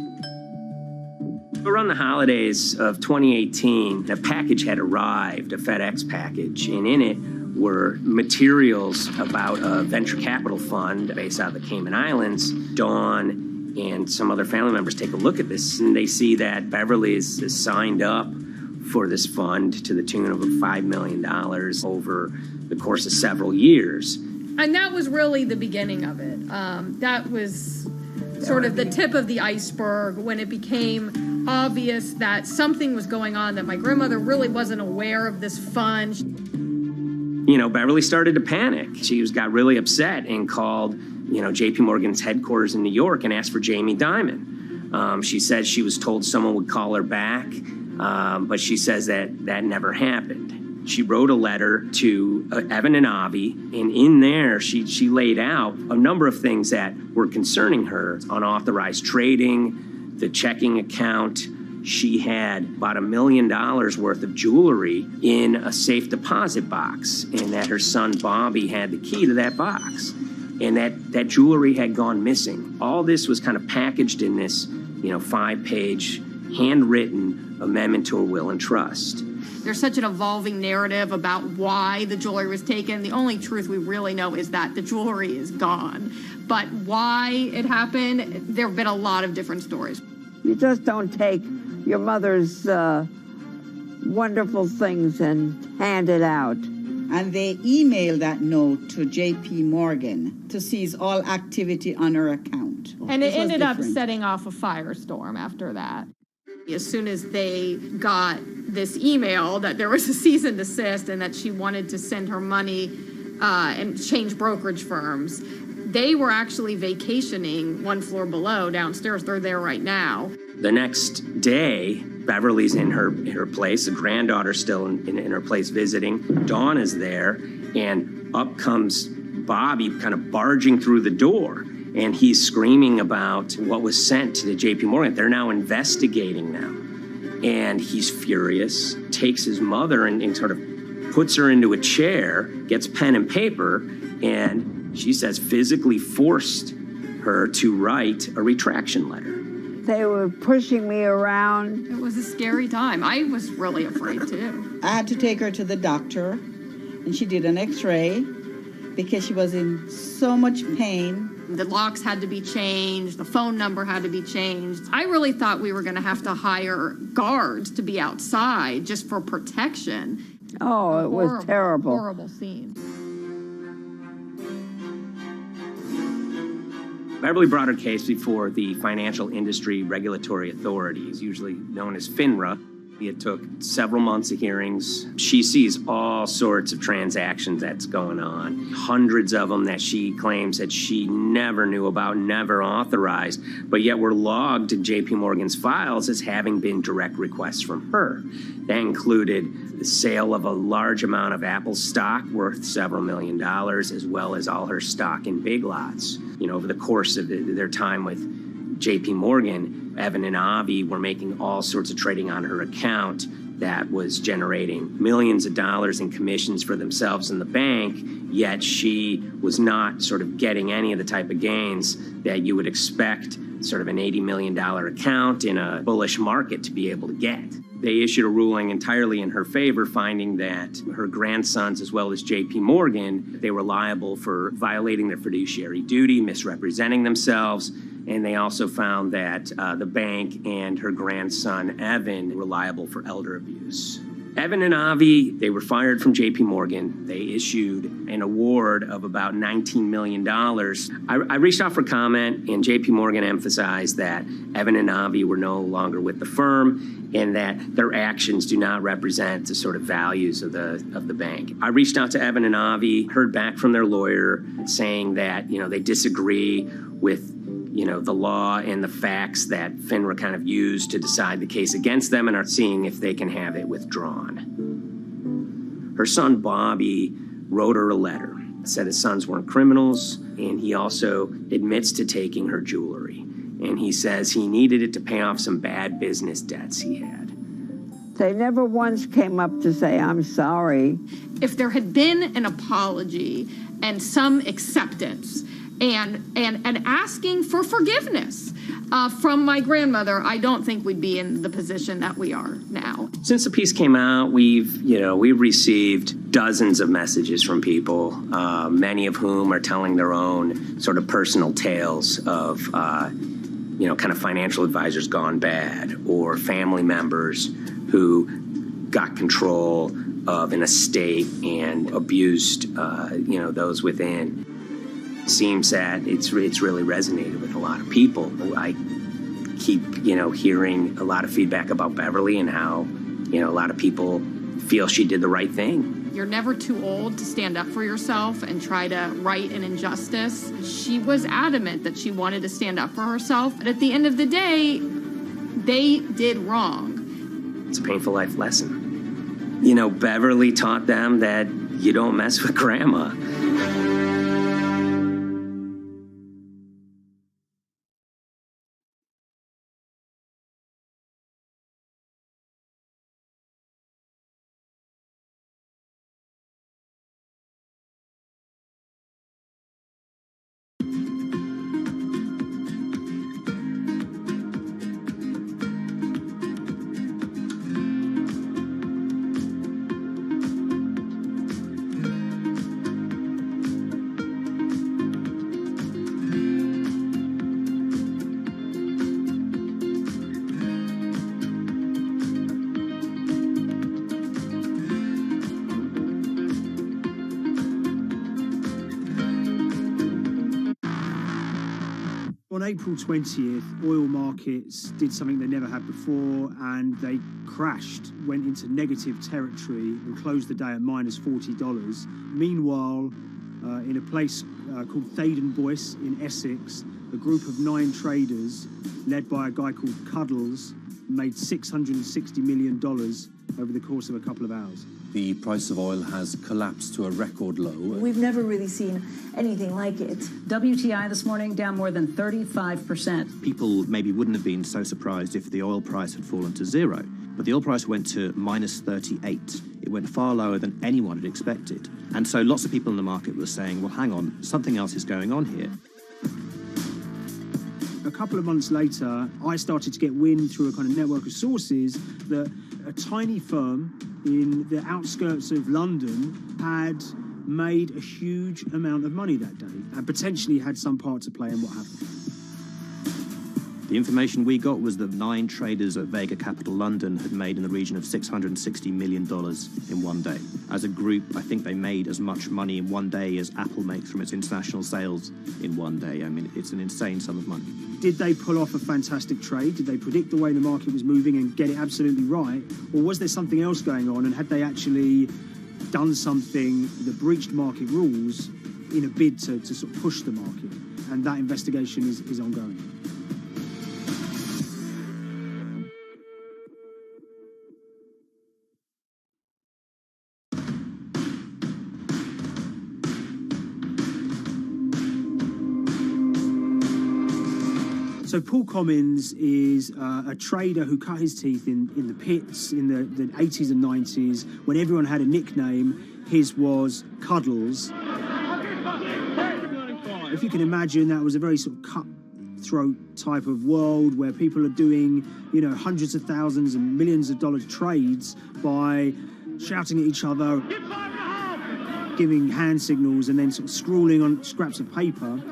Around the holidays of 2018, a package had arrived, a FedEx package, and in it were materials about a venture capital fund based out of the Cayman Islands. Dawn and some other family members take a look at this, and they see that Beverly is signed up for this fund to the tune of $5 million over the course of several years. And that was really the beginning of it. That was sort of the tip of the iceberg when it became obvious that something was going on, that my grandmother really wasn't aware of this fund. You know, Beverly started to panic. She got really upset and called, JP Morgan's headquarters in New York and asked for Jamie Dimon. She said she was told someone would call her back, but she says that never happened. She wrote a letter to Evan and Avi, and in there she laid out a number of things that were concerning her: unauthorized trading, the checking account. She had about $1 million worth of jewelry in a safe deposit box, and that her son Bobby had the key to that box, and that jewelry had gone missing. All this was kind of packaged in this, 5-page handwritten amendment to a will and trust. There's such an evolving narrative about why the jewelry was taken. The only truth we really know is that the jewelry is gone. But why it happened, there have been a lot of different stories. You just don't take your mother's wonderful things and hand it out. And they emailed that note to JP Morgan to seize all activity on her account. And it ended up setting off a firestorm after that. As soon as they got this email that there was a cease and desist and that she wanted to send her money and change brokerage firms, they were actually vacationing one floor below downstairs. They're there right now. The next day, Beverly's in her place. The granddaughter's still in her place visiting. Dawn is there, and up comes Bobby kind of barging through the door. And he's screaming about what was sent to the JP Morgan. They're now investigating them. And he's furious, takes his mother and sort of puts her into a chair, gets pen and paper, and she says physically forced her to write a retraction letter. They were pushing me around. It was a scary time. I was really afraid too. I had to take her to the doctor, and she did an x-ray because she was in so much pain. The locks had to be changed. The phone number had to be changed. I really thought we were going to have to hire guards to be outside just for protection. Oh, it was terrible. Horrible scene. Beverly brought her case before the Financial Industry Regulatory Authorities, usually known as FINRA. It took several months of hearings. She sees all sorts of transactions that's going on, hundreds of them that she claims that she never knew about, never authorized, but yet were logged in JP Morgan's files as having been direct requests from her. That included the sale of a large amount of Apple stock worth several $1 million, as well as all her stock in Big Lots. Over the course of their time with JP Morgan, Evan and Avi were making all sorts of trading on her account that was generating millions of dollars in commissions for themselves and the bank, yet she was not sort of getting any of the type of gains that you would expect sort of an $80 million account in a bullish market to be able to get. They issued a ruling entirely in her favor, finding that her grandsons, as well as JP Morgan, they were liable for violating their fiduciary duty, misrepresenting themselves, and they also found that the bank and her grandson, Evan, were liable for elder abuse. Evan and Avi, they were fired from JP Morgan. They issued an award of about $19 million. I reached out for comment, and JP Morgan emphasized that Evan and Avi were no longer with the firm and that their actions do not represent the sort of values of the bank. I reached out to Evan and Avi, heard back from their lawyer saying that, they disagree with the law and the facts that FINRA kind of used to decide the case against them and are seeing if they can have it withdrawn. Her son, Bobby, wrote her a letter, said his sons weren't criminals, and he also admits to taking her jewelry. And he says he needed it to pay off some bad business debts he had. They never once came up to say, I'm sorry. If there had been an apology and some acceptance, and asking for forgiveness. From my grandmother, I don't think we'd be in the position that we are now. Since the piece came out, we've received dozens of messages from people, many of whom are telling their own sort of personal tales of, kind of financial advisors gone bad, or family members who got control of an estate and abused, those within. Seems that it's really resonated with a lot of people. I keep, hearing a lot of feedback about Beverly and how, a lot of people feel she did the right thing. You're never too old to stand up for yourself and try to right an injustice. She was adamant that she wanted to stand up for herself, but at the end of the day, they did wrong. It's a painful life lesson. Beverly taught them that you don't mess with grandma. On April 20th, oil markets did something they never had before, and they crashed, went into negative territory and closed the day at minus $40. Meanwhile, in a place called Thaden Boyce in Essex, a group of 9 traders, led by a guy called Cuddles, made $660 million over the course of a couple of hours. The price of oil has collapsed to a record low. We've never really seen anything like it. WTI this morning down more than 35%. People maybe wouldn't have been so surprised if the oil price had fallen to zero, but the oil price went to minus 38. It went far lower than anyone had expected. And so lots of people in the market were saying, well, hang on, something else is going on here. A couple of months later, I started to get wind through a kind of network of sources that a tiny firm in the outskirts of London had made a huge amount of money that day and potentially had some part to play in what happened. The information we got was that 9 traders at Vega Capital London had made in the region of $660 million in one day. As a group, I think they made as much money in one day as Apple makes from its international sales in one day. I mean, it's an insane sum of money. Did they pull off a fantastic trade? Did they predict the way the market was moving and get it absolutely right? Or was there something else going on, and had they actually done something that breached market rules in a bid to sort of push the market? And that investigation is ongoing. So Paul Commins is a trader who cut his teeth in the pits in the 80s and 90s. When everyone had a nickname, his was Cuddles. If you can imagine, that was a very sort of cutthroat type of world where people are doing, hundreds of thousands and millions of dollar trades by shouting at each other, giving hand signals, and then sort of scrawling on scraps of paper.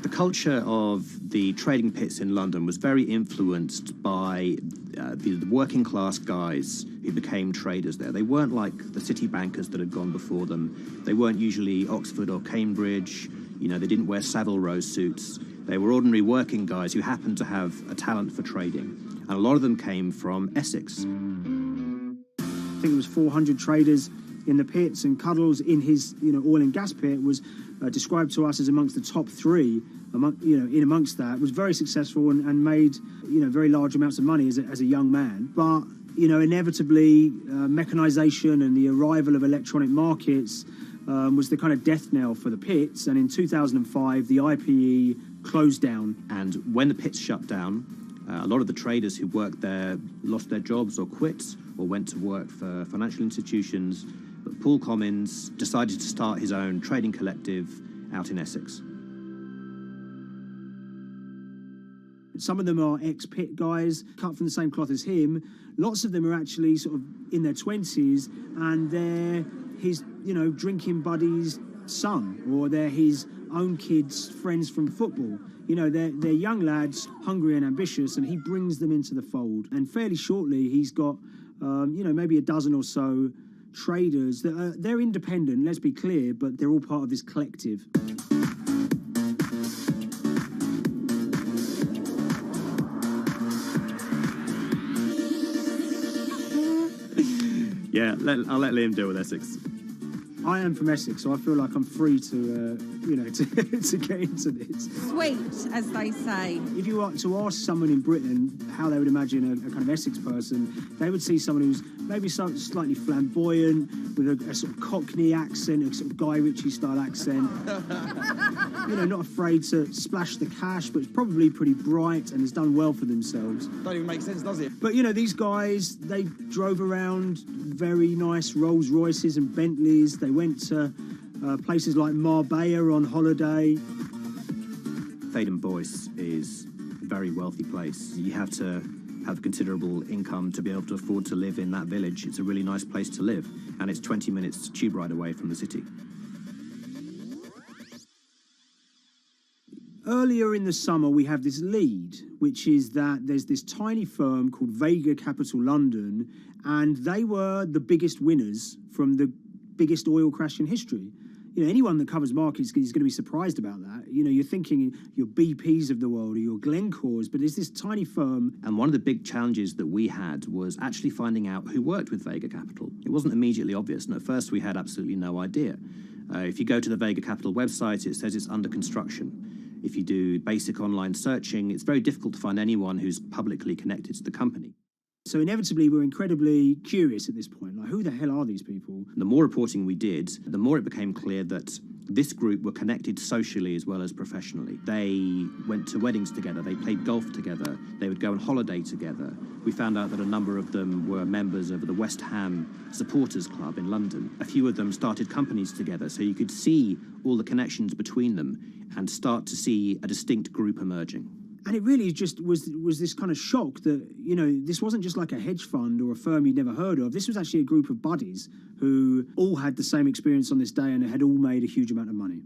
The culture of the trading pits in London was very influenced by the working class guys who became traders there. They weren't like the city bankers that had gone before them. They weren't usually Oxford or Cambridge. They didn't wear Savile Row suits. They were ordinary working guys who happened to have a talent for trading. And a lot of them came from Essex. I think it was 400 traders in the pits, and Cuddles in his oil and gas pit was described to us as amongst the top 3 amongst that, was very successful and made very large amounts of money as a young man. But inevitably mechanization and the arrival of electronic markets was the kind of death knell for the pits, and in 2005 the IPE closed down. And when the pits shut down, a lot of the traders who worked there lost their jobs or quit or went to work for financial institutions. But Paul Commins decided to start his own trading collective out in Essex. Some of them are ex-pit guys, cut from the same cloth as him. Lots of them are actually sort of in their 20s, and they're his, drinking buddy's son, or they're his own kids' friends from football. They're young lads, hungry and ambitious, and he brings them into the fold. And fairly shortly, he's got, maybe a dozen or so traders that they're independent, let's be clear, but they're all part of this collective. Yeah, I'll let Liam deal with Essex. I am from Essex, so I feel like I'm free to, to get into this. Sweet, as they say. If you were to ask someone in Britain how they would imagine a kind of Essex person, they would see someone who's maybe slightly flamboyant, with a sort of Cockney accent, a sort of Guy Ritchie-style accent. Not afraid to splash the cash, but it's probably pretty bright and has done well for themselves. Don't even make sense, does it? But, these guys, they drove around very nice Rolls Royces and Bentleys. They went to places like Marbella on holiday. Thaden Boyce is a very wealthy place. You have to have considerable income to be able to afford to live in that village. It's a really nice place to live, and it's 20 minutes tube ride away from the city. Earlier in the summer, we have this lead, which is that there's this tiny firm called Vega Capital London, and they were the biggest winners from the biggest oil crash in history. Anyone that covers markets is going to be surprised about that. You're thinking your BPs of the world or your Glencores, but it's this tiny firm. And one of the big challenges that we had was actually finding out who worked with Vega Capital. It wasn't immediately obvious, and at first we had absolutely no idea. If you go to the Vega Capital website, it says it's under construction. If you do basic online searching, it's very difficult to find anyone who's publicly connected to the company. So inevitably, we're incredibly curious at this point. Like, who the hell are these people? The more reporting we did, the more it became clear that this group were connected socially as well as professionally. They went to weddings together, they played golf together, they would go on holiday together. We found out that a number of them were members of the West Ham Supporters Club in London. A few of them started companies together, so you could see all the connections between them and start to see a distinct group emerging. And it really just was this kind of shock that, this wasn't just like a hedge fund or a firm you'd never heard of. This was actually a group of buddies who all had the same experience on this day and had all made a huge amount of money.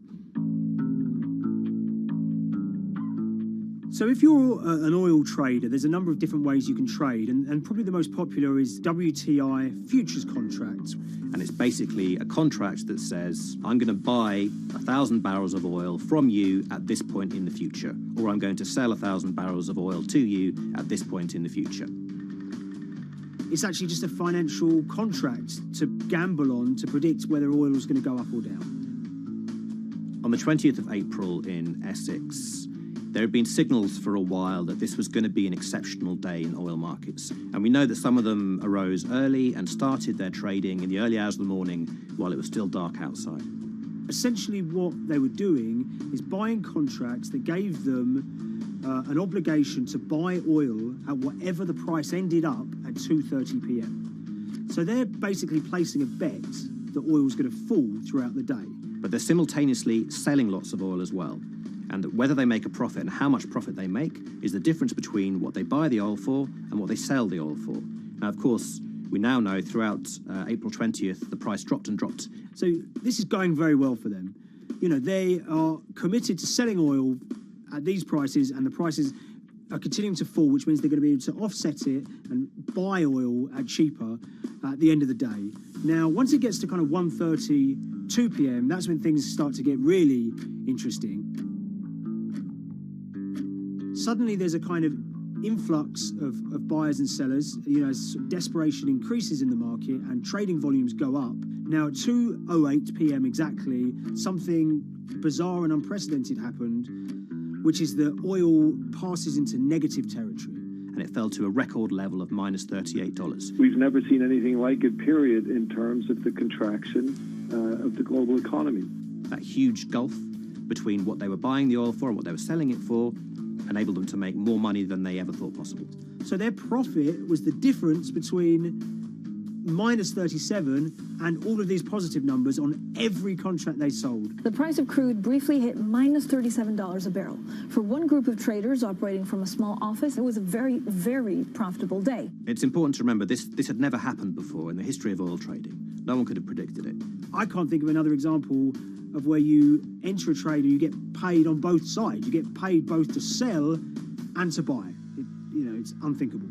So if you're an oil trader, there's a number of different ways you can trade, and probably the most popular is WTI futures contracts. And it's basically a contract that says, I'm going to buy 1,000 barrels of oil from you at this point in the future, or I'm going to sell 1,000 barrels of oil to you at this point in the future. It's actually just a financial contract to gamble on to predict whether oil is going to go up or down. On the 20th of April in Essex, there had been signals for a while that this was going to be an exceptional day in oil markets. And we know that some of them arose early and started their trading in the early hours of the morning while it was still dark outside. Essentially what they were doing is buying contracts that gave them an obligation to buy oil at whatever the price ended up at 2:30 p.m. So they're basically placing a bet that oil is going to fall throughout the day. But they're simultaneously selling lots of oil as well. And whether they make a profit and how much profit they make is the difference between what they buy the oil for and what they sell the oil for. Now, of course, we now know throughout April 20th, the price dropped and dropped. So this is going very well for them. They are committed to selling oil at these prices, and the prices are continuing to fall, which means they're going to be able to offset it and buy oil at cheaper at the end of the day. Now, once it gets to kind of 1:30, 2 p.m., that's when things start to get really interesting. Suddenly there's a kind of influx of buyers and sellers, as desperation increases in the market and trading volumes go up. Now at 2:08 p.m. exactly, something bizarre and unprecedented happened, which is that oil passes into negative territory. And it fell to a record level of minus $38. We've never seen anything like it, period, in terms of the contraction of the global economy. That huge gulf between what they were buying the oil for and what they were selling it for enabled them to make more money than they ever thought possible. So their profit was the difference between minus 37 and all of these positive numbers on every contract they sold. The price of crude briefly hit minus $37 a barrel. For one group of traders operating from a small office, it was a very, very profitable day. It's important to remember this had never happened before in the history of oil trading. No one could have predicted it. I can't think of another example of where you enter a trade and you get paid on both sides. You get paid both to sell and to buy. It's unthinkable.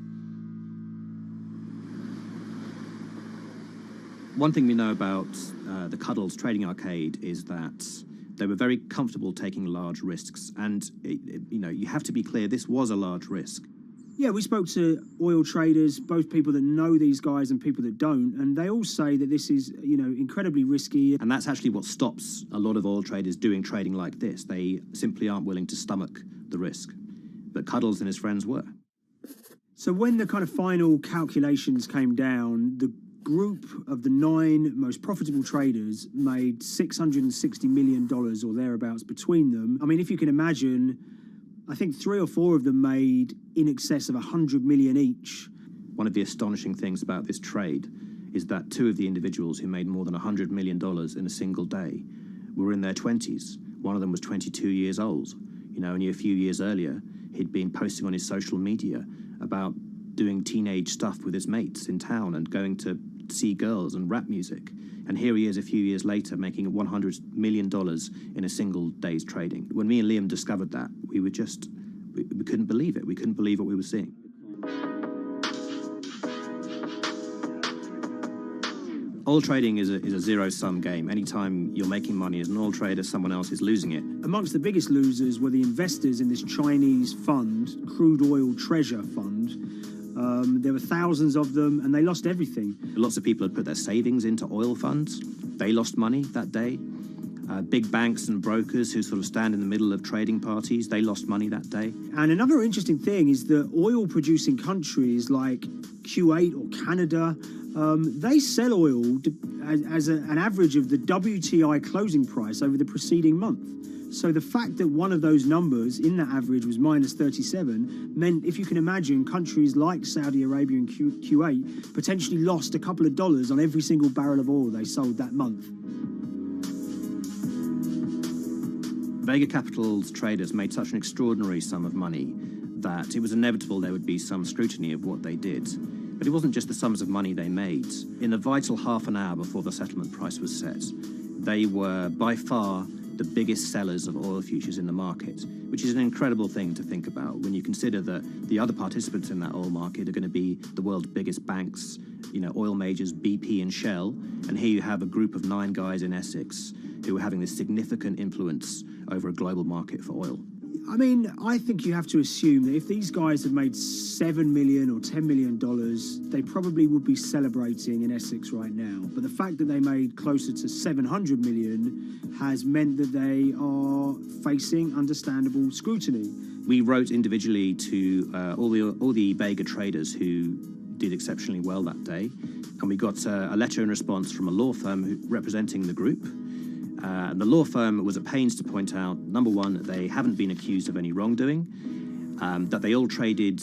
One thing we know about the Cuddles Trading Arcade is that they were very comfortable taking large risks. And, you have to be clear, this was a large risk. Yeah, we spoke to oil traders, both people that know these guys and people that don't, and they all say that this is, incredibly risky. And that's actually what stops a lot of oil traders doing trading like this. They simply aren't willing to stomach the risk. But Cuddles and his friends were. So when the kind of final calculations came down, the group of the 9 most profitable traders made $660 million or thereabouts between them. I mean, if you can imagine, I think 3 or 4 of them made in excess of 100 million each. One of the astonishing things about this trade is that 2 of the individuals who made more than $100 million in a single day were in their 20s. One of them was 22 years old. Only a few years earlier, he'd been posting on his social media about doing teenage stuff with his mates in town and going to see girls and rap music. And here he is a few years later making $100 million in a single day's trading. When me and Liam discovered that, we couldn't believe it. We couldn't believe what we were seeing. Oil trading is a zero-sum game. Anytime you're making money as an oil trader, someone else is losing it. Amongst the biggest losers were the investors in this Chinese fund, Crude Oil Treasure Fund. There were thousands of them, and they lost everything. Lots of people had put their savings into oil funds. They lost money that day. Big banks and brokers who sort of stand in the middle of trading parties, they lost money that day. And another interesting thing is that oil-producing countries like Kuwait or Canada, they sell oil as an average of the WTI closing price over the preceding month. So the fact that one of those numbers in that average was minus 37 meant, if you can imagine, countries like Saudi Arabia and Kuwait potentially lost a couple of dollars on every single barrel of oil they sold that month. Vega Capital's traders made such an extraordinary sum of money that it was inevitable there would be some scrutiny of what they did. But it wasn't just the sums of money they made. In the vital half an hour before the settlement price was set, they were by far the biggest sellers of oil futures in the market, which is an incredible thing to think about when you consider that the other participants in that oil market are going to be the world's biggest banks, oil majors, BP and Shell, and here you have a group of 9 guys in Essex who are having this significant influence over a global market for oil. I mean, I think you have to assume that if these guys had made $7 million or $10 million, they probably would be celebrating in Essex right now. But the fact that they made closer to $700 million has meant that they are facing understandable scrutiny. We wrote individually to all the Vega traders who did exceptionally well that day, and we got a letter in response from a law firm representing the group. The law firm was at pains to point out, number one, that they haven't been accused of any wrongdoing, that they all traded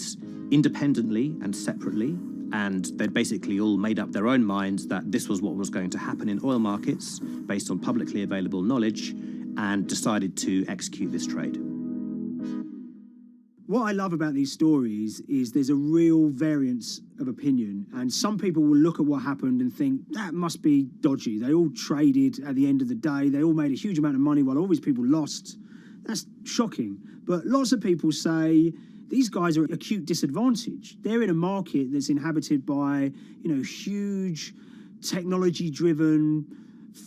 independently and separately, and they'd basically all made up their own minds that this was what was going to happen in oil markets based on publicly available knowledge, and decided to execute this trade. What I love about these stories is there's a real variance of opinion, and some people will look at what happened and think that must be dodgy. They all traded at the end of the day. They all made a huge amount of money while all these people lost. That's shocking. But lots of people say these guys are at acute disadvantage. They're in a market that's inhabited by, huge technology-driven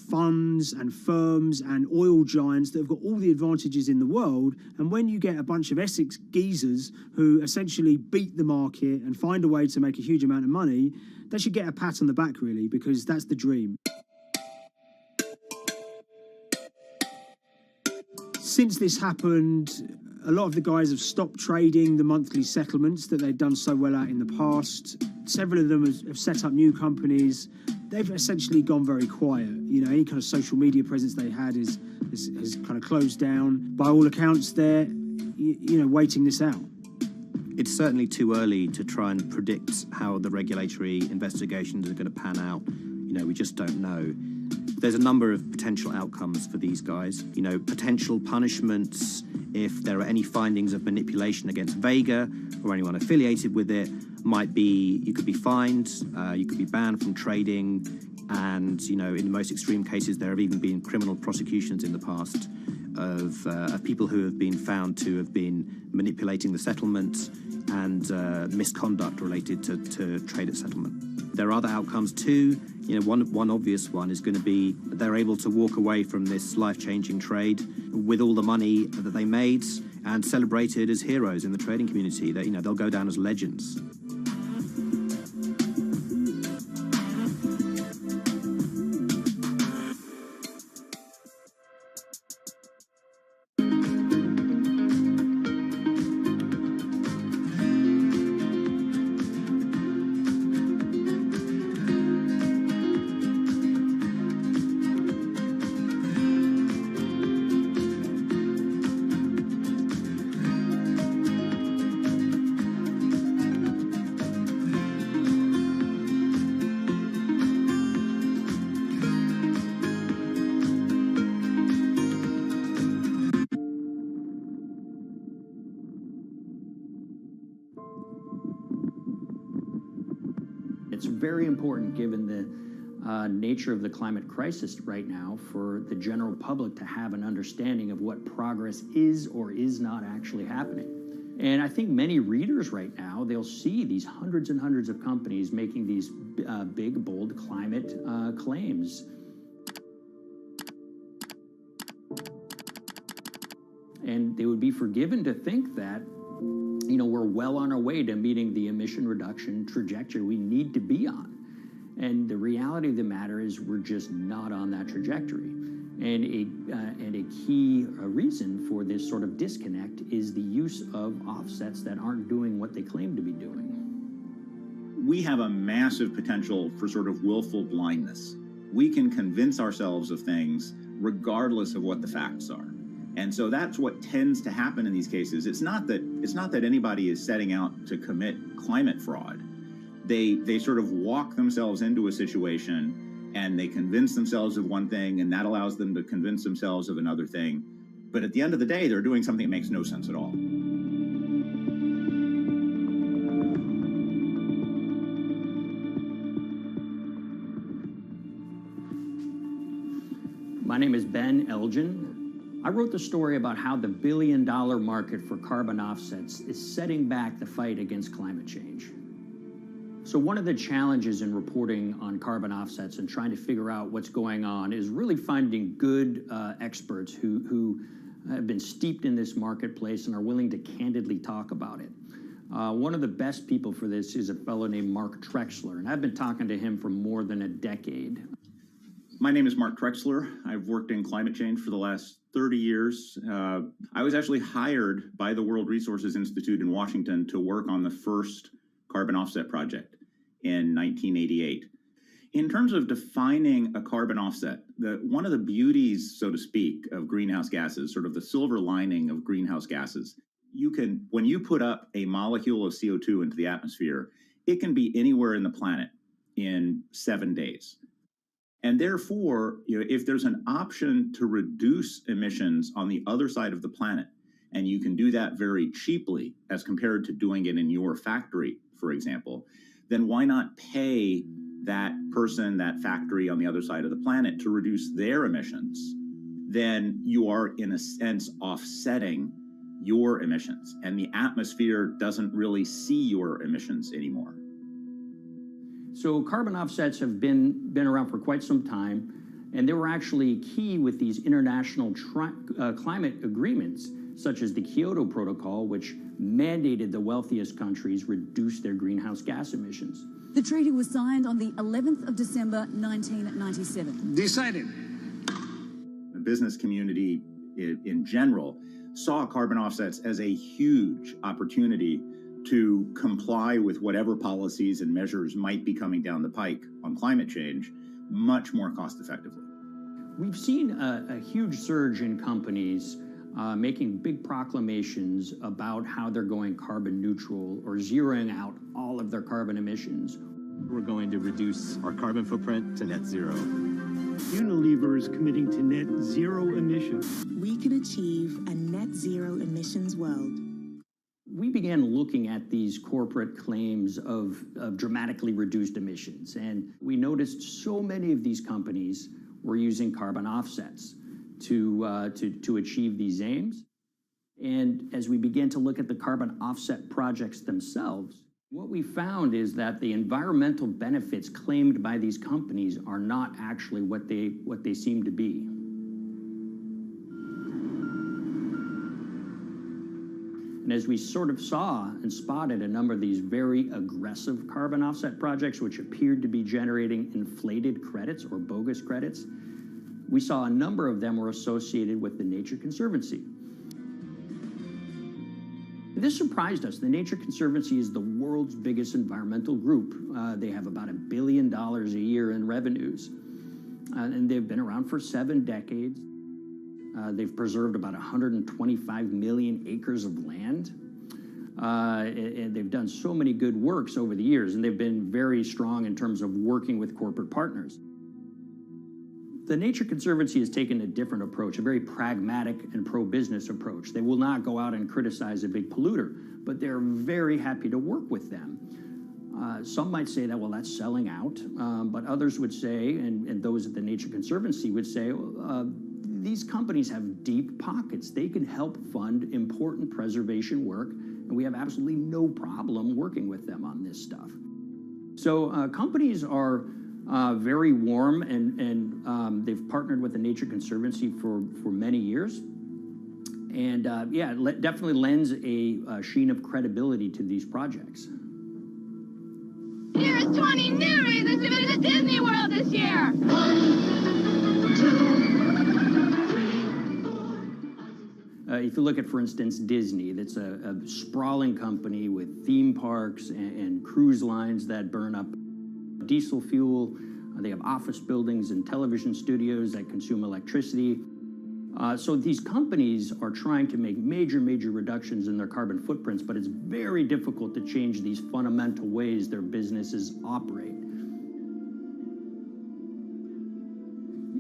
funds and firms and oil giants that have got all the advantages in the world, and when you get a bunch of Essex geezers who essentially beat the market and find a way to make a huge amount of money, they should get a pat on the back, really, because that's the dream. Since this happened, a lot of the guys have stopped trading the monthly settlements that they'd done so well at in the past. Several of them have set up new companies. They've essentially gone very quiet. Any kind of social media presence they had has kind of closed down. By all accounts, they're, waiting this out. It's certainly too early to try and predict how the regulatory investigations are going to pan out. We just don't know. There's a number of potential outcomes for these guys. Potential punishments if there are any findings of manipulation against Vega or anyone affiliated with it might be you could be fined, you could be banned from trading, and in the most extreme cases there have even been criminal prosecutions in the past of people who have been found to have been manipulating the settlement and misconduct related to trade at settlement. There are other outcomes too. One obvious one is going to be they're able to walk away from this life-changing trade with all the money that they made and celebrated as heroes in the trading community. That they'll go down as legends. It's very important, given the nature of the climate crisis right now, for the general public to have an understanding of what progress is or is not actually happening. And I think many readers right now, they'll see these hundreds and hundreds of companies making these big, bold climate claims. And they would be forgiven to think that we're well on our way to meeting the emission reduction trajectory we need to be on. And the reality of the matter is we're just not on that trajectory. And a key reason for this sort of disconnect is the use of offsets that aren't doing what they claim to be doing. We have a massive potential for sort of willful blindness. We can convince ourselves of things regardless of what the facts are. And so that's what tends to happen in these cases. It's not that anybody is setting out to commit climate fraud. They sort of walk themselves into a situation and they convince themselves of one thing, and that allows them to convince themselves of another thing. But at the end of the day, they're doing something that makes no sense at all. My name is Ben Elgin. I wrote the story about how the billion-dollar market for carbon offsets is setting back the fight against climate change. So one of the challenges in reporting on carbon offsets and trying to figure out what's going on is really finding good experts who have been steeped in this marketplace and are willing to candidly talk about it. One of the best people for this is a fellow named Mark Trexler, and I've been talking to him for more than a decade. My name is Mark Trexler. I've worked in climate change for the last 30 years. I was actually hired by the World Resources Institute in Washington to work on the first carbon offset project in 1988. In terms of defining a carbon offset, one of the beauties, so to speak, of greenhouse gases, sort of the silver lining of greenhouse gases, when you put up a molecule of CO2 into the atmosphere, it can be anywhere in the planet in 7 days. And therefore, if there's an option to reduce emissions on the other side of the planet, and you can do that very cheaply as compared to doing it in your factory, for example, then why not pay that person, that factory on the other side of the planet to reduce their emissions? Then you are, in a sense, offsetting your emissions, and the atmosphere doesn't really see your emissions anymore. So carbon offsets have been around for quite some time, and they were actually key with these international climate agreements, such as the Kyoto Protocol, which mandated the wealthiest countries reduce their greenhouse gas emissions. The treaty was signed on the 11th of December, 1997. Decided. The business community in general saw carbon offsets as a huge opportunity to comply with whatever policies and measures might be coming down the pike on climate change much more cost effectively. We've seen a huge surge in companies making big proclamations about how they're going carbon neutral or zeroing out all of their carbon emissions. We're going to reduce our carbon footprint to net zero. Unilever is committing to net zero emissions. We can achieve a net zero emissions world. We began looking at these corporate claims of dramatically reduced emissions, and we noticed so many of these companies were using carbon offsets to achieve these aims. And as we began to look at the carbon offset projects themselves, what we found is that the environmental benefits claimed by these companies are not actually what they seem to be. And as we sort of saw and spotted a number of these very aggressive carbon offset projects, which appeared to be generating inflated credits or bogus credits, we saw a number of them were associated with the Nature Conservancy. This surprised us. The Nature Conservancy is the world's biggest environmental group. They have about $1 billion a year in revenues, and they've been around for 7 decades. They've preserved about 125 million acres of land, and they've done so many good works over the years, and they've been very strong in terms of working with corporate partners. The Nature Conservancy has taken a different approach, a very pragmatic and pro-business approach. They will not go out and criticize a big polluter, but they're very happy to work with them. Some might say that, well, that's selling out, but others would say, and those at the Nature Conservancy would say, these companies have deep pockets. They can help fund important preservation work, and we have absolutely no problem working with them on this stuff. So companies are very warm, and they've partnered with the Nature Conservancy for many years. And yeah, it definitely lends a sheen of credibility to these projects. Here's 20 new reasons to visit Disney World this year. 1, 2, if you look at, for instance, Disney, that's a sprawling company with theme parks and cruise lines that burn up diesel fuel. They have office buildings and television studios that consume electricity. So these companies are trying to make major reductions in their carbon footprints, but it's very difficult to change these fundamental ways their businesses operate.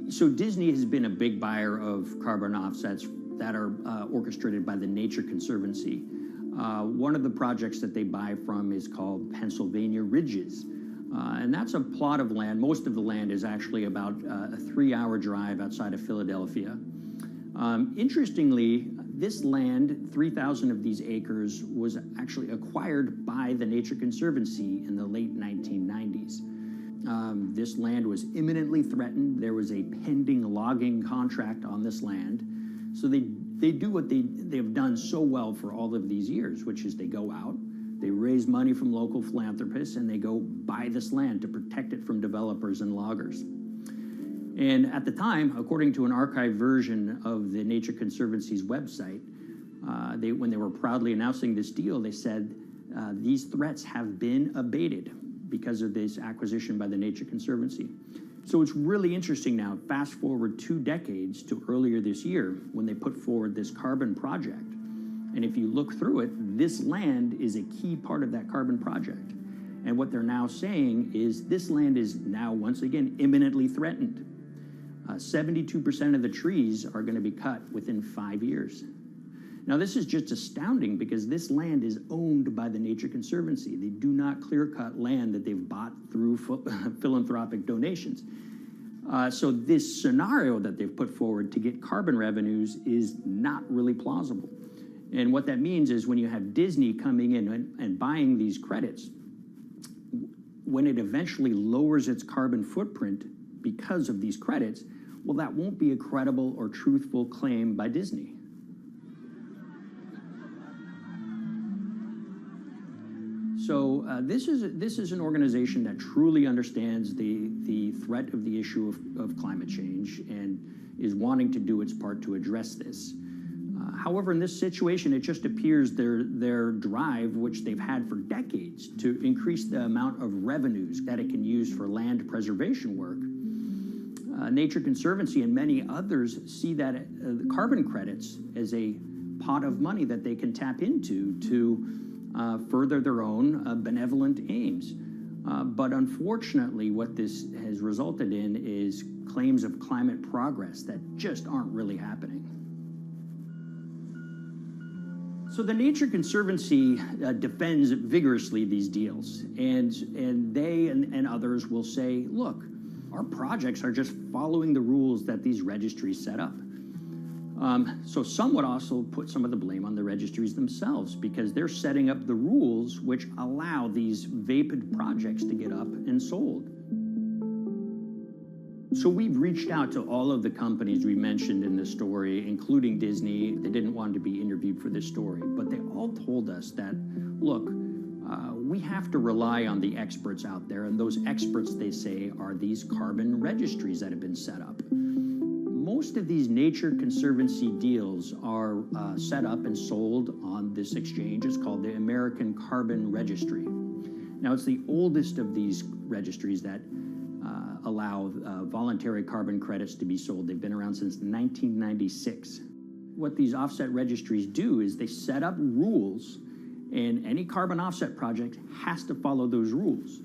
So Disney has been a big buyer of carbon offsets that are orchestrated by the Nature Conservancy. One of the projects that they buy from is called Pennsylvania Ridges. And that's a plot of land. Most of the land is actually about a 3-hour drive outside of Philadelphia. Interestingly, this land, 3,000 of these acres, was actually acquired by the Nature Conservancy in the late 1990s. This land was imminently threatened. There was a pending logging contract on this land. So they do what they've done so well for all of these years, which is they go out, they raise money from local philanthropists, and they go buy this land to protect it from developers and loggers. And at the time, according to an archived version of the Nature Conservancy's website, when they were proudly announcing this deal, they said, these threats have been abated because of this acquisition by the Nature Conservancy. So it's really interesting now, fast forward 2 decades to earlier this year when they put forward this carbon project. And if you look through it, this land is a key part of that carbon project. And what they're now saying is this land is now, once again, imminently threatened. 72% of the trees are going to be cut within 5 years. Now, this is just astounding because this land is owned by the Nature Conservancy. They do not clear-cut land that they've bought through philanthropic donations. So this scenario that they've put forward to get carbon revenues is not really plausible. And what that means is when you have Disney coming in and buying these credits, when it eventually lowers its carbon footprint because of these credits, well, that won't be a credible or truthful claim by Disney. So this is an organization that truly understands the threat of the issue of climate change and is wanting to do its part to address this. However, in this situation, it just appears their drive, which they've had for decades, to increase the amount of revenues that it can use for land preservation work, Nature Conservancy and many others see that the carbon credits as a pot of money that they can tap into to further their own benevolent aims. But unfortunately, what this has resulted in is claims of climate progress that just aren't really happening. So the Nature Conservancy defends vigorously these deals, and they and others will say, look, our projects are just following the rules that these registries set up. So some would also put some of the blame on the registries themselves because they're setting up the rules which allow these vapid projects to get up and sold. So we've reached out to all of the companies we mentioned in this story, including Disney. They didn't want to be interviewed for this story, but they all told us that, look, we have to rely on the experts out there, and those experts, they say, are these carbon registries that have been set up. Most of these Nature Conservancy deals are set up and sold on this exchange. It's called the American Carbon Registry. Now, it's the oldest of these registries that allow voluntary carbon credits to be sold. They've been around since 1996. What these offset registries do is they set up rules, and any carbon offset project has to follow those rules.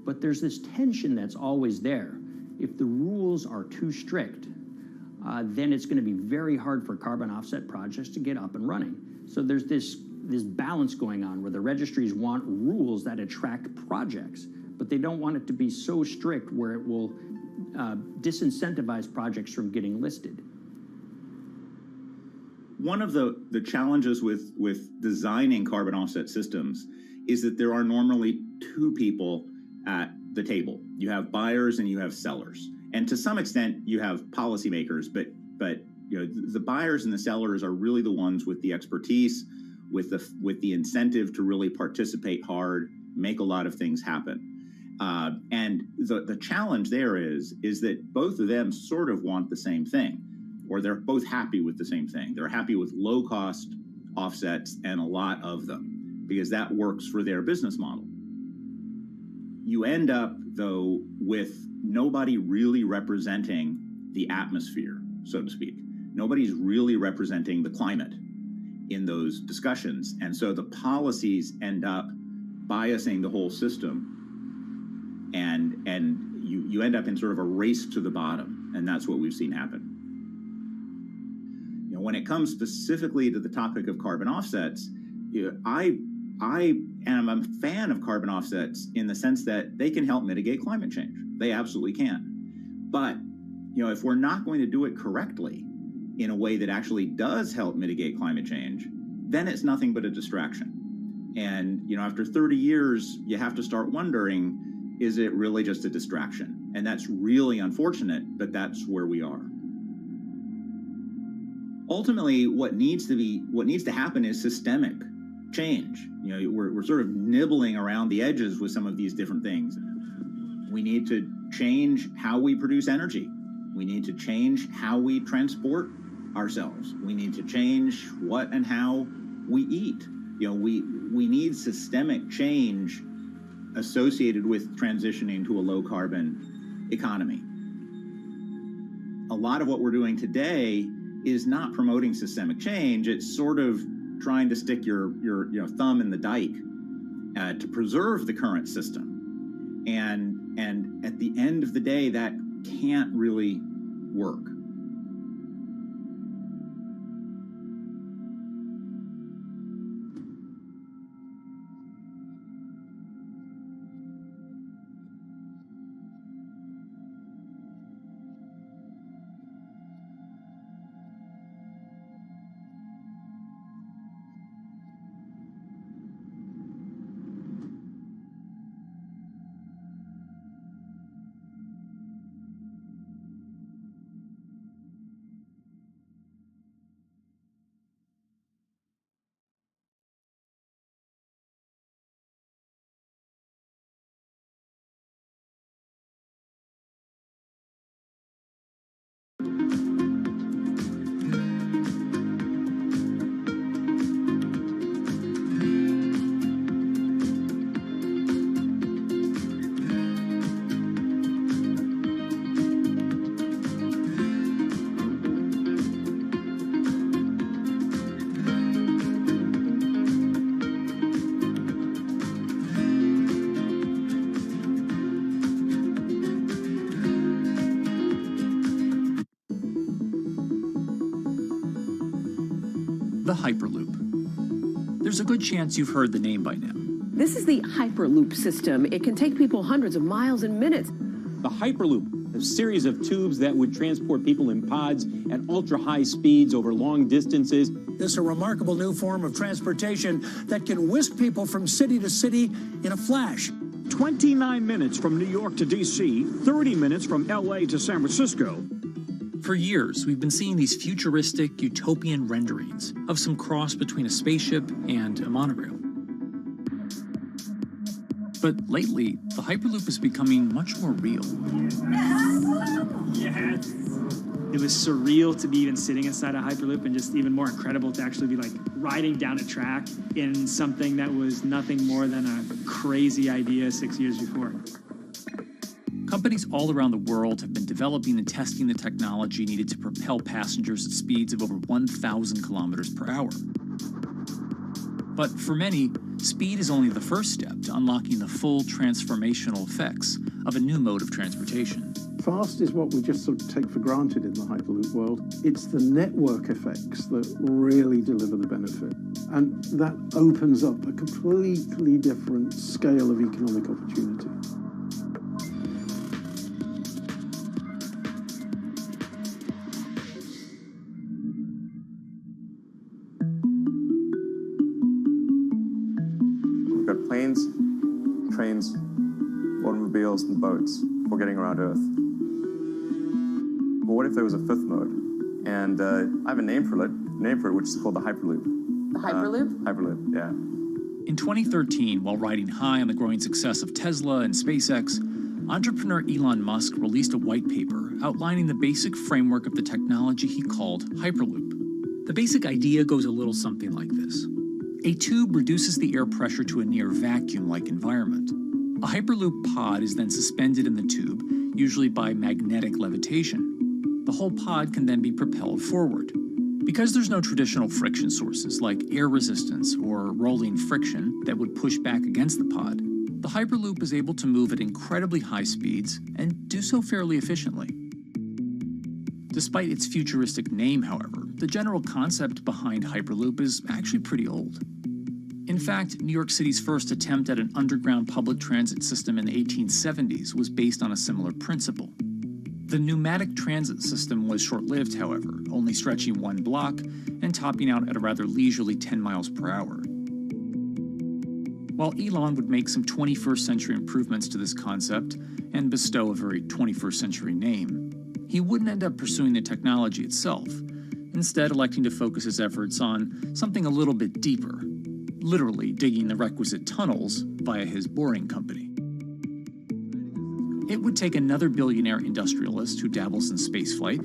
But there's this tension that's always there. If the rules are too strict, then it's going to be very hard for carbon offset projects to get up and running. So there's this balance going on where the registries want rules that attract projects, but they don't want it to be so strict where it will disincentivize projects from getting listed. One of the challenges with designing carbon offset systems is that there are normally two people at the table. You have buyers and you have sellers. And to some extent, you have policymakers, but you know, the buyers and the sellers are really the ones with the expertise, with the incentive to really participate hard, make a lot of things happen. And the challenge there is that both of them sort of want the same thing, or they're both happy with the same thing. They're happy with low-cost offsets and a lot of them, because that works for their business model. You end up, though, with nobody really representing the atmosphere, so to speak. Nobody's really representing the climate in those discussions. And so the policies end up biasing the whole system, and you end up in sort of a race to the bottom, and that's what we've seen happen. You know, when it comes specifically to the topic of carbon offsets, you know, I am a fan of carbon offsets in the sense that they can help mitigate climate change. They absolutely can. But, you know, if we're not going to do it correctly in a way that actually does help mitigate climate change, then it's nothing but a distraction. And, you know, after 30 years, you have to start wondering, is it really just a distraction? And that's really unfortunate, but that's where we are. Ultimately, what needs to happen is systemic change. You know, we're sort of nibbling around the edges with some of these different things. We need to change how we produce energy. We need to change how we transport ourselves. We need to change what and how we eat. You know, we need systemic change associated with transitioning to a low carbon economy. A lot of what we're doing today is not promoting systemic change. It's sort of trying to stick your thumb in the dike to preserve the current system. And at the end of the day, that can't really work. the Hyperloop. There's a good chance you've heard the name by now. This is the Hyperloop system. It can take people hundreds of miles in minutes. The Hyperloop, a series of tubes that would transport people in pods at ultra-high speeds over long distances. This is a remarkable new form of transportation that can whisk people from city to city in a flash. 29 minutes from New York to D.C., 30 minutes from L.A. to San Francisco. For years, we've been seeing these futuristic, utopian renderings of some cross between a spaceship and a monorail. But lately, the Hyperloop is becoming much more real. Yes. It was surreal to be even sitting inside a Hyperloop, and just even more incredible to actually be like riding down a track in something that was nothing more than a crazy idea 6 years before. Companies all around the world have been developing and testing the technology needed to propel passengers at speeds of over 1,000 kilometers per hour. But for many, speed is only the first step to unlocking the full transformational effects of a new mode of transportation. Fast is what we just sort of take for granted in the Hyperloop world. It's the network effects that really deliver the benefit. And that opens up a completely different scale of economic opportunity. We've got planes, trains, automobiles, and boats for getting around Earth. But what if there was a fifth mode? And I have a name for it, which is called the Hyperloop. The Hyperloop? Hyperloop, yeah. In 2013, while riding high on the growing success of Tesla and SpaceX, entrepreneur Elon Musk released a white paper outlining the basic framework of the technology he called Hyperloop. The basic idea goes a little something like this. A tube reduces the air pressure to a near vacuum-like environment. A Hyperloop pod is then suspended in the tube, usually by magnetic levitation. The whole pod can then be propelled forward. Because there's no traditional friction sources like air resistance or rolling friction that would push back against the pod, the Hyperloop is able to move at incredibly high speeds and do so fairly efficiently. Despite its futuristic name, however, the general concept behind Hyperloop is actually pretty old. In fact, New York City's first attempt at an underground public transit system in the 1870s was based on a similar principle. The pneumatic transit system was short-lived, however, only stretching one block and topping out at a rather leisurely 10 miles per hour. While Elon would make some 21st century improvements to this concept and bestow a very 21st century name, he wouldn't end up pursuing the technology itself, instead electing to focus his efforts on something a little bit deeper, literally digging the requisite tunnels via his boring company. It would take another billionaire industrialist who dabbles in spaceflight.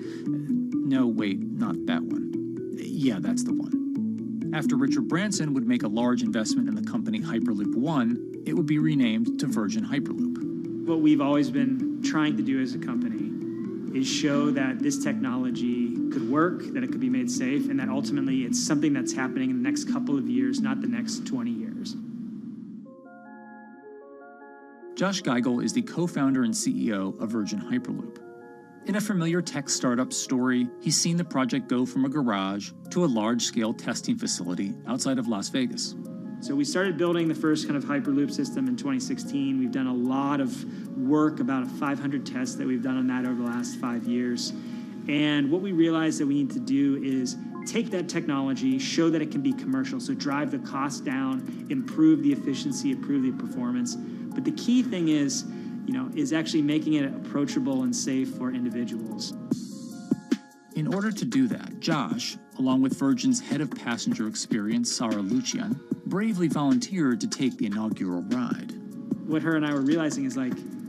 No, wait, not that one. Yeah, that's the one. After Richard Branson would make a large investment in the company Hyperloop One, it would be renamed to Virgin Hyperloop. What we've always been trying to do as a company is show that this technology could work, that it could be made safe, and that ultimately it's something that's happening in the next couple of years, not the next 20 years. Josh Geigel is the co-founder and CEO of Virgin Hyperloop. In a familiar tech startup story, he's seen the project go from a garage to a large-scale testing facility outside of Las Vegas. So we started building the first kind of Hyperloop system in 2016. We've done a lot of work, about 500 tests that we've done on that over the last 5 years. And what we realized that we need to do is take that technology, show that it can be commercial, so drive the cost down, improve the efficiency, improve the performance. But the key thing is actually making it approachable and safe for individuals. In order to do that, Josh, along with Virgin's head of passenger experience, Sarah Lucian, bravely volunteered to take the inaugural ride. What her and I were realizing is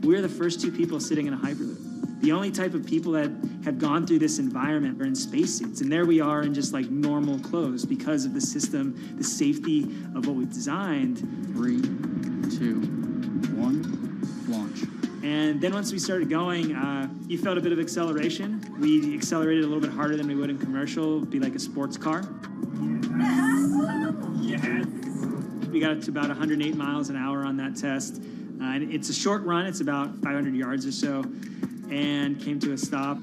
we're the first two people sitting in a Hyperloop. The only type of people that have gone through this environment are in spacesuits, and there we are in just normal clothes because of the system, the safety of what we've designed. 3, 2, 1, launch. And then once we started going, you felt a bit of acceleration. We accelerated a little bit harder than we would in commercial. It'd be like a sports car. Yes. We got to about 108 miles an hour on that test. And it's a short run. It's about 500 yards or so. And came to a stop.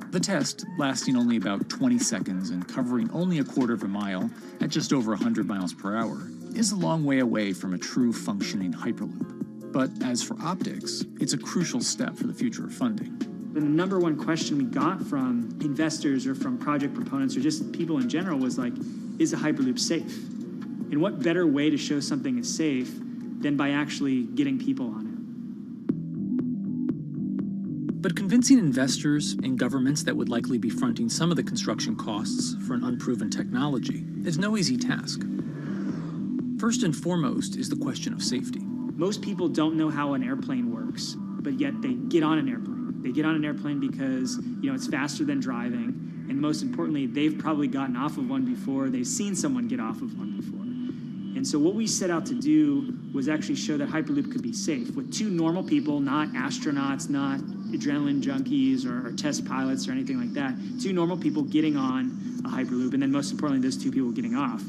The test, lasting only about 20 seconds and covering only a quarter of a mile at just over 100 miles per hour, is a long way away from a true functioning Hyperloop. But as for optics, it's a crucial step for the future of funding. The number one question we got from investors or from project proponents or just people in general was like, is a Hyperloop safe? And what better way to show something is safe than by actually getting people on it? But convincing investors and governments that would likely be fronting some of the construction costs for an unproven technology is no easy task. First and foremost is the question of safety. Most people don't know how an airplane works, but yet they get on an airplane. They get on an airplane because, it's faster than driving, and most importantly, they've probably gotten off of one before, they've seen someone get off of one before. And so what we set out to do was actually show that Hyperloop could be safe with two normal people, not astronauts, not adrenaline junkies or test pilots or anything like that. Two normal people getting on a Hyperloop, and then most importantly, those two people getting off.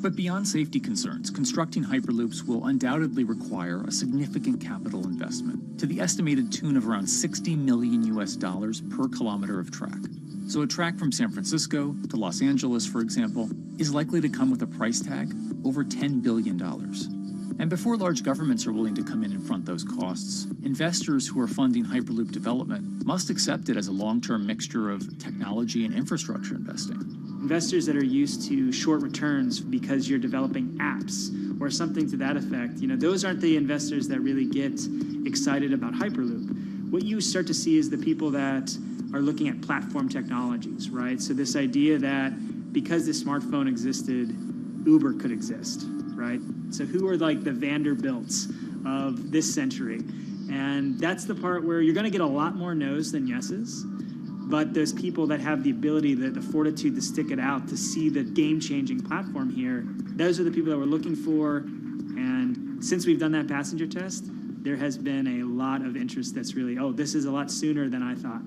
But beyond safety concerns, constructing Hyperloops will undoubtedly require a significant capital investment to the estimated tune of around $60 million per kilometer of track. So a track from San Francisco to Los Angeles, for example, is likely to come with a price tag over $10 billion. And before large governments are willing to come in and front those costs, investors who are funding Hyperloop development must accept it as a long-term mixture of technology and infrastructure investing. Investors that are used to short returns because you're developing apps or something to that effect, those aren't the investors that really get excited about Hyperloop. What you start to see is the people that are looking at platform technologies, right? So this idea that because the smartphone existed, Uber could exist, right? So who are like the Vanderbilts of this century? And that's the part where you're going to get a lot more no's than yeses. But those people that have the ability, the fortitude to stick it out, to see the game-changing platform here, those are the people that we're looking for. And since we've done that passenger test, there has been a lot of interest that's really, this is a lot sooner than I thought.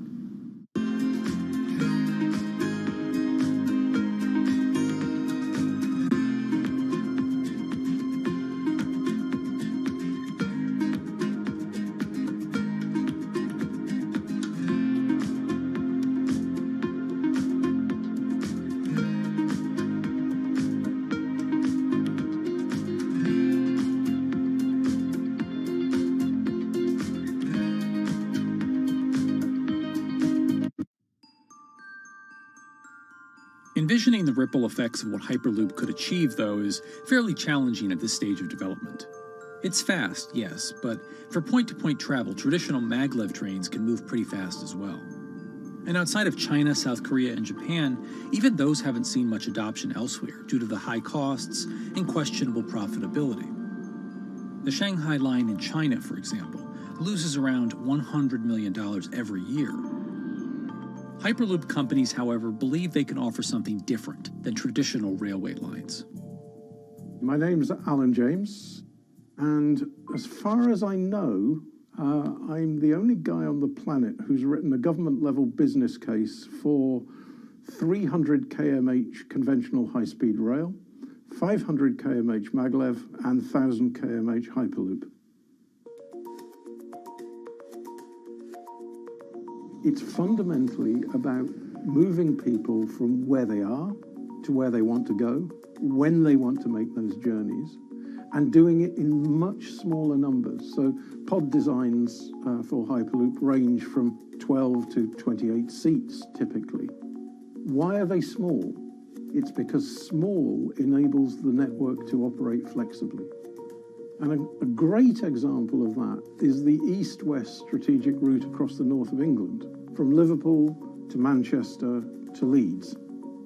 Envisioning the ripple effects of what Hyperloop could achieve, though, is fairly challenging at this stage of development. It's fast, yes, but for point-to-point travel, traditional maglev trains can move pretty fast as well. And outside of China, South Korea, and Japan, even those haven't seen much adoption elsewhere due to the high costs and questionable profitability. The Shanghai line in China, for example, loses around $100 million every year. Hyperloop companies, however, believe they can offer something different than traditional railway lines. My name's Alan James, and as far as I know, I'm the only guy on the planet who's written a government-level business case for 300 kmh conventional high-speed rail, 500 kmh maglev, and 1,000 kmh Hyperloop. It's fundamentally about moving people from where they are to where they want to go, when they want to make those journeys, and doing it in much smaller numbers. So pod designs for Hyperloop range from 12 to 28 seats, typically. Why are they small? It's because small enables the network to operate flexibly. And a great example of that is the east-west strategic route across the north of England, from Liverpool to Manchester to Leeds.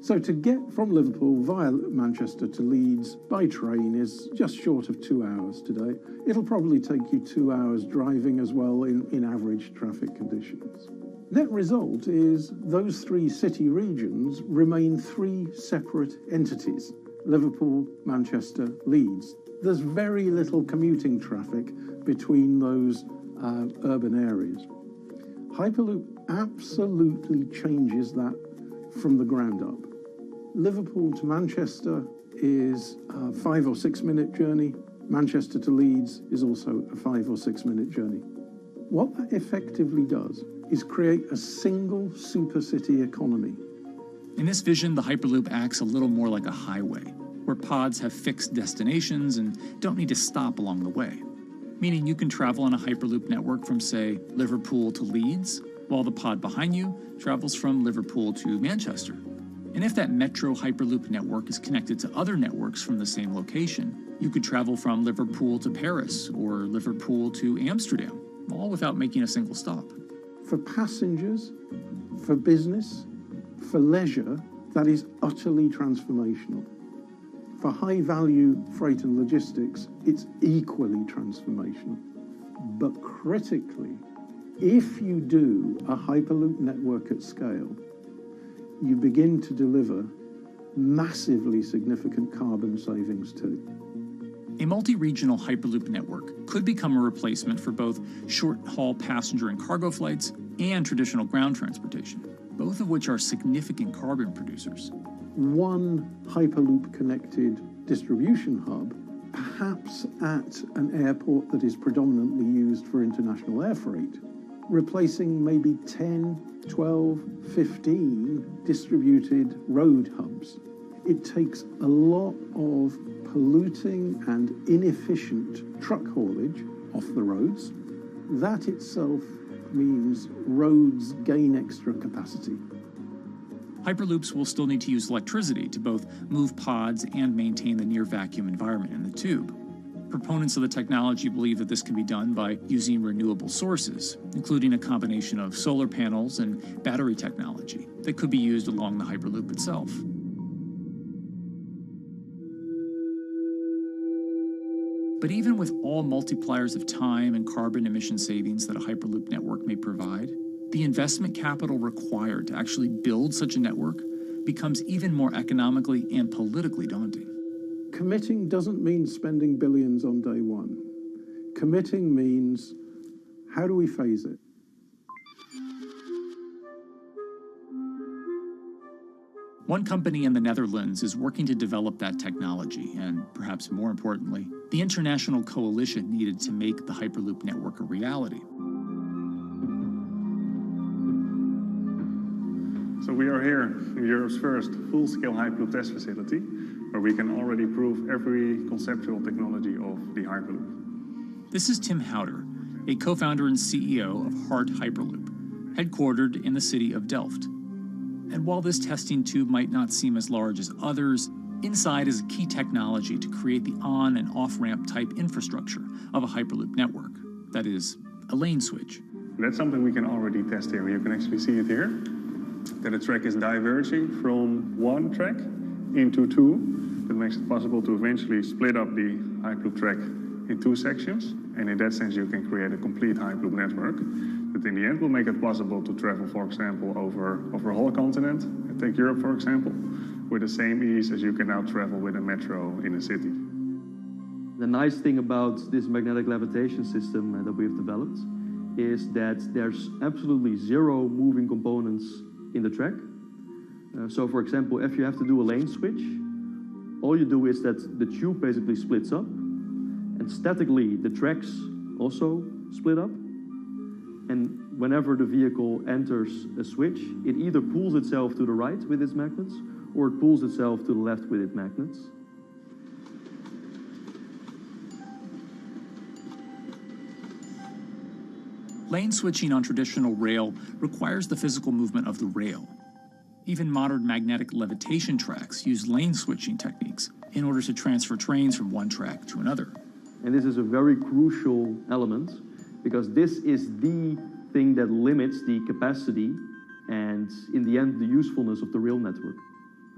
So to get from Liverpool via Manchester to Leeds by train is just short of 2 hours today. It'll probably take you 2 hours driving as well in average traffic conditions. Net result is those three city regions remain three separate entities: Liverpool, Manchester, Leeds. There's very little commuting traffic between those urban areas. Hyperloop absolutely changes that from the ground up. Liverpool to Manchester is a 5 or 6 minute journey. Manchester to Leeds is also a 5 or 6 minute journey. What that effectively does is create a single supercity economy. In this vision, the Hyperloop acts a little more like a highway, where pods have fixed destinations and don't need to stop along the way. Meaning you can travel on a Hyperloop network from, say, Liverpool to Leeds, while the pod behind you travels from Liverpool to Manchester. And if that metro Hyperloop network is connected to other networks from the same location, you could travel from Liverpool to Paris or Liverpool to Amsterdam, all without making a single stop. For passengers, for business, for leisure, that is utterly transformational. For high-value freight and logistics, it's equally transformational. But critically, if you do a Hyperloop network at scale, you begin to deliver massively significant carbon savings too. A multi-regional Hyperloop network could become a replacement for both short-haul passenger and cargo flights and traditional ground transportation, both of which are significant carbon producers. One Hyperloop-connected distribution hub, perhaps at an airport that is predominantly used for international air freight, replacing maybe 10, 12, 15 distributed road hubs. It takes a lot of polluting and inefficient truck haulage off the roads. That itself means roads gain extra capacity. Hyperloops will still need to use electricity to both move pods and maintain the near-vacuum environment in the tube. Proponents of the technology believe that this can be done by using renewable sources, including a combination of solar panels and battery technology that could be used along the Hyperloop itself. But even with all multipliers of time and carbon emission savings that a Hyperloop network may provide, the investment capital required to actually build such a network becomes even more economically and politically daunting. Committing doesn't mean spending billions on day one. Committing means, how do we phase it? One company in the Netherlands is working to develop that technology, and perhaps more importantly, the international coalition needed to make the Hyperloop network a reality. So we are here in Europe's first full-scale Hyperloop test facility, where we can already prove every conceptual technology of the Hyperloop. This is Tim Houter, a co-founder and CEO of Hart Hyperloop, headquartered in the city of Delft. And while this testing tube might not seem as large as others, inside is a key technology to create the on- and off-ramp type infrastructure of a Hyperloop network. That is, a lane switch. That's something we can already test here. You can actually see it here, that the track is diverging from one track into two. That makes it possible to eventually split up the Hyperloop track in two sections. And in that sense, you can create a complete Hyperloop network that in the end will make it possible to travel, for example, over a whole continent. Take Europe, for example, with the same ease as you can now travel with a metro in a city. The nice thing about this magnetic levitation system that we've developed is that there's absolutely zero moving components in the track. So, for example, if you have to do a lane switch, all you do is that the tube basically splits up, and statically the tracks also split up. And whenever the vehicle enters a switch, it either pulls itself to the right with its magnets, or it pulls itself to the left with its magnets. Lane switching on traditional rail requires the physical movement of the rail. Even modern magnetic levitation tracks use lane switching techniques in order to transfer trains from one track to another. And this is a very crucial element, because this is the thing that limits the capacity and, in the end, the usefulness of the rail network.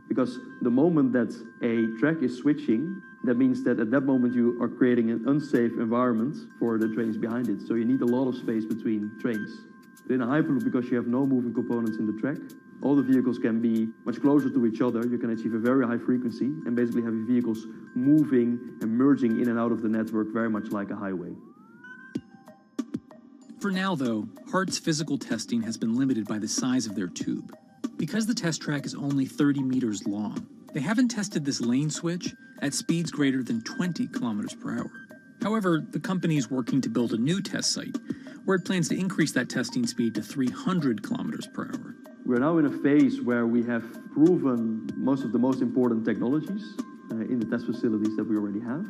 Because the moment that a track is switching, that means that at that moment you are creating an unsafe environment for the trains behind it. So you need a lot of space between trains. But in a Hyperloop, because you have no moving components in the track, all the vehicles can be much closer to each other. You can achieve a very high frequency and basically have your vehicles moving and merging in and out of the network very much like a highway. For now, though, Hart's physical testing has been limited by the size of their tube. Because the test track is only 30 meters long, they haven't tested this lane switch at speeds greater than 20 kilometers per hour. However, the company is working to build a new test site where it plans to increase that testing speed to 300 kilometers per hour. We're now in a phase where we have proven most of the most important technologies in the test facilities that we already have.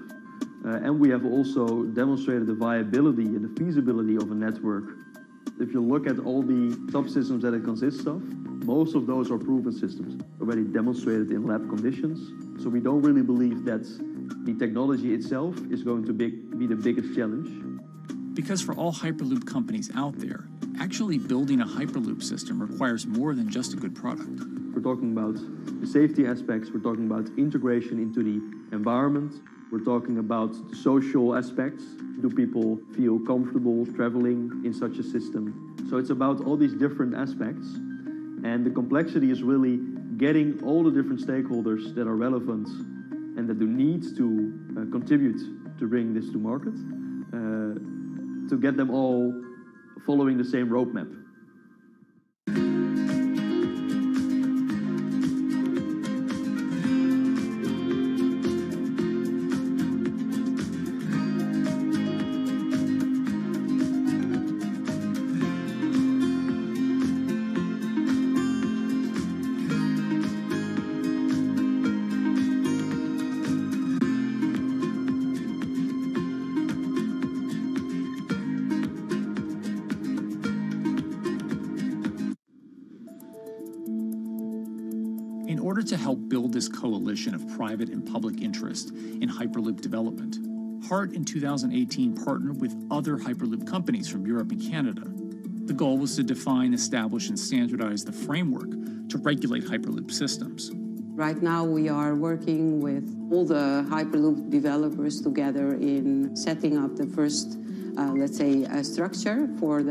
And we have also demonstrated the viability and the feasibility of a network. If you look at all the subsystems that it consists of, most of those are proven systems, already demonstrated in lab conditions. So we don't really believe that the technology itself is going to be the biggest challenge. Because for all Hyperloop companies out there, actually building a Hyperloop system requires more than just a good product. We're talking about the safety aspects, we're talking about integration into the environment, we're talking about the social aspects. Do people feel comfortable traveling in such a system? So it's about all these different aspects, and the complexity is really getting all the different stakeholders that are relevant and that do need to contribute to bring this to market, to get them all following the same roadmap. In order to help build this coalition of private and public interest in Hyperloop development, HART in 2018 partnered with other Hyperloop companies from Europe and Canada. The goal was to define, establish, and standardize the framework to regulate Hyperloop systems. Right now we are working with all the Hyperloop developers together in setting up the first, let's say, structure for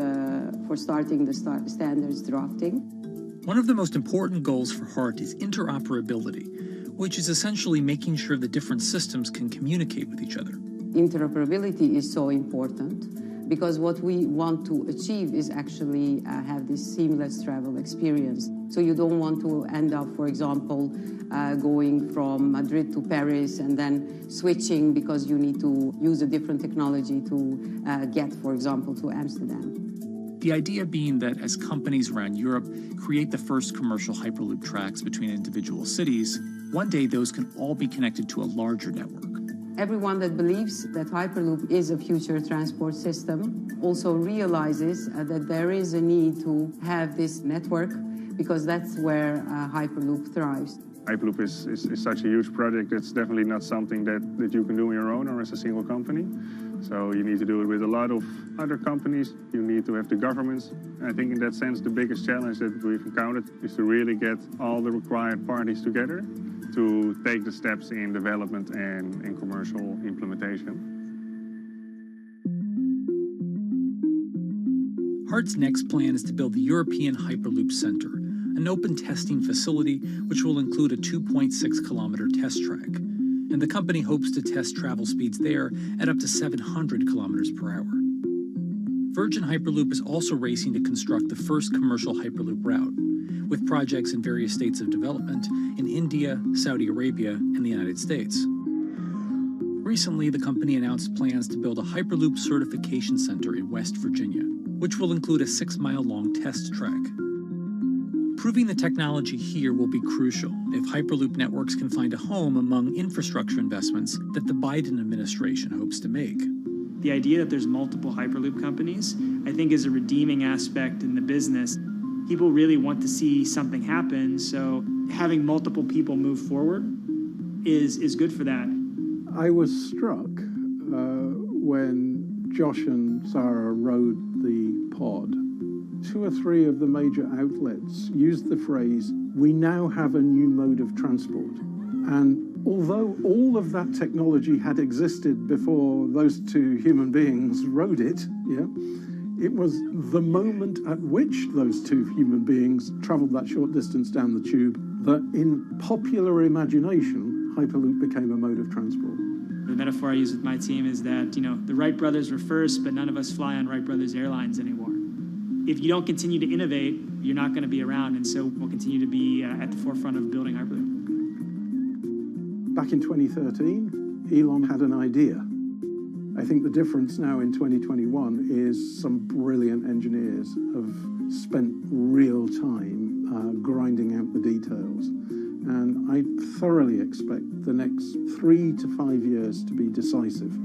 starting the standards drafting. One of the most important goals for HART is interoperability, which is essentially making sure the different systems can communicate with each other. Interoperability is so important because what we want to achieve is actually have this seamless travel experience. So you don't want to end up, for example, going from Madrid to Paris and then switching because you need to use a different technology to get, for example, to Amsterdam. The idea being that as companies around Europe create the first commercial Hyperloop tracks between individual cities, one day those can all be connected to a larger network. Everyone that believes that Hyperloop is a future transport system also realizes that there is a need to have this network because that's where Hyperloop thrives. Hyperloop is such a huge project. It's definitely not something that you can do on your own or as a single company. So you need to do it with a lot of other companies. You need to have the governments. I think in that sense, the biggest challenge that we've encountered is to really get all the required parties together to take the steps in development and commercial implementation. HART's next plan is to build the European Hyperloop Center, an open testing facility which will include a 2.6-kilometer test track. And the company hopes to test travel speeds there at up to 700 kilometers per hour. Virgin Hyperloop is also racing to construct the first commercial Hyperloop route, with projects in various states of development in India, Saudi Arabia, and the United States. Recently, the company announced plans to build a Hyperloop certification center in West Virginia, which will include a 6-mile-long test track. Proving the technology here will be crucial if Hyperloop networks can find a home among infrastructure investments that the Biden administration hopes to make. The idea that there's multiple Hyperloop companies, I think, is a redeeming aspect in the business. People really want to see something happen, so having multiple people move forward is good for that. I was struck when Josh and Sarah rode the pod. 2 or 3 of the major outlets used the phrase, "We now have a new mode of transport." And although all of that technology had existed before those 2 human beings rode it, it was the moment at which those 2 human beings traveled that short distance down the tube that in popular imagination, Hyperloop became a mode of transport. The metaphor I use with my team is that, the Wright brothers were first, but none of us fly on Wright Brothers Airlines anymore. If you don't continue to innovate, you're not going to be around, and so we'll continue to be at the forefront of building Hyperloop. Back in 2013, Elon had an idea. I think the difference now in 2021 is some brilliant engineers have spent real time grinding out the details. And I thoroughly expect the next 3 to 5 years to be decisive.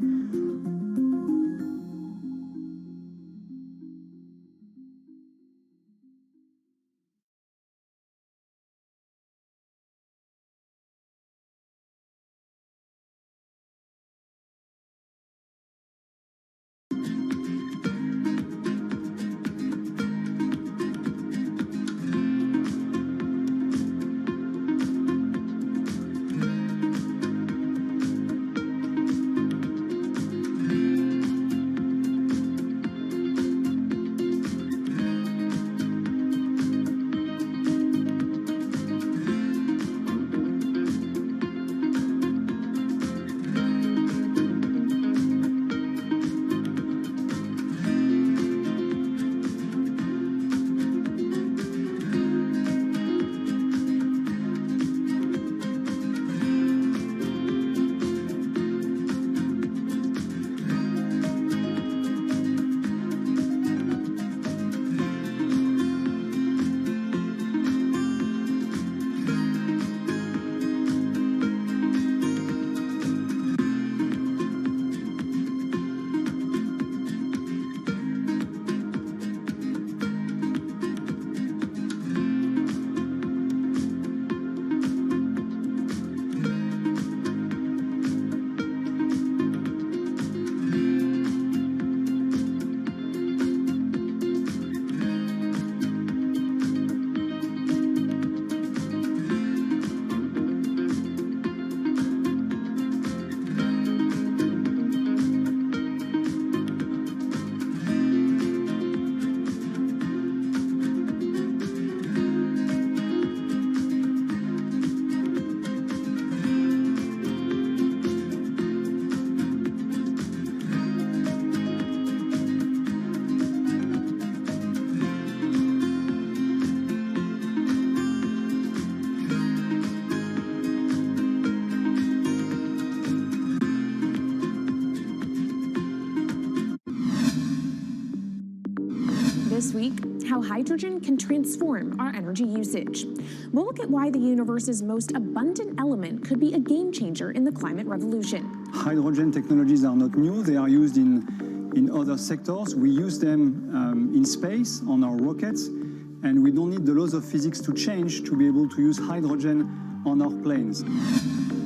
This week, how hydrogen can transform our energy usage. We'll look at why the universe's most abundant element could be a game changer in the climate revolution. Hydrogen technologies are not new. They are used in other sectors. We use them in space, on our rockets, and we don't need the laws of physics to change to be able to use hydrogen on our planes.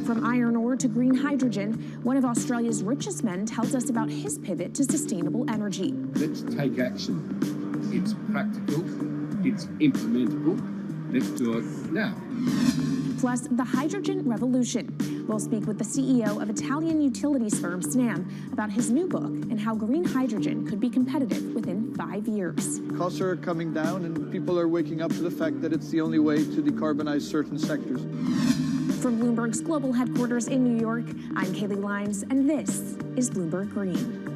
From iron ore to green hydrogen, one of Australia's richest men tells us about his pivot to sustainable energy. Let's take action. It's practical, it's implementable. Let's do it now. Plus, the hydrogen revolution. We'll speak with the CEO of Italian utilities firm Snam about his new book and how green hydrogen could be competitive within 5 years. Costs are coming down and people are waking up to the fact that it's the only way to decarbonize certain sectors. From Bloomberg's global headquarters in New York, I'm Kaylee Lyons, and this is Bloomberg Green.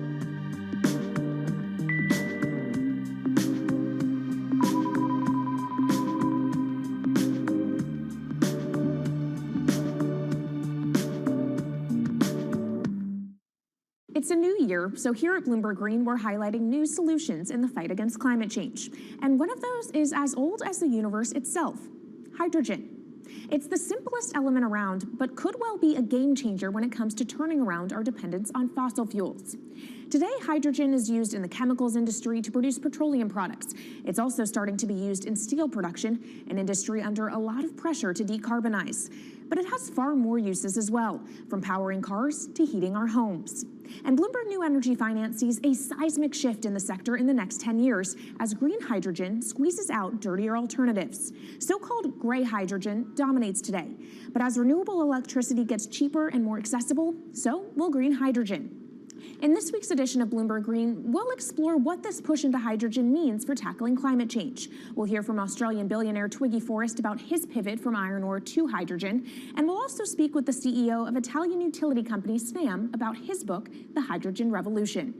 It's a new year, so here at Bloomberg Green, we're highlighting new solutions in the fight against climate change. And one of those is as old as the universe itself, hydrogen. It's the simplest element around, but could well be a game changer when it comes to turning around our dependence on fossil fuels. Today, hydrogen is used in the chemicals industry to produce petroleum products. It's also starting to be used in steel production, an industry under a lot of pressure to decarbonize. But it has far more uses as well, from powering cars to heating our homes. And Bloomberg New Energy Finance sees a seismic shift in the sector in the next 10 years as green hydrogen squeezes out dirtier alternatives. So-called gray hydrogen dominates today. But as renewable electricity gets cheaper and more accessible, so will green hydrogen. In this week's edition of Bloomberg Green, we'll explore what this push into hydrogen means for tackling climate change. We'll hear from Australian billionaire Twiggy Forrest about his pivot from iron ore to hydrogen, and we'll also speak with the CEO of Italian utility company Snam about his book, The Hydrogen Revolution.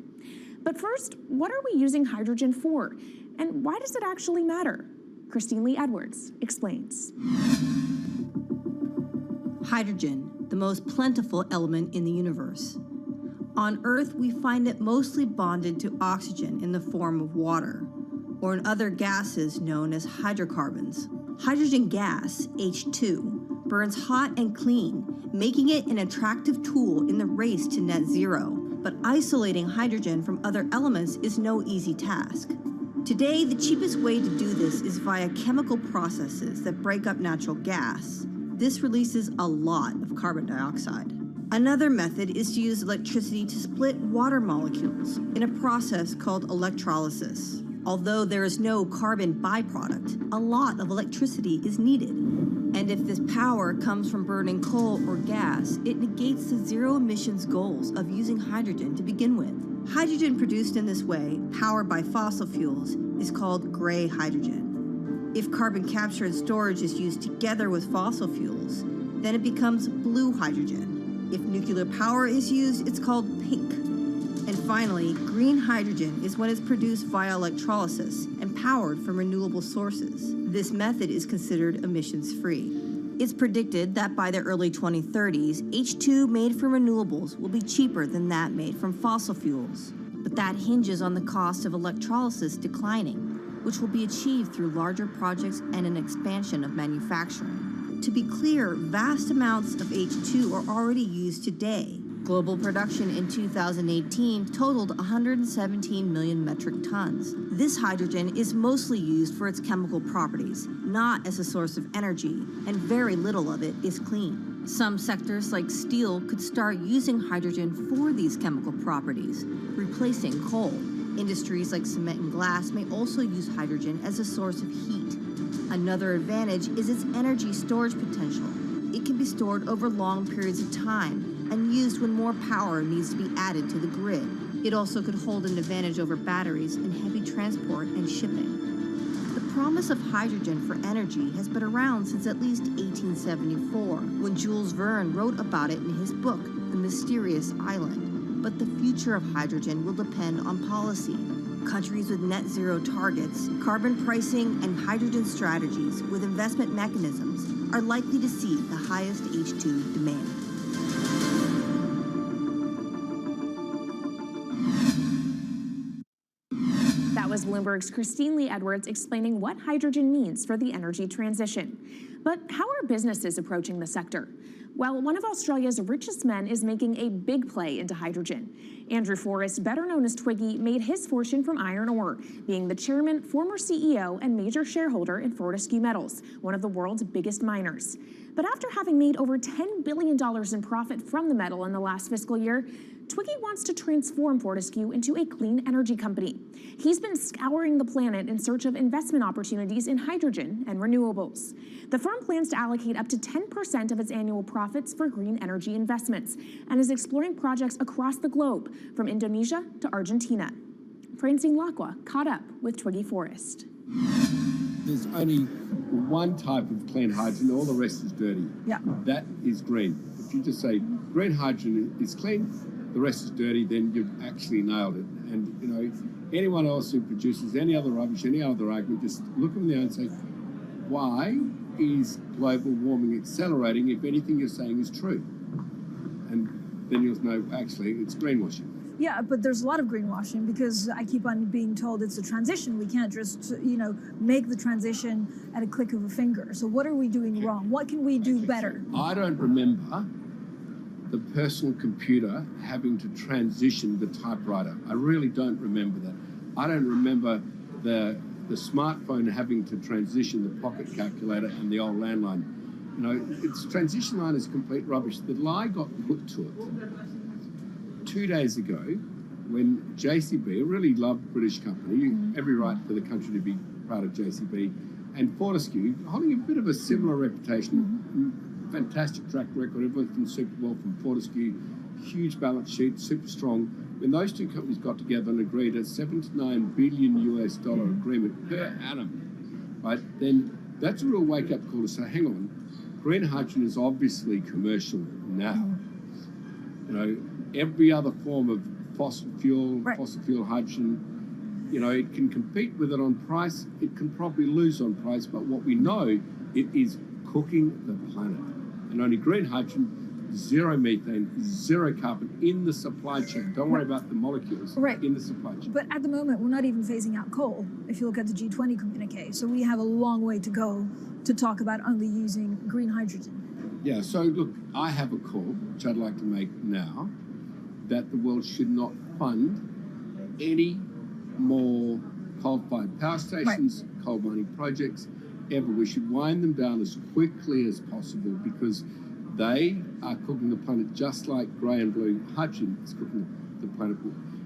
But first, what are we using hydrogen for? And why does it actually matter? Christine Lee Edwards explains. Hydrogen, the most plentiful element in the universe. On Earth, we find it mostly bonded to oxygen in the form of water, or in other gases known as hydrocarbons. Hydrogen gas, H2, burns hot and clean, making it an attractive tool in the race to net zero. But isolating hydrogen from other elements is no easy task. Today, the cheapest way to do this is via chemical processes that break up natural gas. This releases a lot of carbon dioxide. Another method is to use electricity to split water molecules in a process called electrolysis. Although there is no carbon byproduct, a lot of electricity is needed. And if this power comes from burning coal or gas, it negates the zero emissions goals of using hydrogen to begin with. Hydrogen produced in this way, powered by fossil fuels, is called gray hydrogen. If carbon capture and storage is used together with fossil fuels, then it becomes blue hydrogen. If nuclear power is used, it's called pink. And finally, green hydrogen is when it's produced via electrolysis and powered from renewable sources. This method is considered emissions-free. It's predicted that by the early 2030s, H2 made from renewables will be cheaper than that made from fossil fuels. But that hinges on the cost of electrolysis declining, which will be achieved through larger projects and an expansion of manufacturing. To be clear, vast amounts of H2 are already used today. Global production in 2018 totaled 117 million metric tons. This hydrogen is mostly used for its chemical properties, not as a source of energy, and very little of it is clean. Some sectors like steel could start using hydrogen for these chemical properties, replacing coal. Industries like cement and glass may also use hydrogen as a source of heat. Another advantage is its energy storage potential. It can be stored over long periods of time and used when more power needs to be added to the grid. It also could hold an advantage over batteries in heavy transport and shipping. The promise of hydrogen for energy has been around since at least 1874, when Jules Verne wrote about it in his book, The Mysterious Island. But the future of hydrogen will depend on policy. Countries with net zero targets, carbon pricing, and hydrogen strategies with investment mechanisms are likely to see the highest H2 demand. That was Bloomberg's Christine Lee Edwards explaining what hydrogen means for the energy transition. But how are businesses approaching the sector? Well, one of Australia's richest men is making a big play into hydrogen. Andrew Forrest, better known as Twiggy, made his fortune from iron ore, being the chairman, former CEO, and major shareholder in Fortescue Metals, one of the world's biggest miners. But after having made over $10 billion in profit from the metal in the last fiscal year, Twiggy wants to transform Fortescue into a clean energy company. He's been scouring the planet in search of investment opportunities in hydrogen and renewables. The firm plans to allocate up to 10% of its annual profits for green energy investments and is exploring projects across the globe, from Indonesia to Argentina. Francine Lacqua caught up with Twiggy Forrest. There's only one type of clean hydrogen, all the rest is dirty. Yeah. That is green. If you just say green hydrogen is clean, the rest is dirty, then you've actually nailed it. And, you know, anyone else who produces any other rubbish, any other argument, just look them there and say, why is global warming accelerating if anything you're saying is true? And then you'll know, actually, it's greenwashing. Yeah, but there's a lot of greenwashing because I keep on being told it's a transition. We can't just, make the transition at a click of a finger. So what are we doing wrong? What can we do better? I don't remember the personal computer having to transition the typewriter. I really don't remember that. I don't remember the smartphone having to transition the pocket calculator and the old landline. You know, its transition line is complete rubbish. The lie got put to it 2 days ago when JCB, a really loved British company, every right for the country to be proud of JCB, and Fortescue, holding a bit of a similar reputation, fantastic track record, everyone's done super well from Fortescue, huge balance sheet, super strong. When those two companies got together and agreed a $79 billion US agreement per annum, right, then that's a real wake-up call to say, hang on, green hydrogen is obviously commercial now. You know, every other form of fossil fuel hydrogen, you know, it can compete with it on price, it can probably lose on price, but what we know, it is cooking the planet. And only green hydrogen zero methane, zero carbon in the supply chain. Don't worry about the molecules in the supply chain. But at the moment, we're not even phasing out coal, if you look at the G20 communique. So we have a long way to go to talk about only using green hydrogen. Yeah, so look, I have a call, which I'd like to make now, that the world should not fund any more coal-fired power stations, coal mining projects, ever. We should wind them down as quickly as possible because they are cooking the planet just like grey and blue hydrogen is cooking the planet.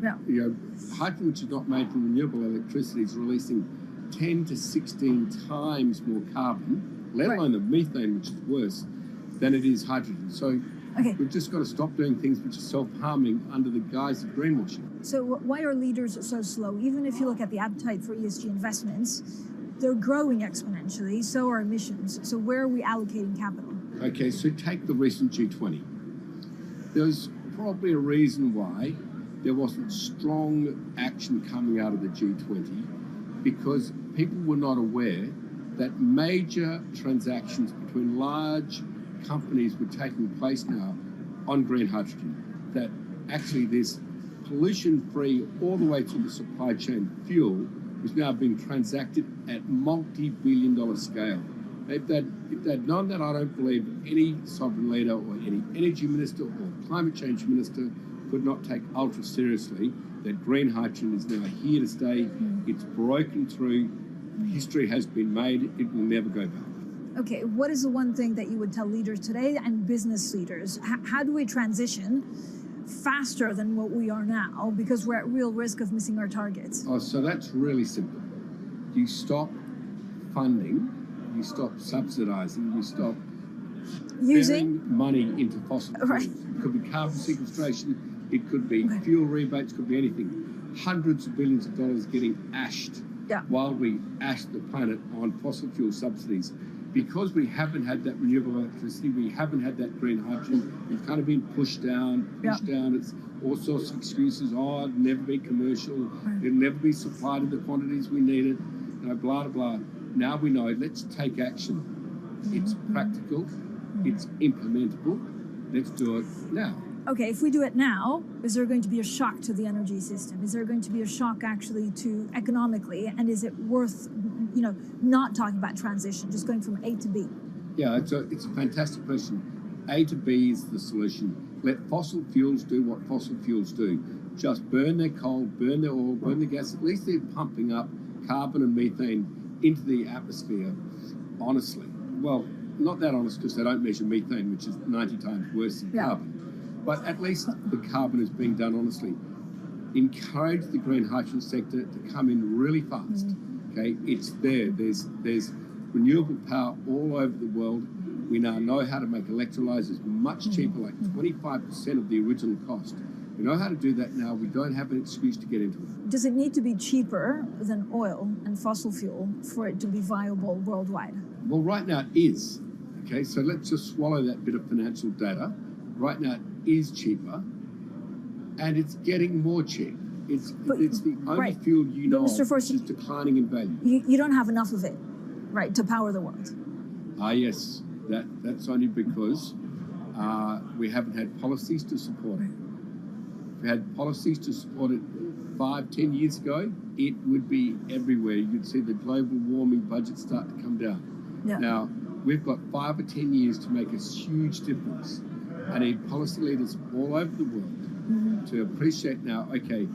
Yeah. You know, hydrogen, which is not made from renewable electricity, is releasing 10 to 16 times more carbon, let alone the methane, which is worse, than it is hydrogen. So we've just got to stop doing things which are self-harming under the guise of greenwashing. So why are leaders so slow? Even if you look at the appetite for ESG investments, they're growing exponentially, so are emissions. So where are we allocating capital? Okay, so take the recent G20. There's probably a reason why there wasn't strong action coming out of the G20 because people were not aware that major transactions between large companies were taking place now on green hydrogen, that actually this pollution-free all the way through the supply chain fuel was now being transacted at multi-billion-dollar scale. If they'd known that, I don't believe any sovereign leader or any energy minister or climate change minister could not take ultra seriously that green hydrogen is now here to stay. It's broken through. History has been made. It will never go back. Okay, what is the one thing that you would tell leaders today and business leaders? How do we transition faster than what we are now because we're at real risk of missing our targets? Oh, so that's really simple. You stop funding, you stop subsidizing, you stop using money into fossil fuels. It could be carbon sequestration, it could be fuel rebates, could be anything. Hundreds of billions of dollars getting ashed while we ash the planet on fossil fuel subsidies. Because we haven't had that renewable electricity, we haven't had that green hydrogen, we've kind of been pushed down. It's all sorts of excuses. Oh, it'll never be commercial, it'll never be supplied in the quantities we need it, you know, blah, blah, blah. Now we know, let's take action. It's practical, it's implementable, let's do it now. Okay, if we do it now, is there going to be a shock to the energy system? Is there going to be a shock actually to economically? And is it worth, you know, not talking about transition, just going from A to B? Yeah, it's a fantastic question. A to B is the solution. Let fossil fuels do what fossil fuels do. Just burn their coal, burn their oil, burn their gas. At least they're pumping up carbon and methane into the atmosphere, honestly. Well, not that honest because they don't measure methane, which is 90 times worse than carbon. But at least the carbon is being done honestly. Encourage the green hydrogen sector to come in really fast. Okay, it's there. There's renewable power all over the world. We now know how to make electrolyzers much cheaper, like 25% of the original cost. We know how to do that now. We don't have an excuse to get into it. Does it need to be cheaper than oil and fossil fuel for it to be viable worldwide? Well, right now it is. Okay, so let's just swallow that bit of financial data. Right now it is cheaper, and it's getting more cheap. It's the only fuel you know of which is declining in value. You don't have enough of it, right, to power the world. Yes, that's only because we haven't had policies to support it. If we had policies to support it 5-10 years ago, it would be everywhere. You'd see the global warming budget start to come down. Now, we've got 5 or 10 years to make a huge difference. I need policy leaders all over the world to appreciate now, okay,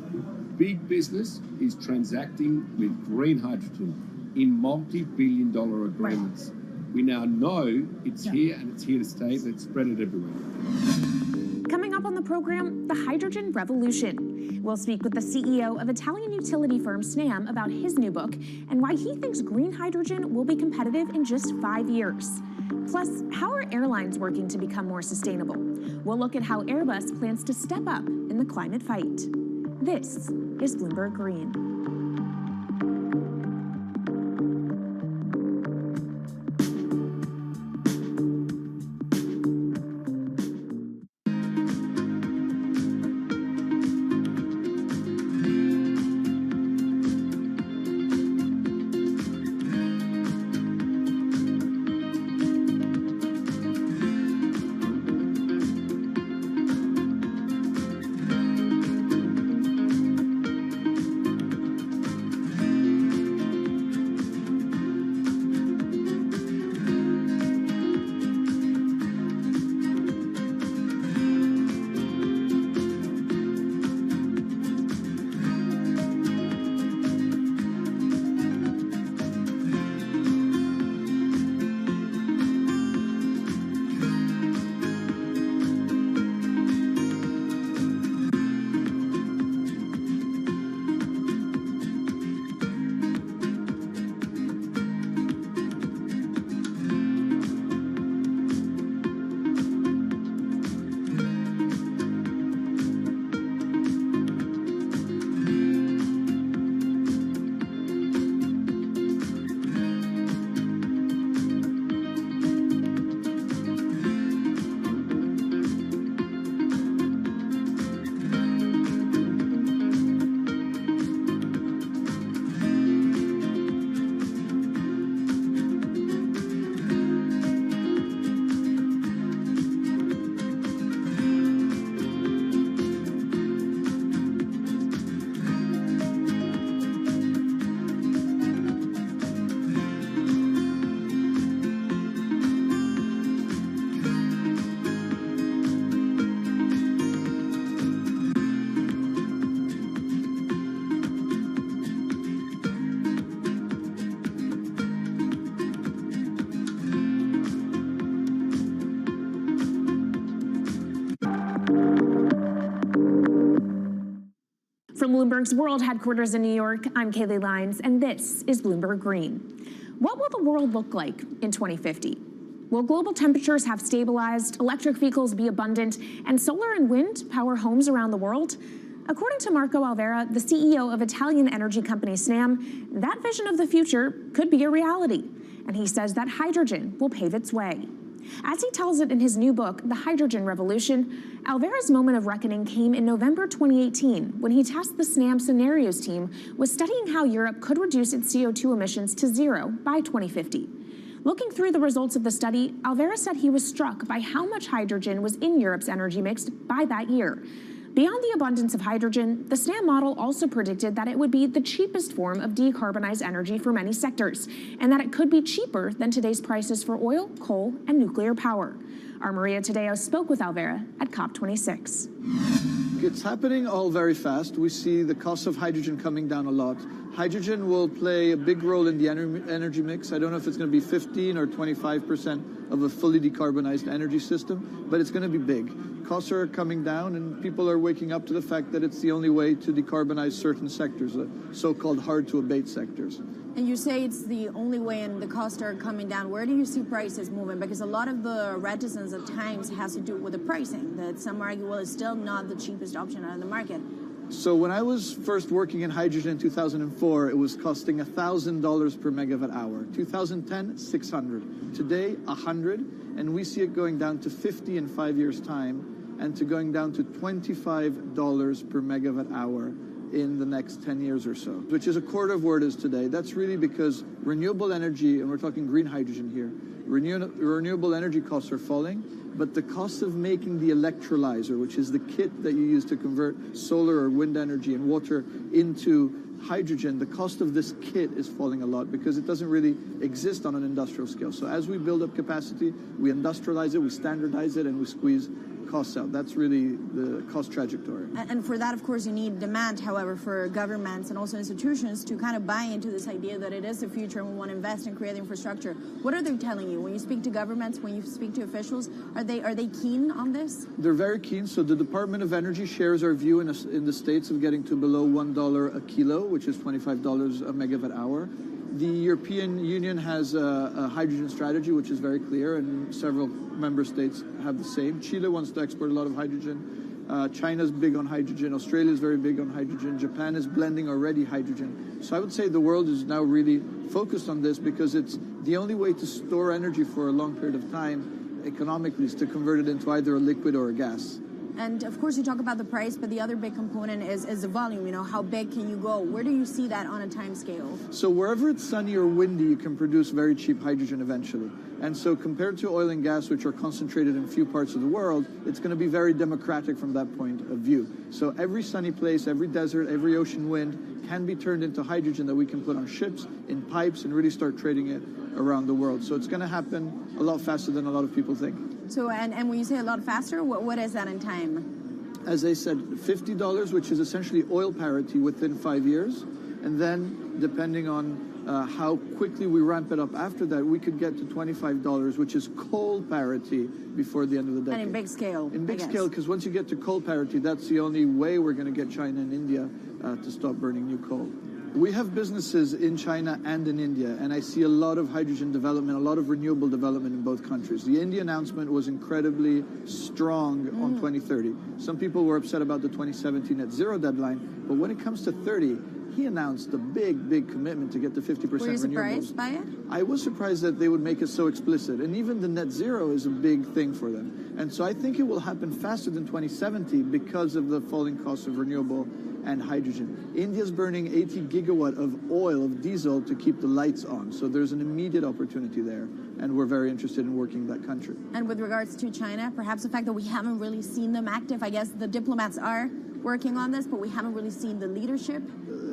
big business is transacting with green hydrogen in multi-billion-dollar agreements. We now know it's here and it's here to stay. Let's spread it everywhere. Coming up on the program, the hydrogen revolution. We'll speak with the CEO of Italian utility firm Snam about his new book and why he thinks green hydrogen will be competitive in just 5 years. Plus, how are airlines working to become more sustainable? We'll look at how Airbus plans to step up in the climate fight. This is Bloomberg Green. From Bloomberg's World Headquarters in New York, I'm Kaylee Lyons, and this is Bloomberg Green. What will the world look like in 2050? Will global temperatures have stabilized, electric vehicles be abundant, and solar and wind power homes around the world? According to Marco Alvera, the CEO of Italian energy company Snam, that vision of the future could be a reality. And he says that hydrogen will pave its way. As he tells it in his new book, The Hydrogen Revolution, Alvera's moment of reckoning came in November 2018 when he tasked the Snam Scenarios team with studying how Europe could reduce its CO2 emissions to zero by 2050. Looking through the results of the study, Alvera said he was struck by how much hydrogen was in Europe's energy mix by that year. Beyond the abundance of hydrogen, the SNAM model also predicted that it would be the cheapest form of decarbonized energy for many sectors, and that it could be cheaper than today's prices for oil, coal, and nuclear power. Our Maria Tadeo spoke with Alvera at COP26. It's happening all very fast. We see the cost of hydrogen coming down a lot. Hydrogen will play a big role in the energy mix. I don't know if it's going to be 15 or 25% of a fully decarbonized energy system, but it's going to be big. Costs are coming down, and people are waking up to the fact that it's the only way to decarbonize certain sectors, the so-called hard-to-abate sectors. And you say it's the only way and the costs are coming down. Where do you see prices moving? Because a lot of the reticence at times has to do with the pricing, that some argue, well, it's still not the cheapest option on the market. So when I was first working in hydrogen in 2004, it was costing $1,000 per megawatt hour. 2010, $600. Today, $100, and we see it going down to $50 in 5 years' time, and to going down to $25 per megawatt hour in the next 10 years or so, which is a quarter of where it is today. That's really because renewable energy, and we're talking green hydrogen here, renewable energy costs are falling, but the cost of making the electrolyzer, which is the kit that you use to convert solar or wind energy and water into hydrogen, the cost of this kit is falling a lot because it doesn't really exist on an industrial scale. So as we build up capacity, we industrialize it, we standardize it, and we squeeze costs out. That's really the cost trajectory. And for that, of course, you need demand, however, for governments and also institutions to kind of buy into this idea that it is the future and we want to invest and create infrastructure. What are they telling you? When you speak to governments, when you speak to officials, are they keen on this? They're very keen. So the Department of Energy shares our view in the States of getting to below $1 a kilo, which is $25 a megawatt hour. The European Union has a hydrogen strategy, which is very clear, and several member states have the same. Chile wants to export a lot of hydrogen. China's big on hydrogen. Australia's very big on hydrogen. Japan is blending already hydrogen. So I would say the world is now really focused on this because it's the only way to store energy for a long period of time economically is to convert it into either a liquid or a gas. And of course, you talk about the price, but the other big component is the volume. You know, how big can you go? Where do you see that on a time scale? So wherever it's sunny or windy, you can produce very cheap hydrogen eventually. And so compared to oil and gas, which are concentrated in few parts of the world, it's going to be very democratic from that point of view. So every sunny place, every desert, every ocean wind can be turned into hydrogen that we can put on ships, in pipes, and really start trading it around the world. So it's going to happen a lot faster than a lot of people think. So, and when you say a lot faster, what is that in time? As I said, $50, which is essentially oil parity within 5 years. And then, depending on how quickly we ramp it up after that, we could get to $25, which is coal parity before the end of the decade. And in big scale. In big scale, because once you get to coal parity, that's the only way we're going to get China and India to stop burning new coal. We have businesses in China and in India, and I see a lot of hydrogen development, a lot of renewable development in both countries. The India announcement was incredibly strong on 2030. Some people were upset about the 2017 net zero deadline, but when it comes to 30, he announced a big commitment to get to 50% renewables. Were you surprised by it? I was surprised that they would make it so explicit, and even the net zero is a big thing for them. And so I think it will happen faster than 2070 because of the falling cost of renewable and hydrogen. India's burning 80 gigawatt of oil, of diesel, to keep the lights on. So there's an immediate opportunity there, and we're very interested in working in that country. And with regards to China, perhaps the fact that we haven't really seen them active, I guess the diplomats are working on this, but we haven't really seen the leadership.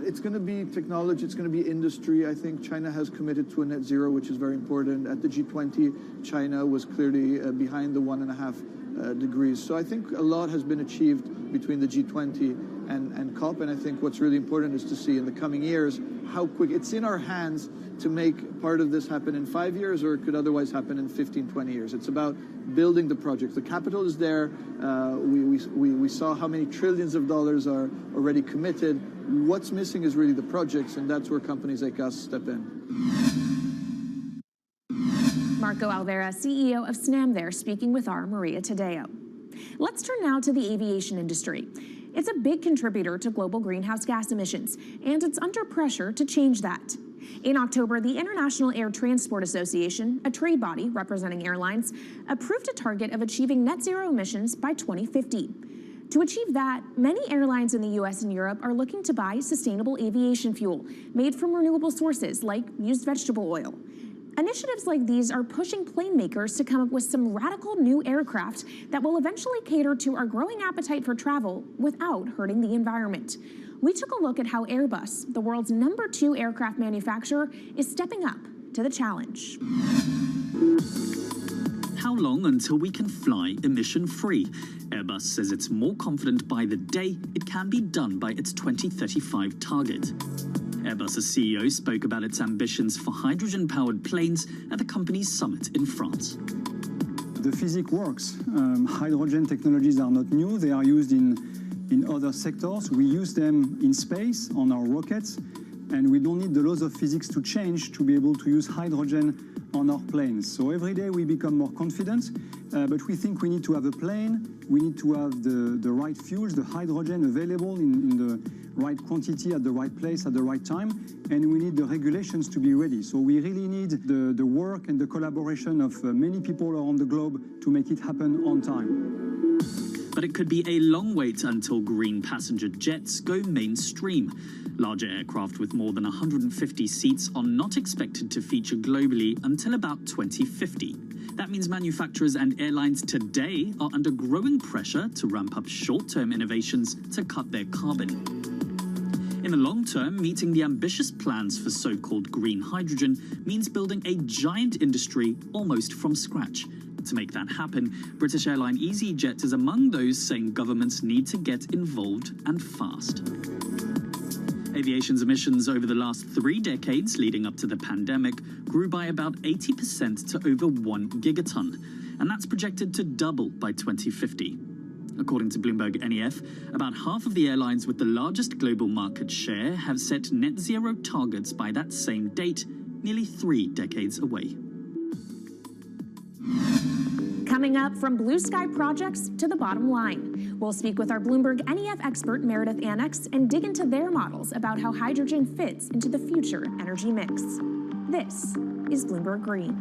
It's going to be technology, it's going to be industry. I think China has committed to a net zero, which is very important. At the G20, China was clearly behind the 1.5 degrees. So I think a lot has been achieved between the G20 and COP, and I think what's really important is to see in the coming years how quick. It's in our hands to make part of this happen in 5 years, or it could otherwise happen in 15, 20 years. It's about building the project. The capital is there. We saw how many trillions of dollars are already committed. What's missing is really the projects, and that's where companies like us step in. Marco Alvera, CEO of SNAM there, speaking with our Maria Tadeo. Let's turn now to the aviation industry. It's a big contributor to global greenhouse gas emissions, and it's under pressure to change that. In October, the International Air Transport Association, a trade body representing airlines, approved a target of achieving net zero emissions by 2050. To achieve that, many airlines in the US and Europe are looking to buy sustainable aviation fuel made from renewable sources like used vegetable oil. Initiatives like these are pushing plane makers to come up with some radical new aircraft that will eventually cater to our growing appetite for travel without hurting the environment. We took a look at how Airbus, the world's #2 aircraft manufacturer, is stepping up to the challenge. How long until we can fly emission-free? Airbus says it's more confident by the day it can be done by its 2035 target. Airbus's CEO spoke about its ambitions for hydrogen-powered planes at the company's summit in France. The physics works. Hydrogen technologies are not new. They are used in other sectors. We use them in space on our rockets, and we don't need the laws of physics to change to be able to use hydrogen on our planes. So every day we become more confident, but we think we need to have a plane, we need to have the right fuels, the hydrogen available in the right quantity at the right place at the right time, and we need the regulations to be ready. So we really need the work and the collaboration of many people around the globe to make it happen on time. But it could be a long wait until green passenger jets go mainstream. Larger aircraft with more than 150 seats are not expected to feature globally until about 2050. That means manufacturers and airlines today are under growing pressure to ramp up short-term innovations to cut their carbon. In the long term, meeting the ambitious plans for so-called green hydrogen means building a giant industry almost from scratch. To make that happen, British airline EasyJet is among those saying governments need to get involved and fast. Aviation's emissions over the last 3 decades leading up to the pandemic grew by about 80% to over 1 gigaton, and that's projected to double by 2050. According to Bloomberg NEF, about half of the airlines with the largest global market share have set net zero targets by that same date, nearly 3 decades away. Coming up, from blue sky projects to the bottom line. We'll speak with our Bloomberg NEF expert Meredith Annex and dig into their models about how hydrogen fits into the future energy mix. This is Bloomberg Green.